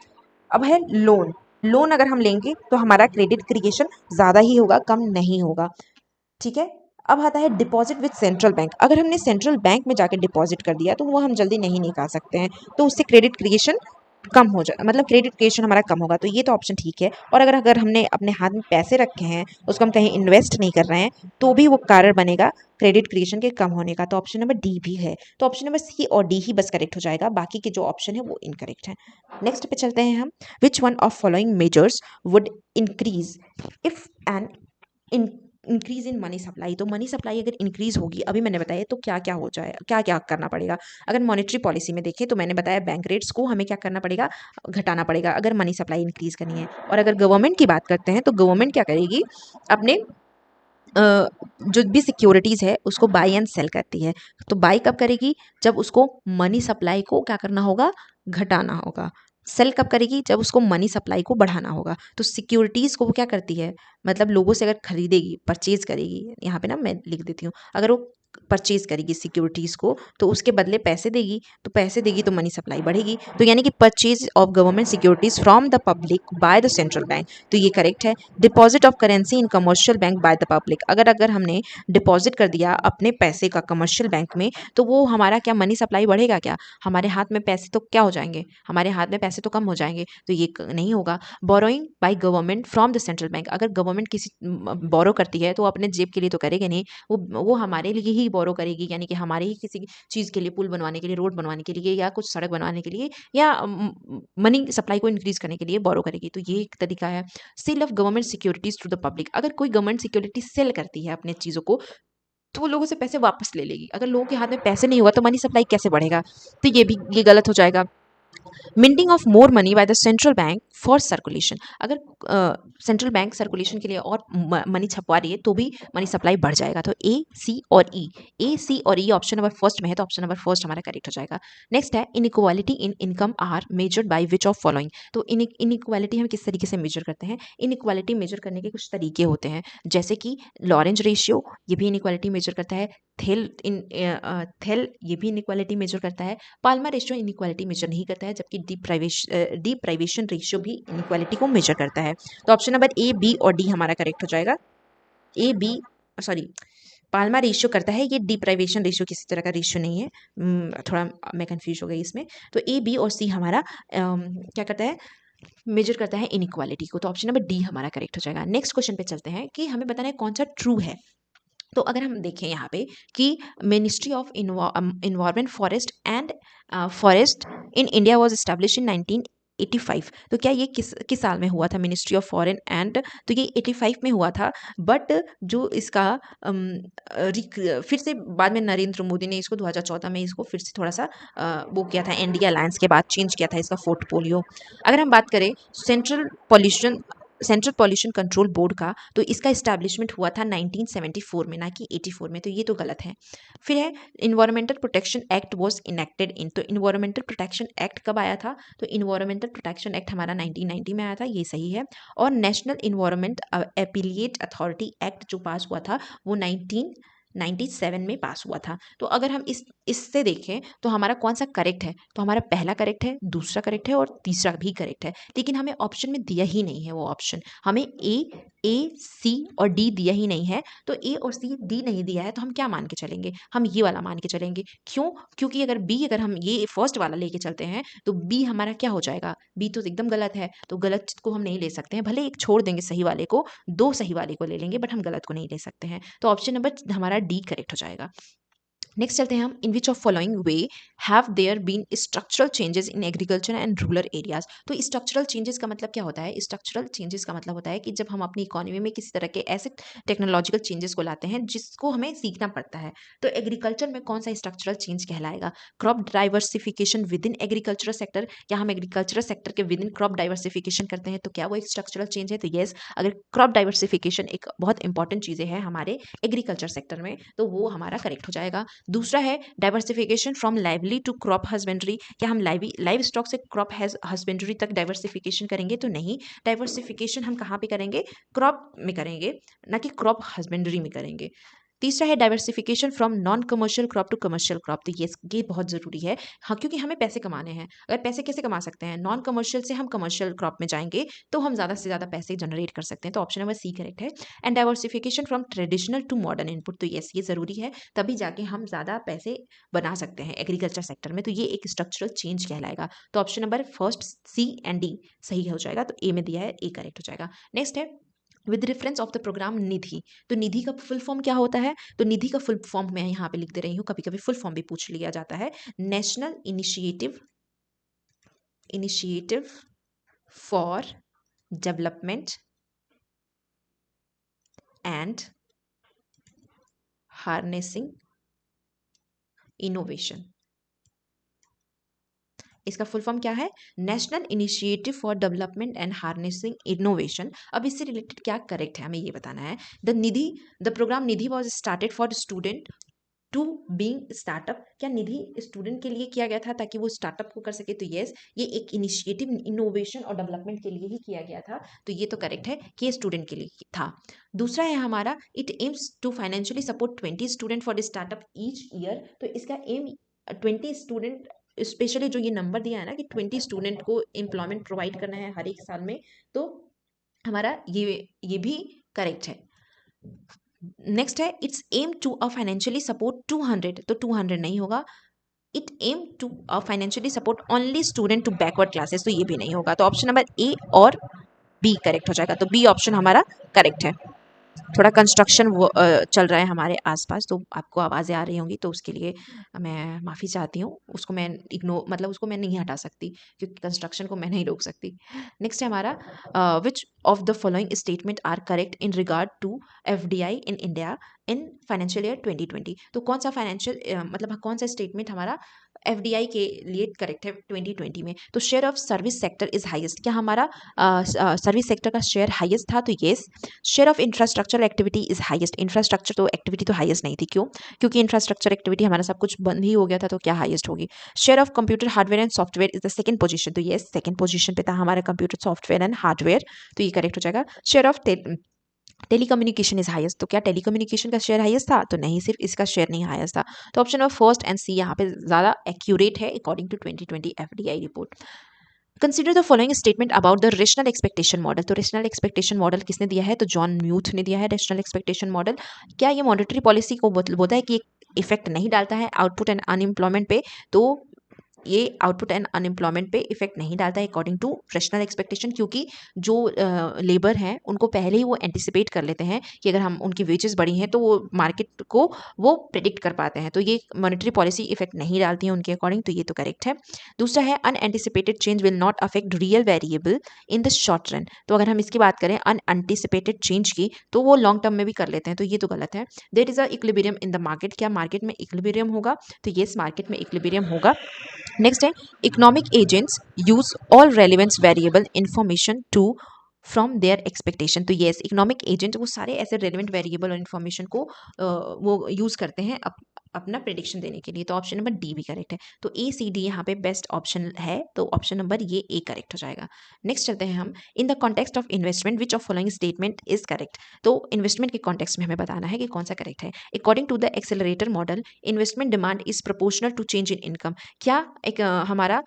अब है लोन। लोन अगर हम लेंगे तो हमारा क्रेडिट क्रिएशन ज़्यादा ही होगा, कम नहीं होगा। ठीक है। अब आता है डिपॉजिट विद सेंट्रल बैंक। अगर हमने सेंट्रल बैंक में जाके डिपॉजिट कर दिया तो वो हम जल्दी नहीं निकाल सकते हैं, तो उससे क्रेडिट क्रिएशन कम हो जाए, मतलब क्रेडिट क्रिएशन हमारा कम होगा। तो ये तो ऑप्शन ठीक है। और अगर अगर हमने अपने हाथ में पैसे रखे हैं, उसको हम कहीं इन्वेस्ट नहीं कर रहे हैं, तो भी वो कारण बनेगा क्रेडिट क्रिएशन के कम होने का। तो ऑप्शन नंबर डी भी है। तो ऑप्शन नंबर सी और डी ही बस करेक्ट हो जाएगा, बाकी के जो ऑप्शन है वो इनकरेक्ट है। नेक्स्ट पे चलते हैं हम। विच one of following measures would increase if an increase in money supply. तो मनी सप्लाई अगर इंक्रीज होगी, अभी मैंने बताया, तो क्या क्या हो जाए, क्या क्या करना पड़ेगा। अगर मॉनेटरी पॉलिसी में देखें तो मैंने बताया बैंक रेट्स को हमें क्या करना पड़ेगा, घटाना पड़ेगा अगर मनी सप्लाई इंक्रीज करनी है। और अगर गवर्नमेंट की बात करते हैं तो गवर्नमेंट क्या करेगी, अपने जो भी सिक्योरिटीज़ है उसको बाई एंड सेल करती है। तो बाई कब करेगी, जब उसको मनी सप्लाई को क्या करना होगा, घटाना होगा। सेल कब करेगी, जब उसको मनी सप्लाई को बढ़ाना होगा। तो सिक्योरिटीज़ को वो क्या करती है, मतलब लोगों से अगर खरीदेगी, परचेज करेगी, यहाँ पे ना मैं लिख देती हूँ, अगर वो परचेज करेगी सिक्योरिटीज़ को तो उसके बदले पैसे देगी, तो पैसे देगी तो मनी सप्लाई बढ़ेगी। तो यानी कि purchase of government securities from the public by the central bank, तो ये करेक्ट है। Deposit of currency in commercial bank by the public. अगर हमने डिपॉजिट कर दिया अपने पैसे का कमर्शियल बैंक में, तो वो हमारा क्या मनी सप्लाई बढ़ेगा क्या, हमारे हाथ में पैसे तो क्या हो जाएंगे, हमारे हाथ में पैसे तो कम हो जाएंगे, तो ये नहीं होगा। Borrowing by government from the central bank. अगर गवर्नमेंट किसी बोरो करती है तो अपने जेब के लिए तो करेगी नहीं, वो हमारे लिए ही बोरो करेगी, यानी कि हमारे ही किसी चीज़ के लिए, पुल बनवाने के लिए, रोड बनवाने के लिए, या कुछ सड़क बनवाने के लिए, या मनी सप्लाई को इंक्रीज करने के लिए बोरो करेगी। तो ये एक तरीका है। Sale of government securities to the public. अगर कोई गवर्नमेंट सिक्योरिटी सेल करती है अपने चीज़ों को, तो वो लोगों से पैसे वापस ले लेगी। अगर लोगों के हाथ में पैसे नहीं हुआ तो मनी सप्लाई कैसे बढ़ेगा, तो ये गलत हो जाएगा। Minting of more money by the central bank for circulation. अगर सेंट्रल बैंक सर्कुलेशन के लिए और मनी छपवा रही है तो भी मनी सप्लाई बढ़ जाएगा। तो ए, सी और ई, ए, सी और ई ऑप्शन नंबर फर्स्ट में है, तो ऑप्शन नंबर फर्स्ट हमारा करेक्ट हो जाएगा। नेक्स्ट है inequality in income are measured by which of following. तो इनइक्वालिटी हम किस तरीके से मेजर करते हैं, इनइक्वालिटी मेजर करने के कुछ तरीके होते हैं, जैसे कि लॉरेंज रेशियो, ये भी इनइक्वालिटी मेजर करता है। थेल ये भी इनइक्वालिटी मेजर करता है। पाल्मर रेशियो इनइक्वालिटी मेजर नहीं करता है, जबकि डिप्राइवेशन रेशियो भी इनइक्वालिटी को मेजर करता है। तो ऑप्शन नंबर ए, बी और डी हमारा करेक्ट हो जाएगा। ए, बी, सॉरी, पाल्मर रेशियो करता है, ये डिप्राइवेशन रेशियो किसी तरह का रेशियो नहीं है। थोड़ा मैं कंफ्यूज हो गई इसमें। तो ए, बी और सी हमारा क्या करता है, मेजर करता है इनइक्वालिटी को। तो ऑप्शन नंबर डी हमारा करेक्ट हो जाएगा। नेक्स्ट क्वेश्चन पे चलते हैं कि हमें बताना है कौन सा ट्रू है। तो अगर हम देखें यहाँ पे कि ministry of environment forest in India was establish in 1985। तो क्या ये किस साल में हुआ था मिनिस्ट्री ऑफ फॉरेन एंड, तो ये 85 में हुआ था। बट जो इसका फिर से बाद में नरेंद्र मोदी ने इसको 2014 में इसको फिर से थोड़ा सा वो किया था, एनडीए अलायंस के बाद चेंज किया था इसका पोर्टफोलियो। अगर हम बात करें सेंट्रल पॉल्यूशन कंट्रोल बोर्ड का, तो इसका इस्टेब्लिशमेंट हुआ था 1974 में, ना कि 84 में। तो ये तो गलत है। फिर है environmental protection act was enacted इन। तो इन्वायरमेंटल प्रोटेक्शन एक्ट कब आया था? तो इन्वायरमेंटल प्रोटेक्शन एक्ट हमारा 1990 में आया था, ये सही है। और national environment appellate authority act जो पास हुआ था वो 1997 में पास हुआ था। तो अगर हम इससे देखें तो हमारा कौन सा करेक्ट है? तो हमारा पहला करेक्ट है, दूसरा करेक्ट है और तीसरा भी करेक्ट है। लेकिन हमें ऑप्शन में दिया ही नहीं है वो ऑप्शन, हमें ए सी और डी दिया ही नहीं है। तो ए और सी डी नहीं दिया है तो हम क्या मान के चलेंगे? हम ये वाला मान के चलेंगे। क्यों? क्योंकि अगर हम ये फर्स्ट वाला लेके चलते हैं तो बी हमारा क्या हो जाएगा? बी तो एकदम गलत है, तो गलत को हम नहीं ले सकते हैं। भले एक छोड़ देंगे सही वाले को, दो सही वाले को ले लेंगे, बट हम गलत को नहीं ले सकते हैं। तो ऑप्शन नंबर हमारा डी करेक्ट हो जाएगा। नेक्स्ट चलते हैं हम, in which of following we have there been structural changes in agriculture and rural areas. तो स्ट्रक्चरल चेंजेस का मतलब क्या होता है? स्ट्रक्चरल चेंजेस का मतलब होता है कि जब हम अपनी इकोनॉमी में किसी तरह के ऐसे टेक्नोलॉजिकल चेंजेस को लाते हैं जिसको हमें सीखना पड़ता है। तो एग्रीकल्चर में कौन सा स्ट्रक्चरल चेंज कहलाएगा? Crop diversification with in agricultural sector. क्या हम एग्रीकल्चरल सेक्टर के विद इन क्रॉप डाइवर्सिफिकेशन करते हैं तो क्या वो एक स्ट्रक्चरल चेंज है? तो येस, अगर क्रॉप डाइवर्सिफिकेशन एक बहुत इंपॉर्टेंट चीज़ें हैं हमारे एग्रीकल्चर सेक्टर में तो वो हमारा करेक्ट हो जाएगा। दूसरा है diversification from lively to crop husbandry. क्या हम लाइव स्टॉक से क्रॉप हस्बेंड्री तक डाइवर्सिफिकेशन करेंगे? तो नहीं, डाइवर्सिफिकेशन हम कहाँ पे करेंगे? क्रॉप में करेंगे, ना कि क्रॉप हस्बेंड्री में करेंगे। तीसरा है diversification from non commercial crop to commercial crop. तो ये बहुत ज़रूरी है। हाँ, क्योंकि हमें पैसे कमाने हैं। अगर पैसे कैसे कमा सकते हैं? नॉन कमर्शियल से हम कमर्शियल क्रॉप में जाएंगे तो हम ज़्यादा से ज़्यादा पैसे जनरेट कर सकते हैं। तो ऑप्शन नंबर सी करेक्ट है। And diversification from traditional to modern input. तो यस, ये ज़रूरी है, तभी जाके हम ज़्यादा पैसे बना सकते हैं एग्रीकल्चर सेक्टर में। तो ये एक स्ट्रक्चरल चेंज कहलाएगा। तो option number first C and D सही हो जाएगा। तो ए में दिया है, ए करेक्ट हो जाएगा। नेक्स्ट है with reference of the programme NIDHI. तो निधि का फुल फॉर्म क्या होता है? तो निधि का फुल फॉर्म मैं यहाँ पे लिख दे रही हूँ, कभी कभी फुल फॉर्म भी पूछ लिया जाता है। National initiative for development and harnessing innovation. इसका फुल फॉर्म क्या है? National initiative for development and harnessing innovation. अब इससे रिलेटेड क्या करेक्ट है हमें ये बताना है। The programme Nidhi was started for student to being startup. क्या निधि स्टूडेंट के लिए किया गया था ताकि वो स्टार्टअप को कर सके? तो यस, ये एक इनिशिएटिव इनोवेशन और डेवलपमेंट के लिए ही किया गया था। तो ये तो करेक्ट है कि ये स्टूडेंट के लिए था। दूसरा है हमारा, it aims to financially support 20 student for startup each year. तो इसका एम 20 स्टूडेंट, स्पेशली जो ये नंबर दिया है ना कि 20 स्टूडेंट को एम्प्लॉयमेंट प्रोवाइड करना है हर एक साल में, तो हमारा ये भी करेक्ट है। नेक्स्ट है it's aim to a financially support 200। तो 200 नहीं होगा। It aim to a financially support only student to backward classes. तो ये भी नहीं होगा। तो ऑप्शन नंबर ए और बी करेक्ट हो जाएगा। तो बी ऑप्शन हमारा करेक्ट है। थोड़ा कंस्ट्रक्शन चल रहा है हमारे आसपास, तो आपको आवाज़ें आ रही होंगी, तो उसके लिए मैं माफ़ी चाहती हूँ। उसको मैं उसको मैं नहीं हटा सकती, क्योंकि कंस्ट्रक्शन को मैं नहीं रोक सकती। नेक्स्ट है हमारा, which of the following statement are correct in regard to FDI in India in financial year 2020। तो कौन सा मतलब कौन सा स्टेटमेंट हमारा एफडीआई के लिए करेक्ट है 2020 में? तो share of service sector is highest. क्या हमारा सर्विस सेक्टर का शेयर हाईएस्ट था? तो yes. Share of infrastructure activity is highest. Infrastructure तो एक्टिविटी तो हाईएस्ट नहीं थी। क्यों? क्योंकि इंफ्रास्ट्रक्चर एक्टिविटी हमारा सब कुछ बंद ही हो गया था, तो क्या हाईएस्ट होगी? Share of computer hardware and software is the second position. तो येस, सेकंड पोजीशन पे था हमारा कंप्यूटर सॉफ्टवेयर एंड हार्डवेयर। तो ये करेक्ट हो जाएगा। Share of telecommunication is highest. तो क्या टेलीकम्युनिकेशन का शेयर हाईएस्ट था? तो नहीं, सिर्फ इसका शेयर नहीं हाईएस्ट था। तो option number first and C यहाँ पे ज़्यादा एक्यूरेट है according to 2020 FDI report. Consider the following statement about the rational expectation model. तो रेशनल एक्सपेक्टेशन मॉडल किसने दिया है? तो जॉन म्यूथ ने दिया है रेशनल एक्सपेक्टेशन मॉडल। क्या ये मॉनेटरी पॉलिसी को बोलता है कि इफेक्ट नहीं डालता है आउटपुट एंड अनएम्प्लॉयमेंट पे? तो ये आउटपुट एंड अनएम्प्लॉयमेंट पे इफेक्ट नहीं डालता है अकॉर्डिंग टू रेशनल एक्सपेक्टेशन, क्योंकि जो लेबर हैं उनको पहले ही वो एंटिसिपेट कर लेते हैं कि अगर हम उनकी वेजेस बढ़ी हैं तो वो मार्केट को वो प्रिडिक्ट कर पाते हैं, तो ये मॉनेटरी पॉलिसी इफेक्ट नहीं डालती है उनके अकॉर्डिंग, तो ये तो करेक्ट है। दूसरा है unanticipated change will not affect real variable in the short run, तो अगर हम इसकी बात करें अनएंटिसिपेटेड चेंज की तो वो लॉन्ग टर्म में भी कर लेते हैं, तो ये तो गलत है। There is a equilibrium in the market, क्या मार्केट में इक्विलिब्रियम होगा, तो येस मार्केट में इक्विलिब्रियम होगा। नेक्स्ट है economic agents use all relevance variable information to from their expectation, तो येस इकोनॉमिक एजेंट वो सारे ऐसे रेलिवेंट वेरिएबल और इन्फॉर्मेशन को वो यूज करते हैं अपना प्रिडिक्शन देने के लिए, तो ऑप्शन नंबर डी भी करेक्ट है। तो ए सी डी यहाँ पे बेस्ट ऑप्शन है, तो ऑप्शन नंबर ये ए करेक्ट हो जाएगा। नेक्स्ट चलते हैं हम, in the context of investment which of following statement is correct, तो इन्वेस्टमेंट के कॉन्टेक्स्ट में हमें बताना है कि कौन सा करेक्ट है। According to the accelerator model investment demand is proportional to change in income, क्या एक हमारा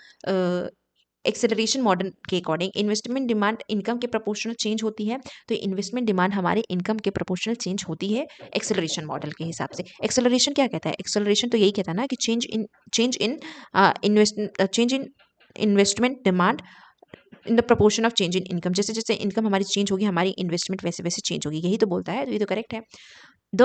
एक्सेलरेशन मॉडल के अकॉर्डिंग इन्वेस्टमेंट डिमांड इनकम के प्रोपोर्शनल चेंज होती है, तो इन्वेस्टमेंट डिमांड हमारे इनकम के प्रोपोर्शनल चेंज होती है एक्सेलरेशन मॉडल के हिसाब से। एक्सेलरेशन क्या कहता है, एक्सेलरेशन तो यही कहता है ना कि change in investment demand in the proportion of change in income, जैसे जैसे इनकम हमारी चेंज होगी हमारी इन्वेस्टमेंट वैसे वैसे चेंज होगी, यही तो बोलता है, तो ये तो करेक्ट है। The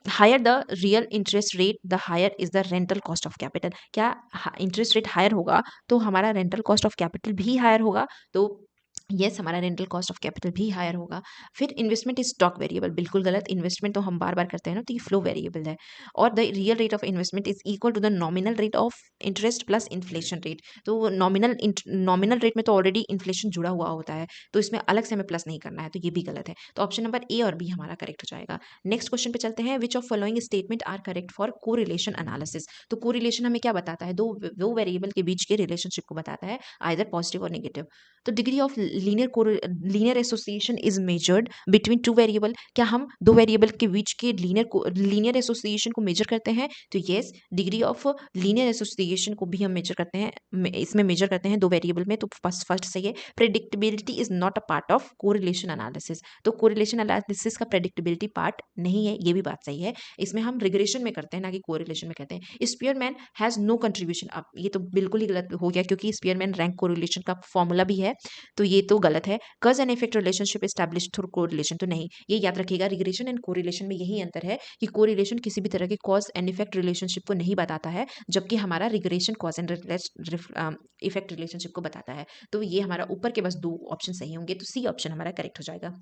higher the real interest rate the higher is the rental cost of capital, क्या इंटरेस्ट रेट हायर होगा तो हमारा रेंटल कॉस्ट ऑफ कैपिटल भी हायर होगा, तो यस हमारा रेंटल कॉस्ट ऑफ कैपिटल भी हायर होगा। फिर इन्वेस्टमेंट इज स्टॉक वेरिएबल, बिल्कुल गलत, इन्वेस्टमेंट तो हम बार बार करते हैं ना, तो ये फ्लो वेरिएबल है। और the real rate of investment is equal to the nominal rate of interest plus inflation rate, तो नॉमिनल रेट में तो ऑलरेडी इन्फ्लेशन जुड़ा हुआ होता है, तो इसमें अलग से हमें प्लस नहीं करना है, तो ये भी गलत है, तो ऑप्शन नंबर ए और बी हमारा करेक्ट हो जाएगा। नेक्स्ट क्वेश्चन पे चलते हैं, which of following statement are correct for correlation analysis, तो कोरिलेशन हमें क्या बताता है, दो वेरिएबल के बीच के रिलेशनशिप को बताता है, आइदर पॉजिटिव और नेगेटिव। तो degree of linear association is measured between two variable, क्या हम दो वेरिएबल के बीच के लीनियर एसोसिएशन को मेजर करते हैं, तो yes degree of linear association को भी हम मेजर करते हैं, इसमें मेजर करते हैं दो वेरिएबल में, तो फर्स्ट सही है। Predictability is not a part of correlation analysis, तो कोरिलेशन एनालिसिस का प्रेडिक्टेबिलिटी पार्ट नहीं है, ये भी बात सही है, इसमें हम रिग्रेशन में करते हैं ना कि कोरिलेशन में करते हैं। स्पीयरमैन हैज नो कंट्रीब्यूशन, अब ये तो बिल्कुल ही गलत हो गया क्योंकि स्पीयरमैन रैंक कोरिलेशन का फॉर्मूला भी है, तो ये तो गलत है। कज and effect relationship establish through correlation, तो नहीं, ये याद रखिएगा रिग्रेशन एंड कोरिलेशन में यही अंतर है कि कोरिलेशन किसी भी तरह के कॉज एंड इफेक्ट रिलेशनशिप को नहीं बताता है, जबकि हमारा regression cause and effect relationship को बताता है, तो ये हमारा ऊपर के बस दो ऑप्शन सही होंगे, तो सी ऑप्शन हमारा करेक्ट हो जाएगा।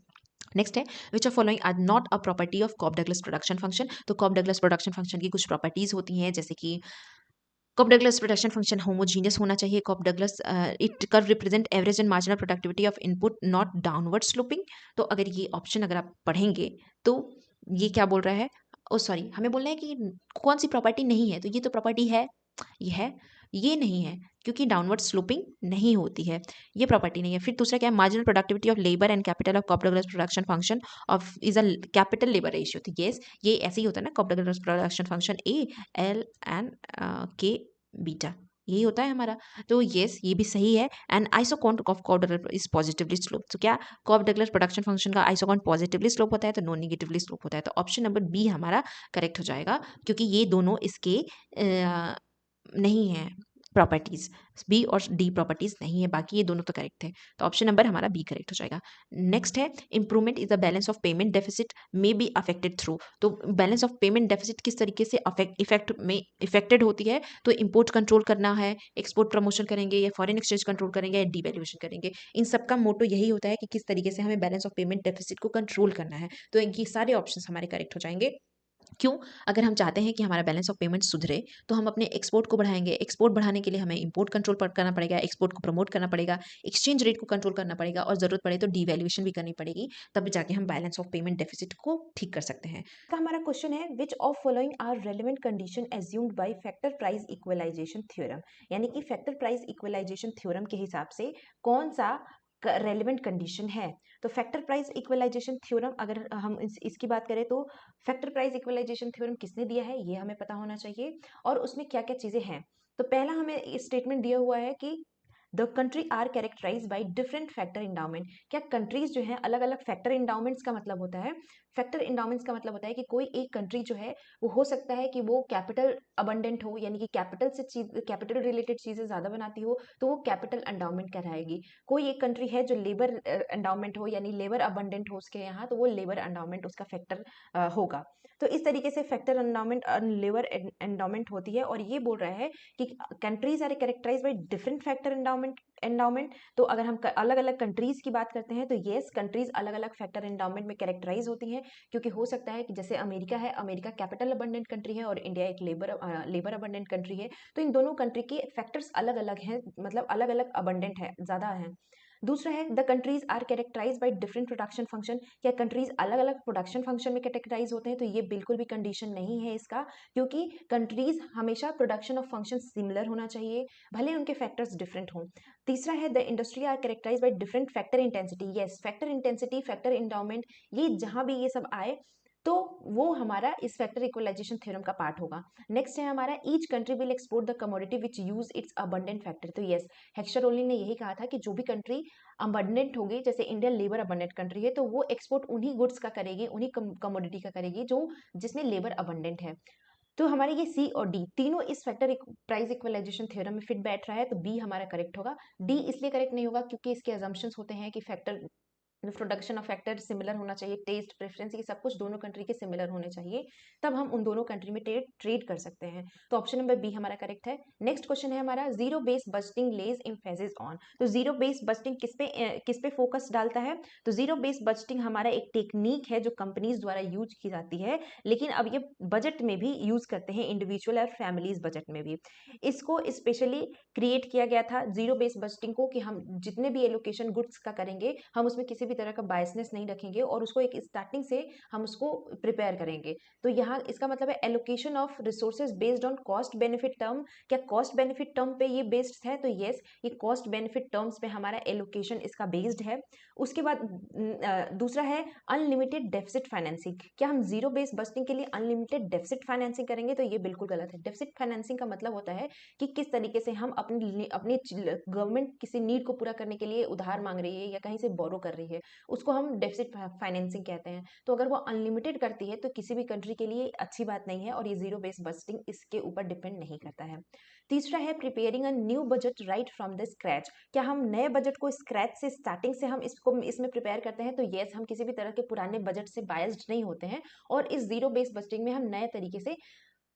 नेक्स्ट है which of following are not a property of Cobb Douglas production function, तो कॉप डगलस प्रोडक्शन फंक्शन की कुछ प्रॉपर्टीज होती हैं, जैसे कि Cobb Douglas production function homogeneous होना चाहिए, Cobb Douglas it curve represent average and marginal productivity of input not downward sloping, तो अगर ये ऑप्शन अगर आप पढ़ेंगे तो ये क्या बोल रहा है, ओ सॉरी हमें बोलना है कि कौन सी प्रॉपर्टी नहीं है, तो ये तो प्रॉपर्टी है, ये है, ये नहीं है, क्योंकि डाउनवर्ड स्लोपिंग नहीं होती है, ये प्रॉपर्टी नहीं है। फिर दूसरा क्या है, marginal productivity of labour and capital of Cobb Douglas production function of is a capital labour ratio, तो येस ये ऐसे ही होता है ना, Cobb Douglas production function A L and K beta, यही होता है हमारा, तो येस ये भी सही है। And isoquant of Cobb Douglas is positively slope, तो क्या कॉप डगलस प्रोडक्शन फंक्शन का आइसोकॉन्ट पॉजिटिवली स्लोप होता है, तो नॉन नेगेटिवली स्लोप होता है, तो ऑप्शन नंबर बी हमारा करेक्ट हो जाएगा, क्योंकि ये दोनों इसके नहीं है प्रॉपर्टीज, बी और डी प्रॉपर्टीज नहीं है, बाकी ये दोनों तो करेक्ट है, तो ऑप्शन नंबर हमारा बी करेक्ट हो जाएगा। नेक्स्ट है improvement is the balance of payment deficit may be affected through, तो बैलेंस ऑफ पेमेंट डेफिसिट किस तरीके से इफेक्टेड होती है, तो इंपोर्ट कंट्रोल करना है, एक्सपोर्ट प्रमोशन करेंगे, या फॉरेन एक्सचेंज कंट्रोल करेंगे, या डीवैल्यूएशन करेंगे, इन सबका मोटो यही होता है कि किस तरीके से हमें बैलेंस ऑफ पेमेंट डेफिसिट को कंट्रोल करना है, तो ये सारे ऑप्शन हमारे करेक्ट हो जाएंगे। क्यों, अगर हम चाहते हैं कि हमारा बैलेंस ऑफ पेमेंट सुधरे तो हम अपने एक्सपोर्ट को बढ़ाएंगे, एक्सपोर्ट बढ़ाने के लिए हमें इंपोर्ट कंट्रोल करना पड़ेगा, एक्सपोर्ट को प्रमोट करना पड़ेगा, एक्सचेंज रेट को कंट्रोल करना पड़ेगा, और जरूरत पड़े तो डीवैल्यूएशन भी करनी पड़ेगी, तब जाके हम बैलेंस ऑफ पेमेंट डेफिसिट को ठीक कर सकते हैं। तो हमारा क्वेश्चन है which of following are relevant condition assumed by factor price equalization theorem, यानी कि फैक्टर प्राइस इक्वलाइजेशन थ्योरम के हिसाब से कौन सा रेलेवेंट कंडीशन है। तो फैक्टर प्राइस इक्वलाइजेशन थ्योरम अगर हम इसकी बात करें तो फैक्टर प्राइस इक्वलाइजेशन थ्योरम किसने दिया है ये हमें पता होना चाहिए, और उसमें क्या क्या चीजें हैं। तो पहला हमें स्टेटमेंट दिया हुआ है कि the country are characterize by different factor endowment. क्या कंट्रीज जो है अलग अलग फैक्टर इंडाउमेंट्स का मतलब होता है, फैक्टर इंडाउमेंट्स का मतलब होता है कि कोई एक कंट्री जो है वो हो सकता है कि वो कैपिटल अबंडेंट हो, यानी कि कैपिटल से चीज, कैपिटल रिलेटेड चीजें ज्यादा बनाती हो तो वो कैपिटल एंडाउमेंट कहलाएगी। कोई एक कंट्री है जो लेबर एंडाउमेंट हो यानी लेबर अबंडेंट हो उसके यहाँ, तो वो लेबर एंडाउमेंट उसका फैक्टर होगा। तो इस तरीके से फैक्टर एंडाउमेंट और लेबर एंडाउमेंट होती है, और ये बोल रहा है कि countries are characterize by different factor endowment. तो अगर हम अलग अलग कंट्रीज की बात करते हैं तो येस, कंट्रीज अलग अलग फैक्टर एंडाउमेंट में कैरेक्टराइज होती हैं, क्योंकि हो सकता है कि जैसे अमेरिका है, अमेरिका कैपिटल अबंडेंट कंट्री है और इंडिया एक लेबर अबंडेंट कंट्री है, तो इन दोनों कंट्री के फैक्टर्स अलग अलग हैं, मतलब अलग अलग अबंडेंट है, ज्यादा है। दूसरा है the countries are characterize by different production function. क्या कंट्रीज अलग अलग प्रोडक्शन फंक्शन में कैटेगराइज होते हैं, तो ये बिल्कुल भी कंडीशन नहीं है इसका, क्योंकि कंट्रीज हमेशा प्रोडक्शन ऑफ फंक्शन सिमिलर होना चाहिए, भले उनके फैक्टर्स डिफरेंट हों। तीसरा है the industry are characterize by different factor intensity. Yes, factor intensity, factor endowment, ये जहां भी ये सब आए तो वो हमारा इस फैक्टर इक्वलाइजेशन थ्योरम का पार्ट होगा। नेक्स्ट है हमारा each country will export the commodity which use it's abundant factor. तो यस, हेक्स्टर रोलिन ने यही कहा था कि जो भी कंट्री अबंडेंट होगी, जैसे इंडिया लेबर अबंडेंट कंट्री है, तो वो एक्सपोर्ट उन्हीं गुड्स का करेगी, उन्हीं कमोडिटी का करेगी जो जिसमें लेबर अबंडेंट है। तो हमारे ये सी और डी तीनों इस फैक्टर प्राइस इक्वलाइजेशन थ्योरम में फिट बैठ रहा है, तो बी हमारा करेक्ट होगा। डी इसलिए करेक्ट नहीं होगा क्योंकि इसके अजम्पशंस होते हैं कि factor production of factor similar होना चाहिए, टेस्ट प्रेफरेंस ये सब कुछ दोनों कंट्री के सिमिलर होने चाहिए, तब हम उन दोनों कंट्री में ट्रेड कर सकते हैं। तो ऑप्शन नंबर बी हमारा करेक्ट है। नेक्स्ट क्वेश्चन है हमारा zero base budgeting lays emphasis on. तो जीरो बेस बजटिंग किस पे फोकस डालता है, तो जीरो बेस बजटिंग हमारा एक टेक्निक है जो कंपनीज द्वारा यूज की जाती है, लेकिन अब ये बजट में भी यूज करते हैं, इंडिविजुअल और फैमिलीज बजट में भी। इसको स्पेशली क्रिएट किया गया था जीरो बेस बजटिंग को, कि हम जितने भी एलोकेशन गुड्स का करेंगे हम उसमें किसी भी तरह का बायसनेस नहीं रखेंगे और उसको एक स्टार्टिंग से हम उसको प्रिपेयर करेंगे। तो यहाँ इसका मतलब है allocation of resources based on cost benefit term. क्या कॉस्ट बेनिफिट टर्म पे ये बेस्ड है, तो यस, ये कॉस्ट बेनिफिट टर्म्स पे हमारा एलोकेशन इसका बेस्ड है। उसके बाद दूसरा है अनलिमिटेड डेफिसिट फाइनेंसिंग। क्या हम जीरो बेस बजटिंग के लिए अनलिमिटेड डेफिसिट फाइनेंसिंग करेंगे, तो ये बिल्कुल गलत है। डेफिसिट फाइनेंसिंग का मतलब होता है कि किस तरीके से हम अपनी अपनी गवर्नमेंट किसी नीड को पूरा करने के लिए उधार मांग रही है या कहीं से बोरो कर रही है, उसको हम डेफिसिट फाइनेंसिंग कहते हैं। तो अगर वो अनलिमिटेड करती है तो किसी भी कंट्री के लिए अच्छी बात नहीं है, और ये जीरो बेस बजटिंग इसके ऊपर डिपेंड नहीं करता है। तीसरा है preparing a new budget right from the scratch. क्या हम नए बजट को स्क्रैच से स्टार्टिंग से हम इसमें प्रिपेयर करते हैं, तो यस, हम किसी भी तरह के पुराने बजट से बायस्ड नहीं होते हैं, और इस जीरो बेस बजटिंग में हम नए तरीके से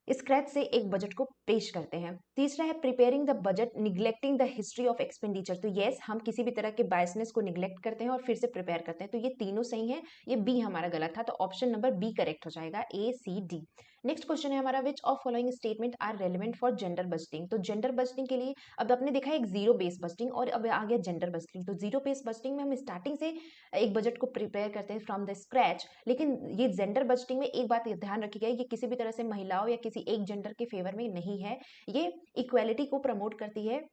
स्क्रैच से एक बजट को पेश करते हैं। तीसरा है preparing the budget neglecting the history of expenditure. तो यस, हम किसी भी तरह के बायसनेस को निग्लेक्ट करते हैं और फिर से प्रिपेयर करते हैं, तो ये तीनों सही है, ये बी हमारा गलत था, तो ऑप्शन नंबर बी करेक्ट हो जाएगा, A C D. Next question है हमारा which of following statement are relevant for gender budgeting. तो जेंडर बजटिंग के लिए अब आपने देखा एक जीरो बेस बजटिंग और अब आ गया जेंडर बजटिंग। तो जीरो बेस बजटिंग में हम स्टार्टिंग से एक बजट को प्रिपेयर करते हैं फ्रॉम द स्क्रैच, लेकिन ये जेंडर बजटिंग में एक बात ध्यान रखी गई, ये किसी भी तरह से महिलाओं या किसी एक जेंडर के फेवर में नहीं है, ये इक्वेलिटी को प्रमोट करती है।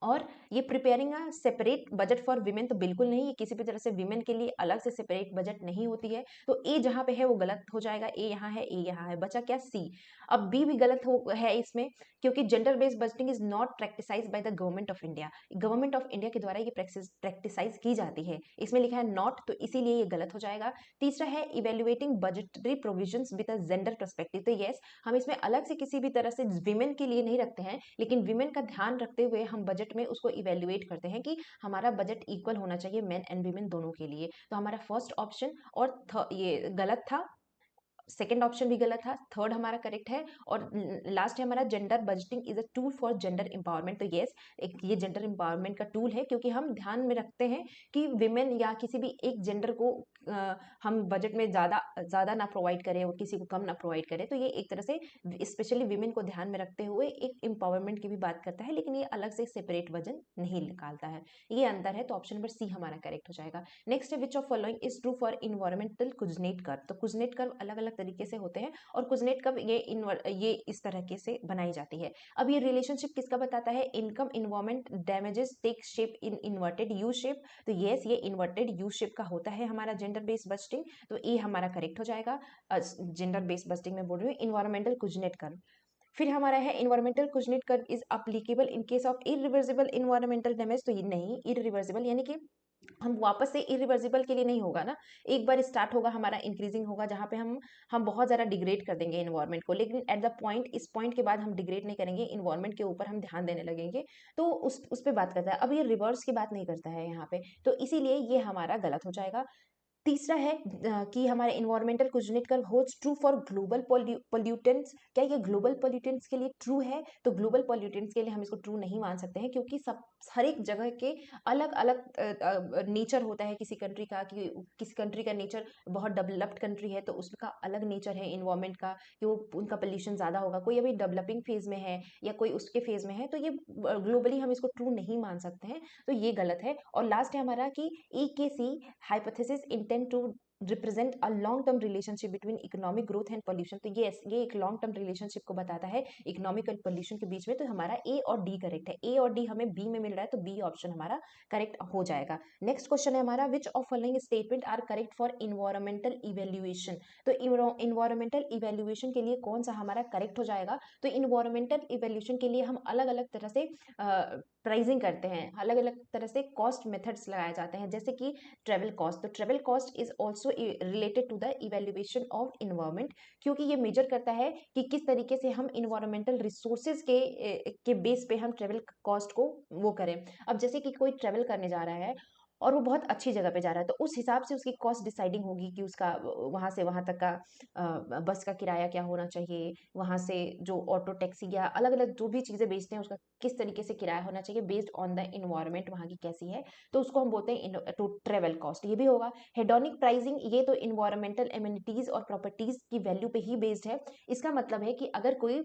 और ये preparing a separate budget for women, तो बिल्कुल नहीं, ये किसी भी तरह से विमेन के लिए अलग से सेपरेट बजट नहीं होती है। तो ए जहां पे है वो गलत हो जाएगा, ए यहाँ है, ए यहाँ है, बचा क्या, सी। अब बी भी गलत है इसमें, क्योंकि gender based budgeting is not practise by the government of India. Government of India के द्वारा ये प्रैक्टिसाइज की जाती है, इसमें लिखा है नॉट, तो इसीलिए ये गलत हो जाएगा। तीसरा है evaluating budgetary provisions with a gender perspective. तो यस, हम इसमें अलग से किसी भी तरह से विमेन के लिए नहीं रखते हैं, लेकिन विमेन का ध्यान रखते हुए हम बजट में उसको इवेल्युएट करते हैं कि हमारा बजट इक्वल होना चाहिए मेन एंड वीमेन दोनों के लिए। तो हमारा फर्स्ट ऑप्शन और ये गलत था, सेकेंड ऑप्शन भी गलत था, थर्ड हमारा करेक्ट है। और लास्ट है हमारा gender budgeting is a tool for gender empowerment. तो यस, एक ये जेंडर एम्पावरमेंट का टूल है, क्योंकि हम ध्यान में रखते हैं कि विमेन या किसी भी एक जेंडर को हम बजट में ज्यादा ज्यादा ना प्रोवाइड करें और किसी को कम ना प्रोवाइड करें। तो ये एक तरह से स्पेशली विमेन को ध्यान में रखते हुए एक एम्पावरमेंट की भी बात करता है, लेकिन ये अलग से सेपरेट वजन नहीं निकालता है, ये अंतर है। तो ऑप्शन नंबर सी हमारा करेक्ट हो जाएगा। नेक्स्ट है which of following is true for environmental Kuznets curve. तो कुजनेट कर्व अलग अलग तरीके से होते हैं, और कुजनेट कर्व ये इस तरह से बनाई जाती है। अब ये रिलेशनशिप किसका बताता है, income environment damages take shape in inverted U shape. तो यस, ये इन्वर्टेड यू शेप का होता है हमारा जेंडर बेस्ड बजटिंग, तो ये हमारा करेक्ट हो जाएगा। जेंडर बेस्ड बजटिंग में बोल रही हूँ, इन्वायरमेंटल कुजनेट कर्व। फिर हमारा है environmental Kuznets curve is applicable in case of irreversible environmental damage. तो ये नहीं, इरिवर्सिबल यानी कि हम वापस से इरिवर्सिबल के लिए नहीं होगा ना, एक बार स्टार्ट होगा हमारा इंक्रीजिंग होगा जहाँ पे हम बहुत ज़्यादा डिग्रेड कर देंगे इन्वायरमेंट को, लेकिन एट द पॉइंट, इस पॉइंट के बाद हम डिग्रेड नहीं करेंगे, इन्वायरमेंट के ऊपर हम ध्यान देने लगेंगे, तो उस पर बात करता है। अब ये रिवर्स की बात नहीं करता है यहाँ पे, तो इसीलिए ये हमारा गलत हो जाएगा। तीसरा है कि हमारे environmental Kuznets curve holds true for global pollutants. क्या ये ग्लोबल पोल्यूटेंट्स के लिए ट्रू है? तो ग्लोबल पोल्यूटेंट्स के लिए हम इसको ट्रू नहीं मान सकते हैं, क्योंकि सब हर एक जगह के अलग अलग नेचर होता है किसी कंट्री का, कि किसी कंट्री का नेचर, बहुत डेवलप्ड कंट्री है तो उसका अलग नेचर है इन्वायरमेंट का, कि वो उनका पोल्यूशन ज़्यादा होगा, कोई अभी डेवलपिंग फेज में है या कोई उसके फेज में है, तो ये ग्लोबली हम इसको ट्रू नहीं मान सकते हैं, तो ये गलत है। और लास्ट है हमारा कि EKC hypothesis intend to represent a long term relationship between economic growth and pollution. तो ये एक लॉन्ग टर्म रिलेशनशिप को बताता है इकोनॉमिक और पोल्यूशन के बीच में। तो हमारा ए और डी करेक्ट है, ए और डी हमें बी में मिल रहा है, तो बी ऑप्शन हमारा करेक्ट हो जाएगा। नेक्स्ट क्वेश्चन है हमारा, which of following statement are correct for environmental evaluation. तो इन्वायरमेंटल इवेल्युएशन के लिए कौन सा हमारा करेक्ट हो जाएगा? तो इन्वायरमेंटल इवेल्युएशन के लिए हम अलग अलग तरह से प्राइसिंग करते हैं, अलग अलग तरह से कॉस्ट मेथड्स लगाए जाते हैं, जैसे कि ट्रेवल कॉस्ट। तो travel cost is also related to the evaluation of environment, क्योंकि ये मेजर करता है कि किस तरीके से हम इन्वायरमेंटल रिसोर्सेज के बेस पे हम ट्रेवल कॉस्ट को वो करें। अब जैसे कि कोई ट्रेवल करने जा रहा है और वो बहुत अच्छी जगह पे जा रहा है, तो उस हिसाब से उसकी कॉस्ट डिसाइडिंग होगी कि उसका वहाँ से वहाँ तक का बस का किराया क्या होना चाहिए, वहाँ से जो ऑटो टैक्सी या अलग अलग जो भी चीज़ें बेचते हैं उसका किस तरीके से किराया होना चाहिए, बेस्ड ऑन द इन्वायरमेंट वहाँ की कैसी है, तो उसको हम बोलते हैं टू ट्रेवल कॉस्ट। ये भी होगा हेडोनिक प्राइसिंग, ये तो इन्वायरमेंटल एमिनिटीज और प्रॉपर्टीज की वैल्यू पे ही बेस्ड है। इसका मतलब है कि अगर कोई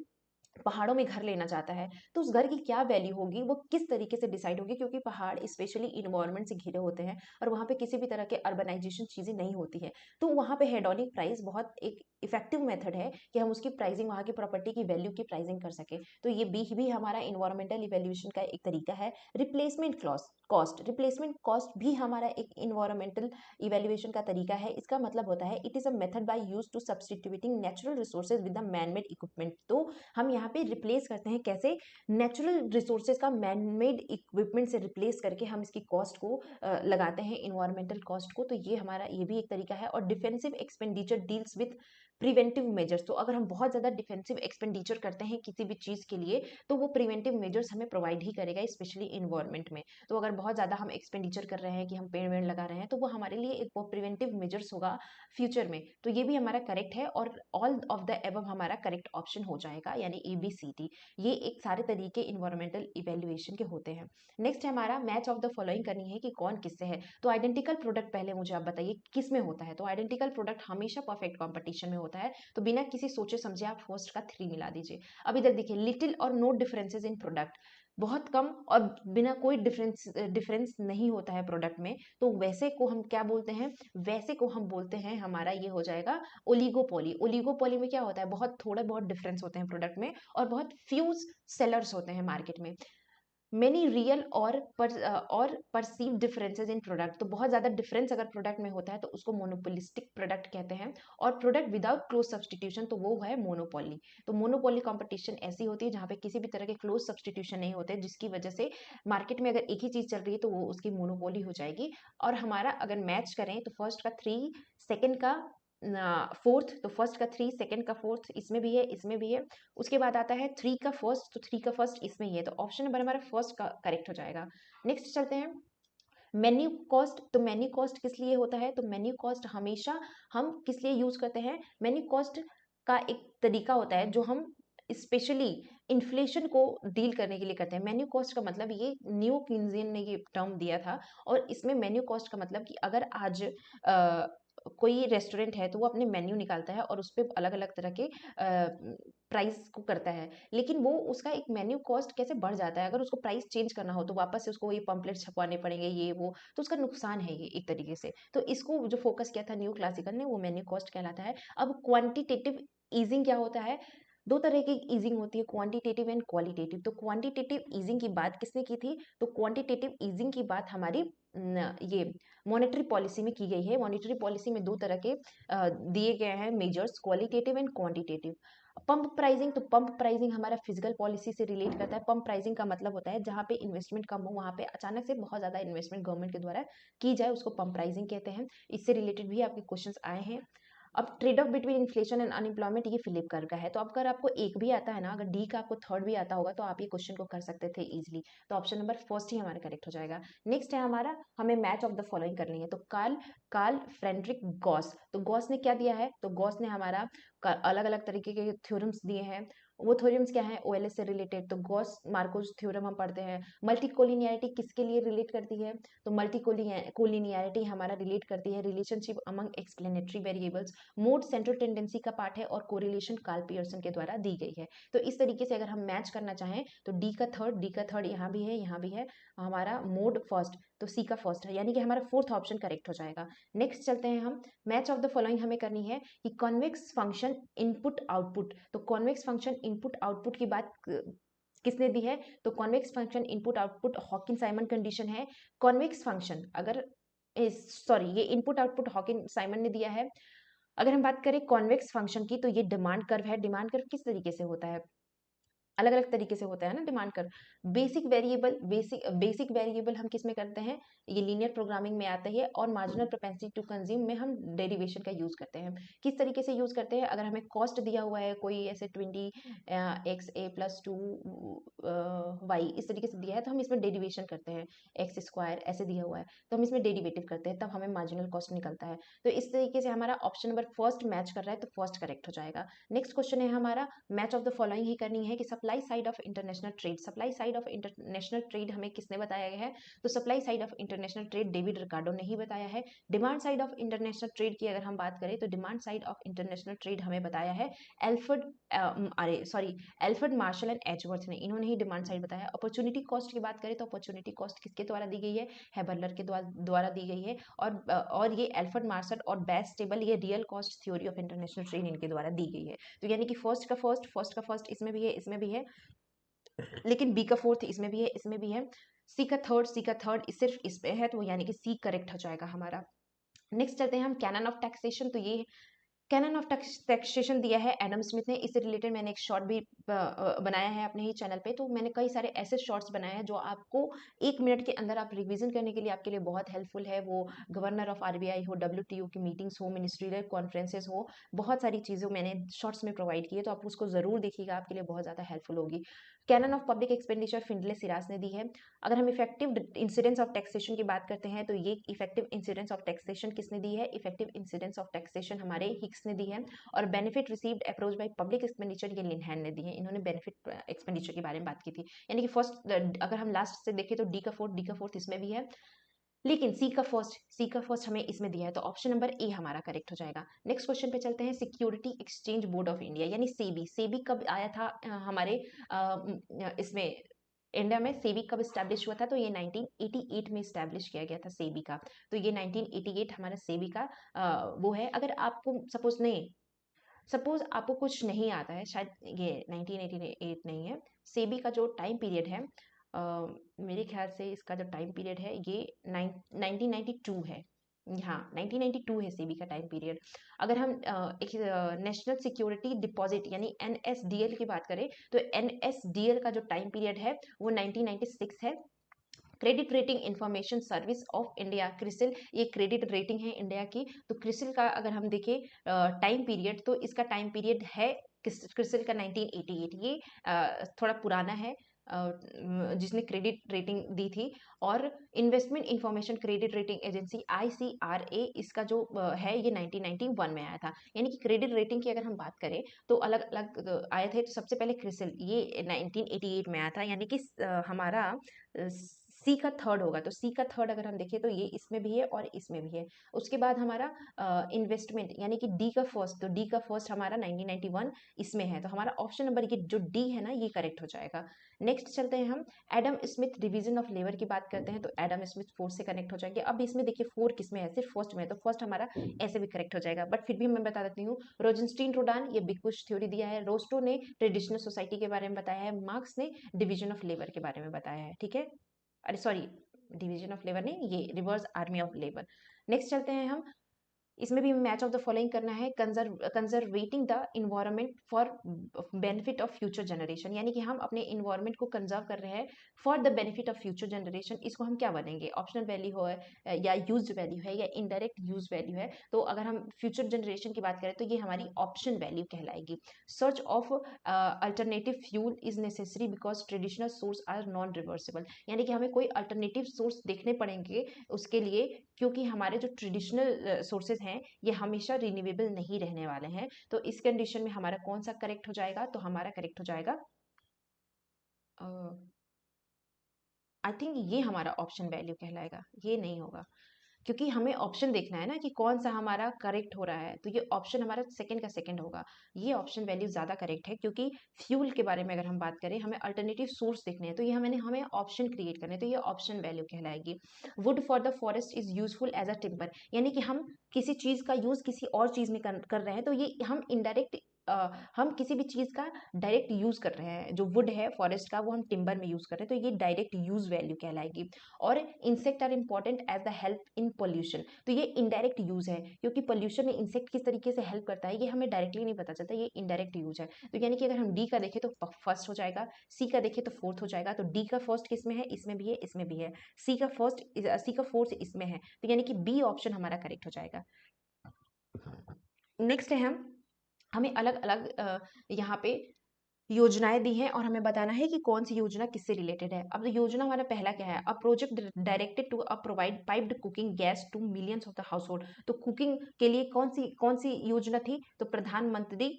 पहाड़ों में घर लेना चाहता है तो उस घर की क्या वैल्यू होगी, वो किस तरीके से डिसाइड होगी, क्योंकि पहाड़ स्पेशली इन्वायरमेंट से घिरे होते हैं और वहाँ पे किसी भी तरह के अर्बनाइजेशन चीज़ें नहीं होती है, तो वहाँ पे हेडोनिक प्राइस बहुत एक इफेक्टिव मेथड है कि हम उसकी प्राइसिंग, वहाँ की प्रॉपर्टी की वैल्यू की प्राइसिंग कर सके। तो ये भी हमारा इन्वायरमेंटल इवेल्यूएशन का एक तरीका है। रिप्लेसमेंट कॉस्ट, रिप्लेसमेंट कॉस्ट भी हमारा एक इन्वायरमेंटल इवेल्युएशन का तरीका है। इसका मतलब होता है it is a method by use to substituting natural resources with the man made equipment. तो हम यहाँ पे रिप्लेस करते हैं कैसे, नेचुरल रिसोर्सेज का मैन मेड इक्विपमेंट से रिप्लेस करके हम इसकी कॉस्ट को लगाते हैं, इन्वायरमेंटल कॉस्ट को। तो ये भी एक तरीका है। और defensive expenditure deals with preventive measures. तो अगर हम बहुत ज़्यादा डिफेंसिव एक्सपेंडिचर करते हैं किसी भी चीज़ के लिए, तो वो प्रिवेंटिव मेजर्स हमें प्रोवाइड ही करेगा, स्पेशली इन्वायरमेंट में। तो अगर बहुत ज़्यादा हम एक्सपेंडिचर कर रहे हैं कि हम पेड़ वेड़ लगा रहे हैं, तो वो हमारे लिए एक वो प्रिवेंटिव मेजर्स होगा फ्यूचर में। तो ये भी हमारा करेक्ट है, और ऑल ऑफ द एबव हमारा करेक्ट ऑप्शन हो जाएगा, यानी ABCD। ये एक सारे तरीके इन्वायरमेंटल इवेल्युएशन के होते हैं। नेक्स्ट है हमारा मैच ऑफ द फॉलोइंग करनी है कि कौन किससे है। तो आइडेंटिकल प्रोडक्ट पहले मुझे आप बताइए किस में होता है। तो आइडेंटिकल प्रोडक्ट हमेशा परफेक्ट कॉम्पिटिशन में होता है, तो बिना किसी सोचे समझे आप फर्स्ट का 3 मिला दीजिए। अब इधर देखिए, लिटिल और नो डिफरेंसेस इन प्रोडक्ट, बहुत कम और बिना कोई डिफरेंस नहीं होता है प्रोडक्ट में, तो वैसे को हम क्या बोलते हैं, वैसे को हम बोलते हैं, हमारा ये हो जाएगा ओलिगोपोली। ओलिगोपोली में क्या होता है, बहुत थोड़े बहुत डिफरेंस होते हैं प्रोडक्ट में और बहुत फ्यूज सेलर्स होते हैं मार्केट में। मेनी रियल और परसीव डिफरेंसेस इन प्रोडक्ट, तो बहुत ज़्यादा डिफरेंस अगर प्रोडक्ट में होता है तो उसको मोनोपोलिस्टिक प्रोडक्ट कहते हैं। और प्रोडक्ट विदाउट क्लोज सब्सटीट्यूशन, तो वो है मोनोपोली। तो मोनोपोली कंपटीशन ऐसी होती है जहाँ पे किसी भी तरह के क्लोज सब्सटीट्यूशन नहीं होते, जिसकी वजह से मार्केट में अगर एक ही चीज़ चल रही है तो वो उसकी मोनोपोली हो जाएगी। और हमारा अगर मैच करें तो फर्स्ट का 3, सेकेंड का फोर्थ, तो फर्स्ट का 3, सेकेंड का फोर्थ, इसमें भी है, इसमें भी है। उसके बाद आता है 3 का फर्स्ट, तो 3 का फर्स्ट इसमें ही है, तो ऑप्शन नंबर हमारा फर्स्ट का करेक्ट हो जाएगा। नेक्स्ट चलते हैं मेन्यू कॉस्ट। तो मेन्यू कॉस्ट किस लिए होता है, तो मेन्यू कॉस्ट हमेशा हम किस लिए यूज करते हैं, मेन्यू कॉस्ट का एक तरीका होता है जो हम स्पेशली इन्फ्लेशन को डील करने के लिए करते हैं। मेन्यू कॉस्ट का मतलब, ये न्यू किन्जियन ने ये टर्म दिया था, और इसमें मेन्यू कॉस्ट का मतलब कि अगर आज कोई रेस्टोरेंट है तो वो अपने मेन्यू निकालता है और उस पर अलग अलग तरह के प्राइस को करता है, लेकिन वो उसका एक मेन्यू कॉस्ट कैसे बढ़ जाता है, अगर उसको प्राइस चेंज करना हो तो वापस से उसको ये पंपलेट छपवाने पड़ेंगे, ये वो, तो उसका नुकसान है ये एक तरीके से। तो इसको जो फोकस किया था न्यू क्लासिकल ने, वो मेन्यू कॉस्ट कहलाता है। अब क्वांटिटेटिव ईजिंग क्या होता है, दो तरह की ईजिंग होती है, क्वांटिटेटिव एंड क्वालिटेटिव। तो क्वांटिटेटिव ईजिंग की बात किसने की थी, तो क्वांटिटेटिव ईजिंग की बात हमारी ये मॉनेटरी पॉलिसी में की गई है। मॉनेटरी पॉलिसी में दो तरह के दिए गए हैं measures, qualitative and quantitative. Pump pricing, तो पंप प्राइसिंग हमारा फिजिकल पॉलिसी से रिलेट करता है। पंप प्राइसिंग का मतलब होता है जहाँ पे इन्वेस्टमेंट कम हो, वहाँ पे अचानक से बहुत ज़्यादा इन्वेस्टमेंट गवर्नमेंट के द्वारा की जाए, उसको पंप प्राइसिंग कहते हैं। इससे रिलेटेड भी आपके क्वेश्चंस आए हैं। अब trade off between inflation and unemployment, ये फिलिप कर्व का है। तो अब अगर आपको एक भी आता है ना, अगर डी का आपको थर्ड भी आता होगा तो आप ये क्वेश्चन को कर सकते थे इजीली। तो ऑप्शन नंबर फर्स्ट ही हमारा करेक्ट हो जाएगा। नेक्स्ट है हमारा, हमें मैच ऑफ द फॉलोइंग करनी है। तो कार्ल कार्ल फ्रेडरिक गॉस, तो गॉस ने क्या दिया है, तो गॉस ने हमारा अलग अलग तरीके के थ्योरम्स दिए हैं। वो थ्योरम्स क्या है, ओएलएस से रिलेटेड। तो गॉस मार्कोस थ्योरम हम पढ़ते हैं। मल्टी कोलिनियरिटी किसके लिए रिलेट करती है, तो मल्टी कोलिनियरिटी हमारा रिलेट करती है relationship among explanatory variables. Mode central tendency का पार्ट है और कोरिलेशन कार्ल पियर्सन के द्वारा दी गई है। तो इस तरीके से अगर हम मैच करना चाहें तो डी का थर्ड यहाँ भी है, यहाँ भी है। हमारा मोड फर्स्ट, तो सी का फर्स्ट है, यानी कि हमारा फोर्थ ऑप्शन करेक्ट हो जाएगा। नेक्स्ट चलते हैं हम, मैच ऑफ द फॉलोइंग हमें करनी है कि कॉन्वेक्स फंक्शन इनपुट आउटपुट। तो कॉन्वेक्स फंक्शन इनपुट आउटपुट की बात किसने दी है, तो convex function input output Hawking Simon condition है। कॉन्वेक्स फंक्शन अगर सॉरी, ये इनपुट आउटपुट हॉकिन साइमन ने दिया है। अगर हम बात करें कॉन्वेक्स फंक्शन की, तो ये डिमांड कर्व है। डिमांड कर्व किस तरीके से होता है, अलग अलग तरीके से होता है ना डिमांड कर्व। बेसिक वेरिएबल हम किस में करते हैं, ये लीनियर प्रोग्रामिंग में आता है। और मार्जिनल प्रोपेंसिटी टू कंज्यूम में हम डेरिवेशन का यूज करते हैं। किस तरीके से यूज करते हैं, अगर हमें कॉस्ट दिया हुआ है कोई ऐसे 20 x a + 2 y इस तरीके से दिया है, तो हम इसमें डेरिवेशन करते हैं। x² ऐसे दिया हुआ है तो हम इसमें डेरिवेटिव करते हैं, तब हमें मार्जिनल कॉस्ट निकलता है। तो इस तरीके से हमारा ऑप्शन नंबर फर्स्ट मैच कर रहा है, तो फर्स्ट करेक्ट हो जाएगा। नेक्स्ट क्वेश्चन है हमारा, मैच ऑफ द फॉलोइंग ही करनी है कि supply side of international trade. Supply side of international trade हमें किसने बताया गया है, तो supply side of international trade David Ricardo ने ही बताया है। Demand side of international trade की अगर हम बात करें, तो demand side of international trade हमें बताया है एल्फ्रेड मार्शल एंड एजवर्थ ने, इन्होंने ही डिमांड साइड बताया। अपॉर्चुनिटी कॉस्ट की बात करें तो अपॉर्चुनिटी कॉस्ट किसके द्वारा दी गई है, हेबरलर के द्वारा दी गई है। और ये एल्फ्रेड मार्शल और बेस टेबल, ये real cost theory of international trade इनके द्वारा दी गई है। तो यानी कि फर्स्ट का फर्स्ट इसमें भी है, इसमें भी है, लेकिन बी का फोर्थ इसमें भी है, इसमें भी है। सी का थर्ड सिर्फ इस पे है, तो यानी कि सी करेक्ट हो जाएगा हमारा। नेक्स्ट चलते हैं हम, कैनन ऑफ टैक्सेशन। तो ये कैनन ऑफ टैक्सेशन दिया है एडम स्मिथ ने। इससे रिलेटेड मैंने एक शॉर्ट भी बनाया है अपने ही चैनल पे। तो मैंने कई सारे ऐसे शॉर्ट्स बनाए हैं जो आपको 1 मिनट के अंदर आप रिवीजन करने के लिए आपके लिए बहुत हेल्पफुल है। वो गवर्नर ऑफ आरबीआई हो, डब्ल्यूटीओ की मीटिंग्स हो, मिनिस्ट्रियल कॉन्फ्रेंसेस हो, बहुत सारी चीज़ें मैंने शॉर्ट्स में प्रोवाइड की है, तो आप उसको ज़रूर देखिएगा, आपके लिए बहुत ज़्यादा हेल्पफुल होगी। Canon of public expenditure Findlay cirrus ने दी है। अगर हम इफेक्टिव इंसिडेंस ऑफ टैक्सेशन की बात करते हैं, तो ये इफेक्टिव इंसिडेंस ऑफ टैक्सेशन किसने दी है, इफेक्टिव इंसिडेंस ऑफ टैक्सेशन हमारे हिक्स ने दी है। और benefit received approach by public expenditure, ये लिनहैन ने दी है। इन्होंने बेनिफिट एक्सपेंडिचर के बारे में बात की थी। यानी कि फर्स्ट अगर हम लास्ट से देखें तो डी का फोर्थ इसमें भी है, लेकिन सी का फर्स्ट हमें इसमें दिया है, तो ऑप्शन नंबर ए हमारा करेक्ट हो जाएगा। नेक्स्ट क्वेश्चन पे चलते हैं, security exchange board of India यानी सेबी। सेबी कब आया था हमारे इसमें इंडिया में, सेबी कब स्टैब्लिश हुआ था, तो ये 1988 में स्टैब्लिश किया गया था सेबी का। तो ये 1988 हमारा सेबी का वो है। अगर आपको सपोज आपको कुछ नहीं आता है, शायद ये 1988 नहीं है, सेबी का जो टाइम पीरियड है, मेरे ख्याल से इसका जो टाइम पीरियड है ये 1992 है। हाँ, 1992 है सेबी का टाइम पीरियड। अगर हम एक नेशनल सिक्योरिटी डिपॉजिट यानी एनएसडीएल की बात करें, तो एनएसडीएल का जो टाइम पीरियड है वो 1996 है। Credit rating information service of India, CRISIL, ये क्रेडिट रेटिंग है इंडिया की। तो क्रिसिल का अगर हम देखें टाइम पीरियड, तो इसका टाइम पीरियड है क्रिसिल का 1988। ये थोड़ा पुराना है, जिसने क्रेडिट रेटिंग दी थी। और investment information credit rating agency ICRA, इसका जो है ये 1991 में आया था। यानी कि क्रेडिट रेटिंग की अगर हम बात करें तो अलग अलग आए थे। तो सबसे पहले क्रिसिल ये 1988 में आया था, यानी कि हमारा सी का थर्ड होगा। तो सी का थर्ड अगर हम देखें तो ये इसमें भी है और इसमें भी है। उसके बाद हमारा इन्वेस्टमेंट यानी कि डी का फर्स्ट, तो डी का फर्स्ट हमारा 1991 इसमें है। तो हमारा ऑप्शन नंबर ये जो डी है ना, ये करेक्ट हो जाएगा। नेक्स्ट चलते हैं हम, Adam Smith division of labour की बात करते हैं, तो एडम स्मिथ फोर्थ से कनेक्ट हो जाएंगे। अब इसमें देखिए फोर किसमें है, सिर्फ फर्स्ट में है, तो फर्स्ट हमारा ऐसे भी करेक्ट हो जाएगा। बट फिर भी मैं बता देती हूँ, रोजनस्टीन रोडान ये बिग पुश थ्योरी दिया है, रोस्टो ने ट्रेडिशनल सोसाइटी के बारे में बताया है, मार्क्स ने डिवीजन ऑफ लेबर के बारे में बताया है। ठीक है, अरे सॉरी, डिवीजन ऑफ लेबर नहीं, ये reverse army of labour. Next चलते हैं हम, इसमें भी मैच ऑफ द फॉलोइंग करना है, conserving the environment for benefit of future generation, यानी कि हम अपने इन्वायरमेंट को कंजर्व कर रहे हैं for the benefit of future generation. इसको हम क्या बनेंगे, ऑप्शनल वैल्यू है या यूज वैल्यू है या इनडायरेक्ट यूज वैल्यू है। तो अगर हम फ्यूचर जनरेशन की बात करें तो ये हमारी ऑप्शन वैल्यू कहलाएगी। Search of alternative fuel is necessary because traditional source are non reversible, यानी कि हमें कोई अल्टरनेटिव सोर्स देखने पड़ेंगे उसके लिए, क्योंकि हमारे जो ट्रेडिशनल सोर्सेज हैं ये हमेशा रिन्यूएबल नहीं रहने वाले हैं। तो इस कंडीशन में हमारा कौन सा करेक्ट हो जाएगा, तो हमारा करेक्ट हो जाएगा आई थिंक ये हमारा ऑप्शन वैल्यू कहलाएगा, ये नहीं होगा, क्योंकि हमें ऑप्शन देखना है ना कि कौन सा हमारा करेक्ट हो रहा है। तो ये ऑप्शन हमारा सेकंड का सेकंड होगा, ये ऑप्शन वैल्यू ज़्यादा करेक्ट है, क्योंकि फ्यूल के बारे में अगर हम बात करें हमें अल्टरनेटिव सोर्स देखने हैं, तो ये हमें ऑप्शन क्रिएट करने हैं, तो ये ऑप्शन वैल्यू कहलाएगी। Wood for the forest is useful as a timber, यानी कि हम किसी चीज़ का यूज़ किसी और चीज़ में कर रहे हैं, तो ये हम इनडायरेक्ट हम किसी भी चीज़ का डायरेक्ट यूज़ कर रहे हैं। जो वुड है फॉरेस्ट का वो हम टिम्बर में यूज़ कर रहे हैं, तो ये डायरेक्ट यूज़ वैल्यू कहलाएगी। और insect are important as the help in pollution, तो ये इनडायरेक्ट यूज है, क्योंकि पोल्यूशन में इंसेक्ट किस तरीके से हेल्प करता है ये हमें डायरेक्टली नहीं पता चलता, ये इनडायरेक्ट यूज है। तो यानी कि अगर हम डी का देखें तो फर्स्ट हो जाएगा, सी का देखें तो फोर्थ हो जाएगा। तो डी का फर्स्ट किस में है, इसमें भी है, इसमें भी है। सी का फोर्थ इसमें है, तो यानी कि बी ऑप्शन हमारा करेक्ट हो जाएगा। नेक्स्ट है हमें अलग अलग यहाँ पे योजनाएं दी हैं और हमें बताना है कि कौन सी योजना किससे रिलेटेड है। अब योजना हमारा पहला क्या है, a project directed to provide piped cooking gas to millions of the household. तो कुकिंग के लिए कौन सी योजना थी, तो प्रधानमंत्री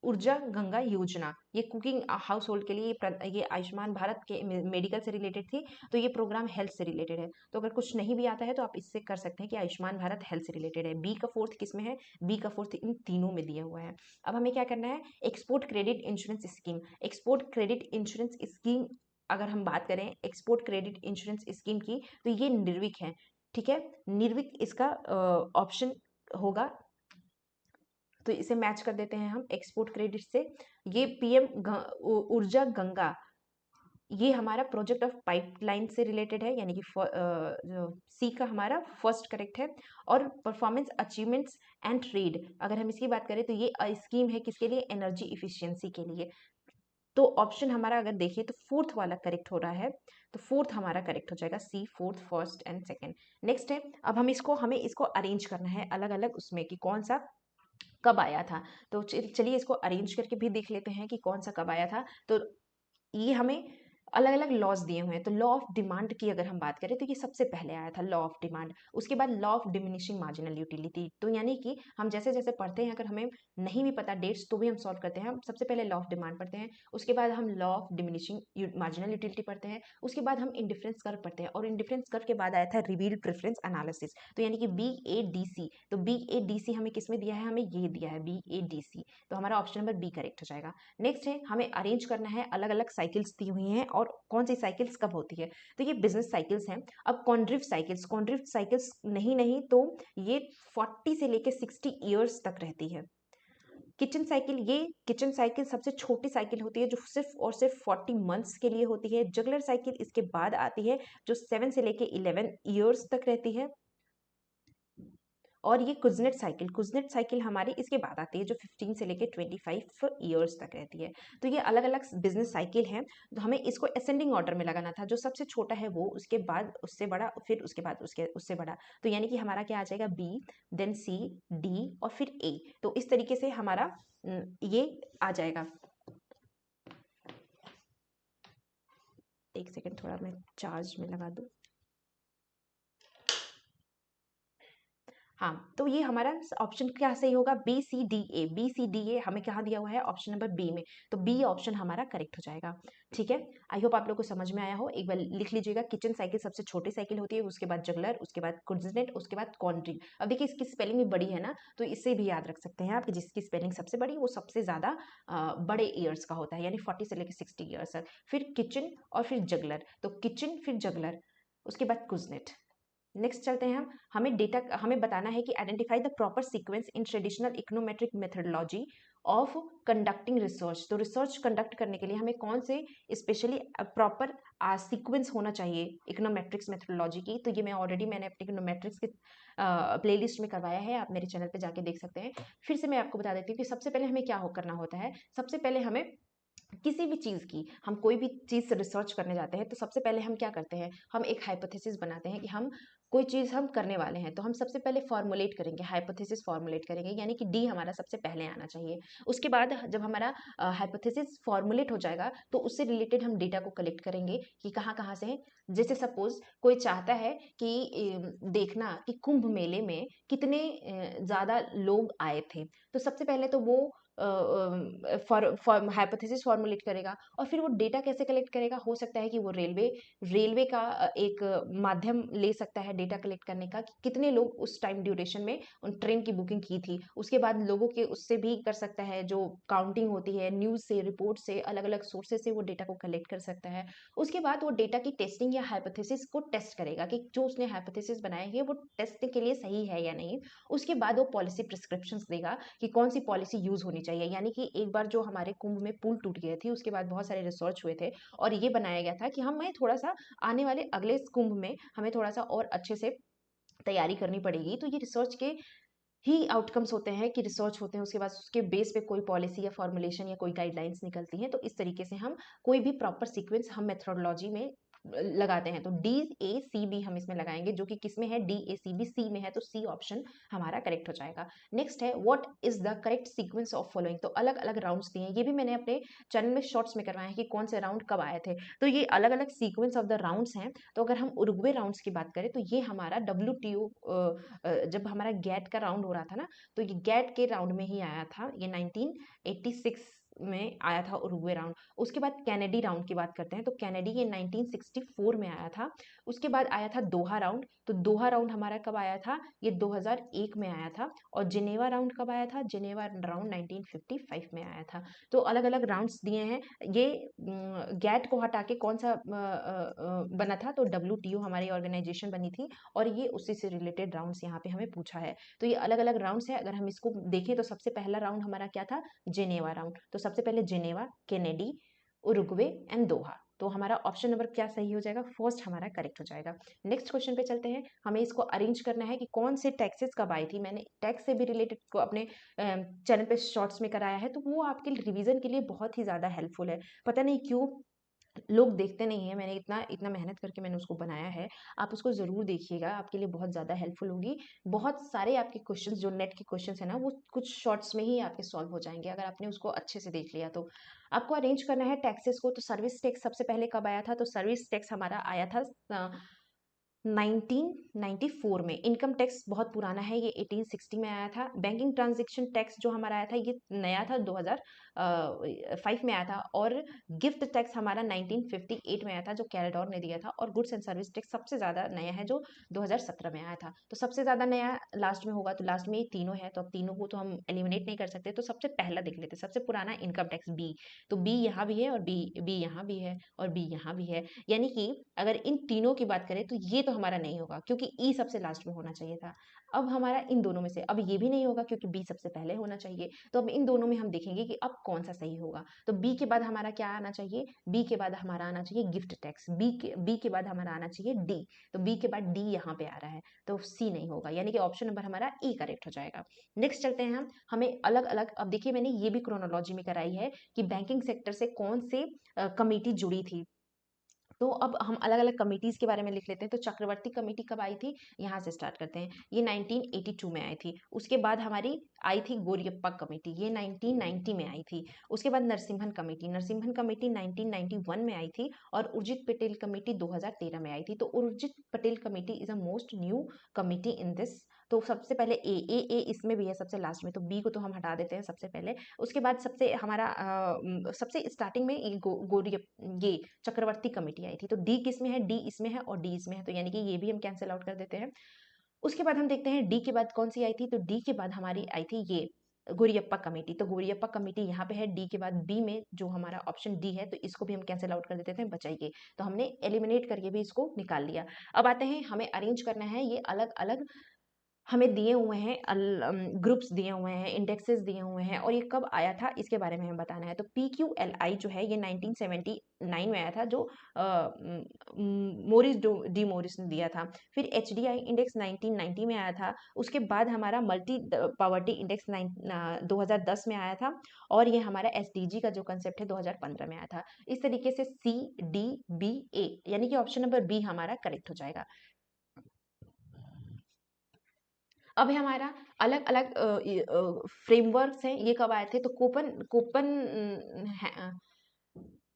ऊर्जा गंगा योजना। ये कुकिंग हाउस होल्ड के लिए ये आयुष्मान भारत के मेडिकल से रिलेटेड थी, तो ये प्रोग्राम हेल्थ से रिलेटेड है। तो अगर कुछ नहीं भी आता है तो आप इससे कर सकते हैं कि आयुष्मान भारत हेल्थ से रिलेटेड है। बी का फोर्थ किस में है, बी का फोर्थ इन तीनों में दिया हुआ है। अब हमें क्या करना है, export credit insurance scheme. Export credit insurance scheme अगर हम बात करें एक्सपोर्ट क्रेडिट इंश्योरेंस स्कीम की, तो ये निर्विक है, ठीक है, निर्विक इसका ऑप्शन होगा। तो इसे मैच कर देते हैं हम एक्सपोर्ट क्रेडिट से। ये पीएम ऊर्जा गंगा, ये हमारा प्रोजेक्ट ऑफ पाइपलाइन से रिलेटेड है, यानी कि सी का हमारा फर्स्ट करेक्ट है। और परफॉर्मेंस अचीवमेंट्स एंड ट्रेड, अगर हम इसकी बात करें तो ये स्कीम है किसके लिए, एनर्जी इफिशियंसी के लिए। तो ऑप्शन हमारा अगर देखिए तो फोर्थ वाला करेक्ट हो रहा है, तो फोर्थ हमारा करेक्ट हो जाएगा, C fourth, first and second. Next है, अब हमें इसको अरेंज करना है अलग अलग उसमें कि कौन सा कब आया था। तो चलिए इसको अरेंज करके भी देख लेते हैं कि कौन सा कब आया था। तो ये हमें अलग अलग लॉज दिए हुए हैं। तो लॉ ऑफ डिमांड की अगर हम बात करें तो ये सबसे पहले आया था लॉ ऑफ डिमांड। उसके बाद law of diminishing marginal utility. तो यानी कि हम जैसे जैसे पढ़ते हैं, अगर हमें नहीं भी पता डेट्स तो भी हम सॉल्व करते हैं। हम सबसे पहले लॉ ऑफ डिमांड पढ़ते हैं, उसके बाद हम law of diminishing marginal utility पढ़ते हैं, उसके बाद हम इंडिफरेंस कर्व पढ़ते हैं, और इंडिफरेंस कर्व के बाद आया था रिवील्ड प्रेफरेंस एनालिसिस। तो यानी कि बी ए डी सी। तो बी ए डी सी हमें किसमें दिया है, हमें ये दिया है बी ए डी सी। तो हमारा ऑप्शन नंबर बी करेक्ट हो जाएगा। नेक्स्ट है, हमें अरेंज करना है, अलग अलग साइकिल्स दी हुई हैं और कौन सी साइकिल्स कब होती है। तो ये बिजनेस साइकिल्स हैं। अब कॉन्ड्रिफ्ट साइकिल्स नहीं तो ये 40 से लेके 60 ईयर्स तक रहती है। किचन साइकिल सबसे छोटी साइकिल होती है जो सिर्फ और सिर्फ 40 मंथ्स के लिए होती है। जगलर साइकिल इसके बाद आती है जो 7 से लेके 11 ईयर्स तक रहती है। और ये कुजनेट साइकिल हमारी इसके बाद आती है जो 15 से लेके 25 ईयर्स तक रहती है। तो ये अलग अलग बिजनेस साइकिल हैं। तो हमें इसको असेंडिंग ऑर्डर में लगाना था, जो सबसे छोटा है वो, उसके बाद उससे बड़ा, फिर उसके बाद उससे बड़ा। तो यानी कि हमारा क्या आ जाएगा, बी, देन सी, डी और फिर ए। तो इस तरीके से हमारा ये आ जाएगा। एक सेकेंड, थोड़ा मैं चार्ज में लगा दूं। हाँ, तो ये हमारा ऑप्शन क्या सही होगा, B C D A. B C D A हमें कहाँ दिया हुआ है, ऑप्शन नंबर बी में। तो बी ऑप्शन हमारा करेक्ट हो जाएगा। ठीक है, आई होप आप लोग को समझ में आया हो। एक बार लिख लीजिएगा, किचन साइकिल सबसे छोटी साइकिल होती है, उसके बाद जगलर, उसके बाद कुजनेट, उसके बाद कॉन्ड्री। अब देखिए इसकी स्पेलिंग भी बड़ी है ना, तो इससे भी याद रख सकते हैं आप कि जिसकी स्पेलिंग सबसे बड़ी वो सबसे ज्यादा बड़े ईयर्स का होता है, यानी 40 से लेकर 60 ईयर्स तक। फिर किचन और फिर जगलर, तो किचन फिर जगलर, उसके बाद कुजनेट, नेक्स्ट चलते हैं हम, हमें डेटा, हमें बताना है कि identify the proper sequence in traditional econometric methodology of conducting research. तो रिसर्च कंडक्ट करने के लिए हमें कौन से स्पेशली प्रॉपर सीक्वेंस होना चाहिए इकोनोमेट्रिक्स मेथडोलॉजी की। तो ये मैंने अपने इकोनोमेट्रिक्स के प्लेलिस्ट में करवाया है, आप मेरे चैनल पे जाके देख सकते हैं। फिर से मैं आपको बता देती हूँ कि सबसे पहले हमें क्या करना होता है। सबसे पहले हमें किसी भी चीज़ की, हम कोई भी चीज़ रिसर्च करने जाते हैं तो सबसे पहले हम क्या करते हैं, हम एक हाइपोथेसिस बनाते हैं कि हम कोई चीज़ हम करने वाले हैं। तो हम सबसे पहले फॉर्मुलेट करेंगे, हाइपोथेसिस फॉर्मुलेट करेंगे, यानी कि डी हमारा सबसे पहले आना चाहिए। उसके बाद जब हमारा हाइपोथेसिस फॉर्मुलेट हो जाएगा तो उससे रिलेटेड हम डेटा को कलेक्ट करेंगे कि कहाँ कहाँ से है। जैसे सपोज कोई चाहता है कि देखना कि कुंभ मेले में कितने ज़्यादा लोग आए थे, तो सबसे पहले तो वो हाइपोथेसिस फॉर्मुलेट करेगा और फिर वो डेटा कैसे कलेक्ट करेगा। हो सकता है कि वो रेलवे का एक माध्यम ले सकता है डेटा कलेक्ट करने का कि कितने लोग उस टाइम ड्यूरेशन में उन ट्रेन की बुकिंग की थी। उसके बाद लोगों के उससे भी कर सकता है, जो काउंटिंग होती है न्यूज़ से, रिपोर्ट से, अलग अलग सोर्सेज से वो डेटा को कलेक्ट कर सकता है। उसके बाद वो डेटा की टेस्टिंग या हाइपोथेसिस को टेस्ट करेगा कि जो उसने हाइपोथेसिस बनाए हैं वो टेस्ट के लिए सही है या नहीं। उसके बाद वो पॉलिसी प्रिस्क्रिप्शंस देगा कि कौन सी पॉलिसी यूज होनी चाहिए। यानी कि एक बार जो हमारे कुंभ में पुल टूट गए थे उसके बाद बहुत सारे रिसर्च हुए थे और ये बनाया गया था कि हमें थोड़ा सा आने वाले अगले कुंभ में हमें थोड़ा सा और अच्छे से तैयारी करनी पड़ेगी। तो ये रिसर्च के ही आउटकम्स होते हैं कि रिसर्च होते हैं, उसके बाद उसके बेस पे कोई पॉलिसी या फॉर्मुलेशन या कोई गाइडलाइंस निकलती हैं। तो इस तरीके से हम कोई भी प्रॉपर सीक्वेंस हम मेथोडोलॉजी में लगाते हैं। तो डी ए सी बी हम इसमें लगाएंगे, जो कि किस में है, डी ए सी बी, सी में है, तो सी ऑप्शन हमारा करेक्ट हो जाएगा। नेक्स्ट है what is the correct sequence of following. तो अलग अलग राउंड्स दिए हैं, ये भी मैंने अपने चैनल में शॉर्ट्स में करवाया है कि कौन से राउंड कब आए थे। तो ये अलग अलग सीक्वेंस ऑफ द राउंड्स हैं। तो अगर हम उरुग्वे राउंड्स की बात करें तो ये हमारा WTO जब हमारा गैट का राउंड हो रहा था ना, तो ये गैट के राउंड में ही आया था, ये 1986 में आया था उरुग्वे राउंड। उसके बाद कैनेडी राउंड की बात करते हैं तो कैनेडी ये 1964 में आया था। उसके बाद आया था दोहा राउंड, तो दोहा राउंड हमारा कब आया था, ये 2001 में आया था। और जिनेवा राउंड कब आया था, जिनेवा राउंड 1955 में आया था। तो अलग अलग राउंड्स दिए हैं। ये गैट को हटा के कौन सा बना था, तो WTO हमारी ऑर्गेनाइजेशन बनी थी और ये उसी से रिलेटेड राउंड्स यहाँ पे हमें पूछा है। तो ये अलग अलग राउंड्स है। अगर हम इसको देखें तो सबसे पहला राउंड हमारा क्या था, जिनेवा राउंड। तो सबसे पहले जिनेवा, कैनेडी, उरुग्वे एंड दोहा। तो हमारा ऑप्शन नंबर क्या सही हो जाएगा, फर्स्ट हमारा करेक्ट हो जाएगा। नेक्स्ट क्वेश्चन पे चलते हैं। हमें इसको अरेंज करना है कि कौन से टैक्सेस कब आई थी। मैंने टैक्स से भी रिलेटेड को अपने चैनल पे शॉर्ट्स में कराया है, तो वो आपके रिवीजन के लिए बहुत ही ज़्यादा हेल्पफुल है। पता नहीं क्यों लोग देखते नहीं हैं, मैंने इतना इतना मेहनत करके मैंने उसको बनाया है। आप उसको ज़रूर देखिएगा, आपके लिए बहुत ज़्यादा हेल्पफुल होगी। बहुत सारे आपके क्वेश्चंस जो नेट के क्वेश्चंस है ना, वो कुछ शॉर्ट्स में ही आपके सॉल्व हो जाएंगे अगर आपने उसको अच्छे से देख लिया तो। आपको अरेंज करना है टैक्सेस को। तो सर्विस टैक्स सबसे पहले कब आया था, तो सर्विस टैक्स हमारा आया था 1994 में। इनकम टैक्स बहुत पुराना है, ये 1860 में आया था। बैंकिंग ट्रांजैक्शन टैक्स जो हमारा आया था ये नया था, 2005 में आया था। और गिफ्ट टैक्स हमारा 1958 में आया था, जो कैलेडोर ने दिया था। और गुड्स एंड सर्विस टैक्स सबसे ज़्यादा नया है, जो 2017 में आया था। तो सबसे ज़्यादा नया लास्ट में होगा, तो लास्ट में ये तीनों है, तो अब तीनों को तो हम एलिमिनेट नहीं कर सकते। तो सबसे पहला देख लेते हैं, सबसे पुराना इनकम टैक्स बी। तो बी यहाँ भी है और बी यहाँ भी है और बी यहाँ भी है। यानी कि अगर इन तीनों की बात करें तो ये तो हमारा नहीं होगा, क्योंकि ई सबसे लास्ट में होना चाहिए था। अब हमारा इन दोनों में से, अब ये भी नहीं होगा क्योंकि बी सबसे पहले होना चाहिए। तो अब इन दोनों में हम देखेंगे कि अब कौन सा सही होगा। तो बी के बाद हमारा क्या आना चाहिए, बी के बाद हमारा आना चाहिए गिफ्ट टैक्स। बी के बाद हमारा आना चाहिए डी। तो बी के बाद डी यहाँ पे आ रहा है, तो सी नहीं होगा, यानी कि ऑप्शन नंबर हमारा ई करेक्ट हो जाएगा। नेक्स्ट चलते हैं हम। हमें अलग अलग, अब देखिए मैंने ये भी क्रोनोलॉजी में कराई है कि बैंकिंग सेक्टर से कौन से कमिटी जुड़ी थी। तो अब हम अलग अलग कमिटीज के बारे में लिख लेते हैं। तो चक्रवर्ती कमेटी कब आई थी, यहाँ से स्टार्ट करते हैं। ये 1982 में आई थी। उसके बाद हमारी आई थी गोरियप्पा कमेटी, ये 1990 में आई थी। उसके बाद नरसिम्हन कमेटी, 1991 में आई थी। और उर्जित पटेल कमेटी 2013 में आई थी। तो Urjit Patel committee is a most new committee in this. तो सबसे पहले ए इसमें भी है सबसे लास्ट में, तो बी को तो हम हटा देते हैं सबसे पहले। उसके बाद सबसे हमारा सबसे स्टार्टिंग में ये चक्रवर्ती कमेटी आई थी। तो डी किस में है, डी इसमें है और डी इसमें है, तो यानी कि ये भी हम कैंसिल आउट कर देते हैं। उसके बाद हम देखते हैं डी के बाद कौन सी आई थी। तो डी के बाद हमारी आई थी ये गोरियप्पा कमेटी। तो गोरियप्पा कमेटी यहाँ पे है, डी के बाद बी में जो हमारा ऑप्शन डी है तो इसको भी हम कैंसिल आउट कर देते थे, बचाइए। तो हमने एलिमिनेट करके भी इसको निकाल लिया। अब आते हैं, हमें अरेंज करना है, ये अलग अलग हमें दिए हुए हैं, ग्रुप्स दिए हुए हैं, इंडेक्सेस दिए हुए हैं, और ये कब आया था इसके बारे में हमें बताना है। तो PQLI जो है ये 1979 में आया था, जो मोरिस डी मोरिस ने दिया था। फिर HDI इंडेक्स 1990 में आया था। उसके बाद हमारा मल्टी पॉवर्टी इंडेक्स 2010 में आया था, और ये हमारा SDG का जो कंसेप्ट है 2015 में आया था। इस तरीके से CDBA यानी कि ऑप्शन नंबर बी हमारा करेक्ट हो जाएगा। अब है हमारा अलग अलग फ्रेमवर्क्स हैं, ये कब आए थे। तो कोपन कोपन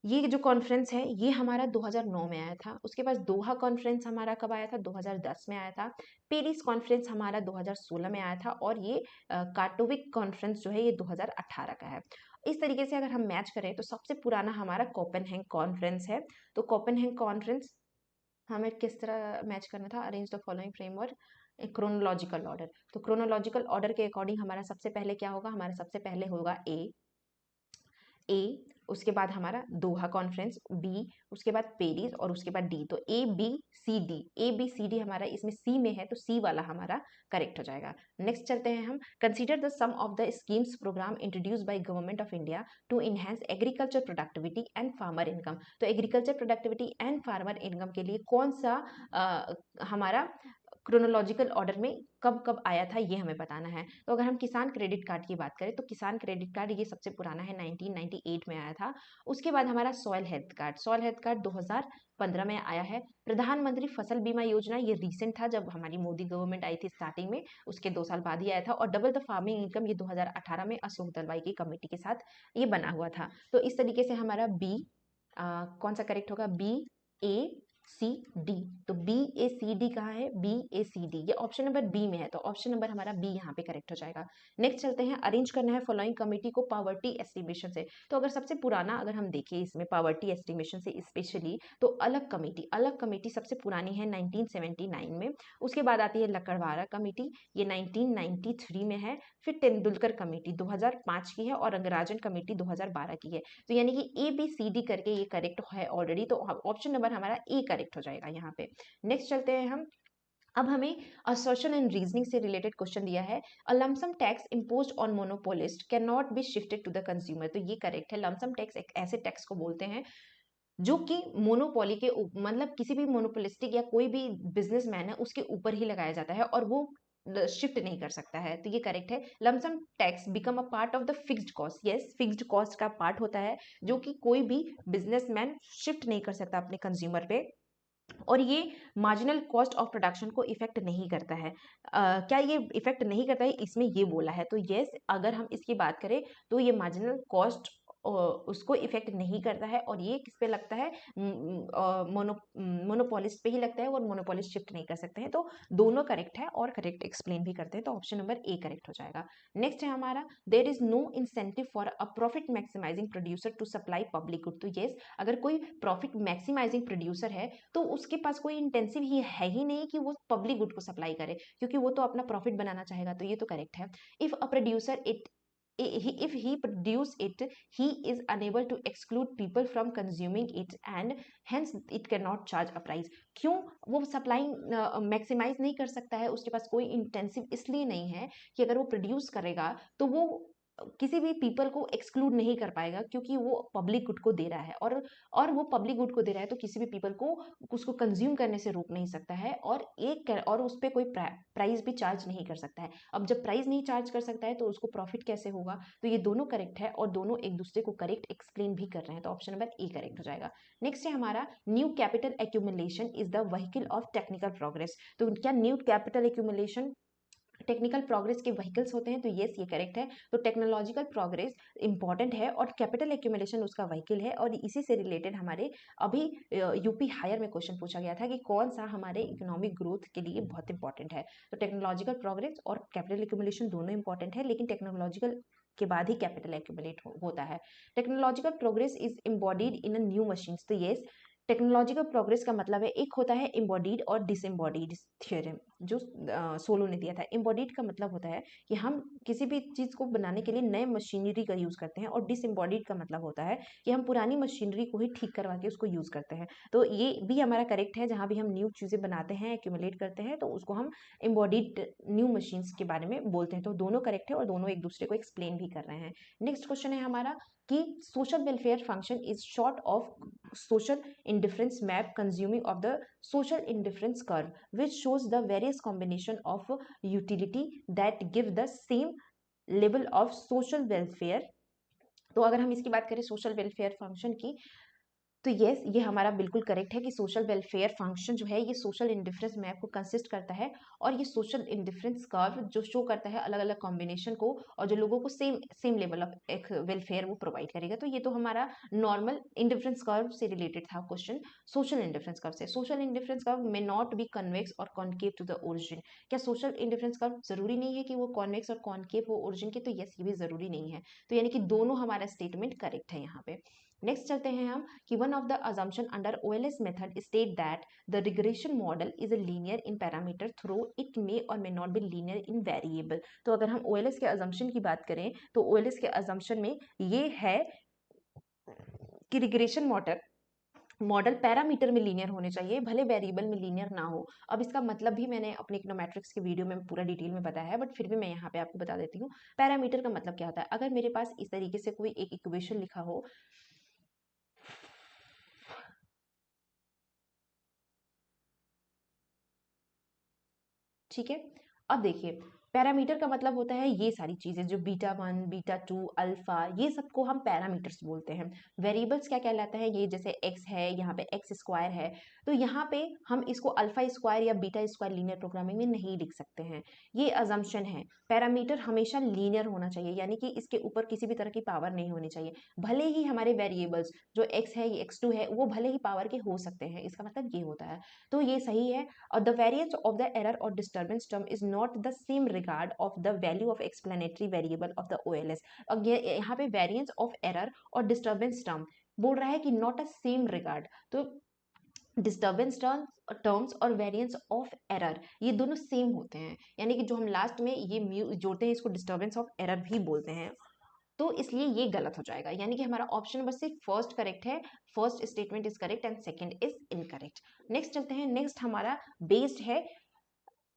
ये जो कॉन्फ्रेंस है ये हमारा 2009 में आया था। उसके बाद दोहा कॉन्फ्रेंस हमारा कब आया था, 2010 में आया था। पेरिस कॉन्फ्रेंस हमारा 2016 में आया था, और ये काटोविक कॉन्फ्रेंस जो है ये 2018 का है। इस तरीके से अगर हम मैच करें तो सबसे पुराना हमारा कोपेनहेगन कॉन्फ्रेंस है। तो कोपेनहेगन कॉन्फ्रेंस हमें किस तरह मैच करना था, arrange the following framework chronological order. तो क्रोनोलॉजिकल ऑर्डर के अकॉर्डिंग हमारा सबसे पहले क्या होगा, हमारा सबसे पहले होगा ए, उसके बाद हमारा दोहा कॉन्फ्रेंस, बी, उसके बाद पेरिस, और उसके बाद डी। तो ABCD हमारा इसमें सी में है, तो सी वाला हमारा करेक्ट हो जाएगा। नेक्स्ट चलते हैं हम, consider the some of the schemes program introduce by government of India to enhance agriculture productivity and farmer income. तो agriculture productivity and farmer income के लिए कौन सा हमारा क्रोनोलॉजिकल ऑर्डर में कब कब आया था ये हमें बताना है। तो अगर हम किसान क्रेडिट कार्ड की बात करें तो किसान क्रेडिट कार्ड ये सबसे पुराना है, 1998 में आया था। उसके बाद हमारा सॉइल हेल्थ कार्ड 2015 में आया है। प्रधानमंत्री फसल बीमा योजना ये रिसेंट था, जब हमारी मोदी गवर्नमेंट आई थी स्टार्टिंग में, उसके 2 साल बाद ही आया था। और डबल द फार्मिंग इनकम ये 2018 में अशोक दलवाई की कमेटी के साथ ये बना हुआ था। तो इस तरीके से हमारा बी कौन सा करेक्ट होगा, BACD। तो BACD कहाँ है, BACD ये ऑप्शन नंबर बी में है, तो ऑप्शन नंबर हमारा बी यहाँ पे करेक्ट हो जाएगा। नेक्स्ट चलते हैं, अरेंज करना है फॉलोइंग कमेटी को पावर्टी एस्टिमेशन से। तो अगर सबसे पुराना अगर हम देखें इसमें पावर्टी एस्टिमेशन से स्पेशली, तो अलग कमेटी सबसे पुरानी है 1979 में। उसके बाद आती है लकड़वारा कमेटी, ये 1993 में है। फिर तेंदुलकर कमेटी 2005 की है, और रंगराजन कमेटी 2012 की है। तो यानी कि ABCD करके ये करेक्ट है ऑलरेडी, तो ऑप्शन नंबर हमारा ए करेक्ट हो जाएगा यहाँ पे। नेक्स्ट चलते हैं हम, अब हमें असर्शन एंड रीजनिंग से रिलेटेड क्वेश्चन दिया है। A lump sum tax imposed on monopolist cannot be shifted to the consumer. तो ये करेक्ट है। लमसम टैक्स एक ऐसे टैक्स को बोलते हैं जो कि मोनोपोली के मतलब किसी भी मोनोपोलिस्टिक या कोई भी बिजनेसमैन है उसके ऊपर ही लगाया जाता है, और वो शिफ्ट नहीं कर सकता है। तो ये करेक्ट है। Lump sum tax become a part of the fixed cost. Yes, fixed cost का पार्ट होता है जो कि कोई भी बिजनेसमैन शिफ्ट नहीं कर सकता अपने कंज्यूमर पे, और ये मार्जिनल कॉस्ट ऑफ प्रोडक्शन को इफेक्ट नहीं करता है। क्या ये इफेक्ट नहीं करता है, इसमें ये बोला है। तो यस, अगर हम इसकी बात करें तो ये मार्जिनल कॉस्ट उसको इफेक्ट नहीं करता है, और ये किस पे लगता है, मोनोपोलिस्ट पे ही लगता है, और मोनोपोलिस्ट शिफ्ट नहीं कर सकते हैं। तो दोनों करेक्ट है, और करेक्ट एक्सप्लेन भी करते हैं, तो ऑप्शन नंबर ए करेक्ट हो जाएगा। नेक्स्ट है हमारा, there is no incentive for a profit maximising producer to supply public good. तो यस, अगर कोई प्रॉफिट मैक्सिमाइजिंग प्रोड्यूसर है तो उसके पास कोई इंटेंसिव ही है ही नहीं कि वो पब्लिक गुड को सप्लाई करे, क्योंकि वो तो अपना प्रॉफिट बनाना चाहेगा। तो ये तो करेक्ट है। If a producer if he produce it, he is unable to exclude people from consuming it and hence it cannot charge a price। क्यों वो सप्लाई मैक्सिमाइज नहीं कर सकता है, उसके पास कोई इंटेंसिव इसलिए नहीं है कि अगर वो प्रोड्यूस करेगा तो वो किसी भी पीपल को एक्सक्लूड नहीं कर पाएगा, क्योंकि वो पब्लिक गुड को दे रहा है, और वो पब्लिक गुड को दे रहा है तो किसी भी पीपल को उसको कंज्यूम करने से रोक नहीं सकता है, और उस पर कोई प्राइस भी चार्ज नहीं कर सकता है। अब जब प्राइस नहीं चार्ज कर सकता है तो उसको प्रॉफिट कैसे होगा। तो ये दोनों करेक्ट है, और दोनों एक दूसरे को करेक्ट एक्सप्लेन भी कर रहे हैं, तो ऑप्शन नंबर ए करेक्ट हो जाएगा। नेक्स्ट है हमारा, new capital accumulation is the vehicle of technical progress. तो क्या new capital accumulation technical progress के व्हीकल्स होते हैं। तो यस, ये करेक्ट है। तो टेक्नोलॉजिकल प्रोग्रेस इंपॉर्टेंट है, और कैपिटल एक्यूमुलेशन उसका व्हीकल है, और इसी से रिलेटेड हमारे अभी यूपी हायर में क्वेश्चन पूछा गया था कि कौन सा हमारे इकोनॉमिक ग्रोथ के लिए बहुत इंपॉर्टेंट है। तो टेक्नोलॉजिकल प्रोग्रेस और कैपिटल एक्यूमुलेशन दोनों इंपॉर्टेंट है, लेकिन टेक्नोलॉजिकल के बाद ही कैपिटल एक्यूमुलेट होता है। Technological progress is embodied in a new machines. तो यस, टेक्नोलॉजिकल प्रोग्रेस का मतलब है, एक होता है एम्बॉडीड और डिसएम्बॉडीड थ्योरम। जो सोलो ने दिया था। एम्बॉडीड का मतलब होता है कि हम किसी भी चीज़ को बनाने के लिए नए मशीनरी का यूज़ करते हैं, और डिसएम्बॉडीड का मतलब होता है कि हम पुरानी मशीनरी को ही ठीक करवा के उसको यूज़ करते हैं। तो ये भी हमारा करेक्ट है, जहाँ भी हम न्यू चीज़ें बनाते हैं, एक्यूमुलेट करते हैं, तो उसको हम एम्बॉडीड न्यू मशीन्स के बारे में बोलते हैं। तो दोनों करेक्ट है और दोनों एक दूसरे को एक्सप्लेन भी कर रहे हैं। नेक्स्ट क्वेश्चन है हमारा कि social welfare function is short of social indifference map consuming of the social indifference curve, which shows the various combination of utility that give the same level of social welfare। तो अगर हम इसकी बात करें social welfare function की, तो yes, ये हमारा बिल्कुल करेक्ट है कि सोशल वेलफेयर फंक्शन जो है ये सोशल इंडिफरेंस मैप को कंसिस्ट करता है, और ये सोशल इंडिफरेंस कर्व जो शो करता है अलग अलग कॉम्बिनेशन को, और जो लोगों को सेम सेम लेवल ऑफ एक वेलफेयर वो प्रोवाइड करेगा। तो ये तो हमारा नॉर्मल इंडिफरेंस कर्व से रिलेटेड था क्वेश्चन। सोशल इंडिफरेंस कर्व से, social indifference curve may not be convex और कॉन्केव टू द ओरिजिन। क्या सोशल इंडिफरेंस कर्व जरूरी नहीं है कि वो कॉन्वेक्स और कॉन्केव हो ओरिजिन के? तो यस, ये भी जरूरी नहीं है। तो यानी कि दोनों हमारा स्टेटमेंट करेक्ट है यहाँ पे। नेक्स्ट चलते हैं हम कि one of the assumption under OLS method state that the regression model is a linear in parameter through it may or may not be linear in variable। तो अगर हम OLS के assumption की बात करें तो OLS के assumption में ये है कि रिग्रेशन मॉडल पैरामीटर में लीनियर होने चाहिए, भले वेरिएबल में लीनियर ना हो। अब इसका मतलब भी मैंने अपने इकोनोमेट्रिक्स के वीडियो में पूरा डिटेल में बताया है, बट फिर भी मैं यहाँ पे आपको बता देती हूँ। पैरामीटर का मतलब क्या होता है? अगर मेरे पास इस तरीके से कोई एक इक्वेशन लिखा हो, ठीक है, अब देखिए पैरामीटर का मतलब होता है ये सारी चीजें जो बीटा 1 बीटा 2 अल्फा, ये सबको हम पैरामीटर्स बोलते हैं। वेरिएबल्स क्या कहलाता है? ये जैसे एक्स है, यहाँ पे एक्स स्क्वायर है, तो यहाँ पे हम इसको अल्फा स्क्वायर या बीटा स्क्वायर लीनियर प्रोग्रामिंग में नहीं लिख सकते हैं। ये अजम्पशन है। पैरामीटर हमेशा लीनियर होना चाहिए, यानी कि इसके ऊपर किसी भी तरह की पावर नहीं होनी चाहिए। भले ही हमारे वेरिएबल्स जो एक्स है, ये x2 है, वो भले ही पावर के हो सकते हैं, इसका मतलब ये होता है। तो ये सही है। और the variance of the error और disturbance term is not the same regard of the value of explanatory variable of the OLS। और यहाँ पे वेरिएंस ऑफ एरर और डिस्टर्बेंस टर्म बोल रहा है कि नॉट अ सेम रिगार्ड। तो डिस्टर्बेंस टर्म्स और वेरिएंस ऑफ एरर ये दोनों सेम होते हैं, यानी कि जो हम लास्ट में ये म्यू जोड़ते हैं इसको डिस्टर्बेंस ऑफ एरर भी बोलते हैं। तो इसलिए ये गलत हो जाएगा, यानी कि हमारा ऑप्शन नंबर सिर्फ फर्स्ट करेक्ट है। First statement is correct and second is incorrect. Next चलते हैं। नेक्स्ट हमारा बेस्ड है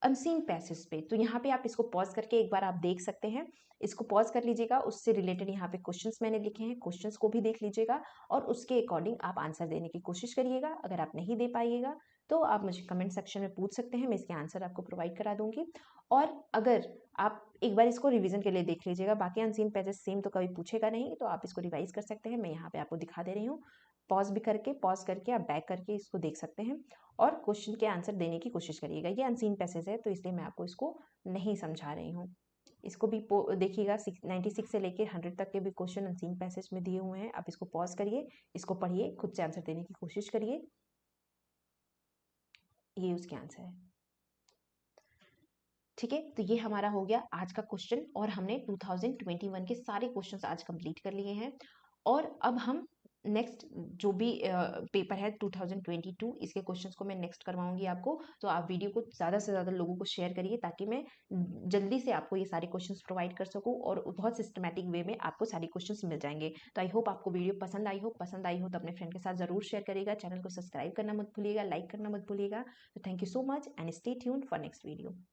अनसीन पैसेज पे। तो यहाँ पे आप इसको पॉज करके एक बार आप देख सकते हैं, इसको पॉज कर लीजिएगा। उससे रिलेटेड यहाँ पे क्वेश्चंस मैंने लिखे हैं, क्वेश्चंस को भी देख लीजिएगा और उसके अकॉर्डिंग आप आंसर देने की कोशिश करिएगा। अगर आप नहीं दे पाइएगा तो आप मुझे कमेंट सेक्शन में पूछ सकते हैं, मैं इसके आंसर आपको प्रोवाइड करा दूंगी। और अगर आप एक बार इसको रिवीजन के लिए देख लीजिएगा, बाकी अनसीन पैसेज सेम तो कभी पूछेगा नहीं, तो आप इसको रिवाइज कर सकते हैं। मैं यहाँ पे आपको दिखा दे रही हूँ। पॉज करके आप बैक करके इसको देख सकते हैं और क्वेश्चन के आंसर देने की कोशिश करिएगा। ये अनसीन पैसेज है तो इसलिए मैं आपको इसको नहीं समझा रही हूँ। इसको भी देखिएगा, 96 से लेकर 100 तक के भी क्वेश्चन अनसीन पैसेज में दिए हुए हैं। आप इसको पॉज करिए, इसको पढ़िए, खुद से आंसर देने की कोशिश करिए। ये उसके आंसर है। ठीक है, तो ये हमारा हो गया आज का क्वेश्चन और हमने 2021 के सारे क्वेश्चंस आज कंप्लीट कर लिए हैं। और अब हम नेक्स्ट जो भी पेपर है 2022 इसके क्वेश्चंस को मैं नेक्स्ट करवाऊंगी आपको। तो आप वीडियो को ज़्यादा से ज़्यादा लोगों को शेयर करिए ताकि मैं जल्दी से आपको ये सारे क्वेश्चंस प्रोवाइड कर सकूं और बहुत सिस्टमैटिक वे में आपको सारे क्वेश्चंस मिल जाएंगे। तो आई होप आपको वीडियो पसंद आई हो तो अपने फ्रेंड के साथ ज़रूर शेयर करिएगा। चैनल को सब्सक्राइब करना मत भूलिएगा, लाइक करना मत भूलिएगा। तो thank you so much and stay tuned for next video.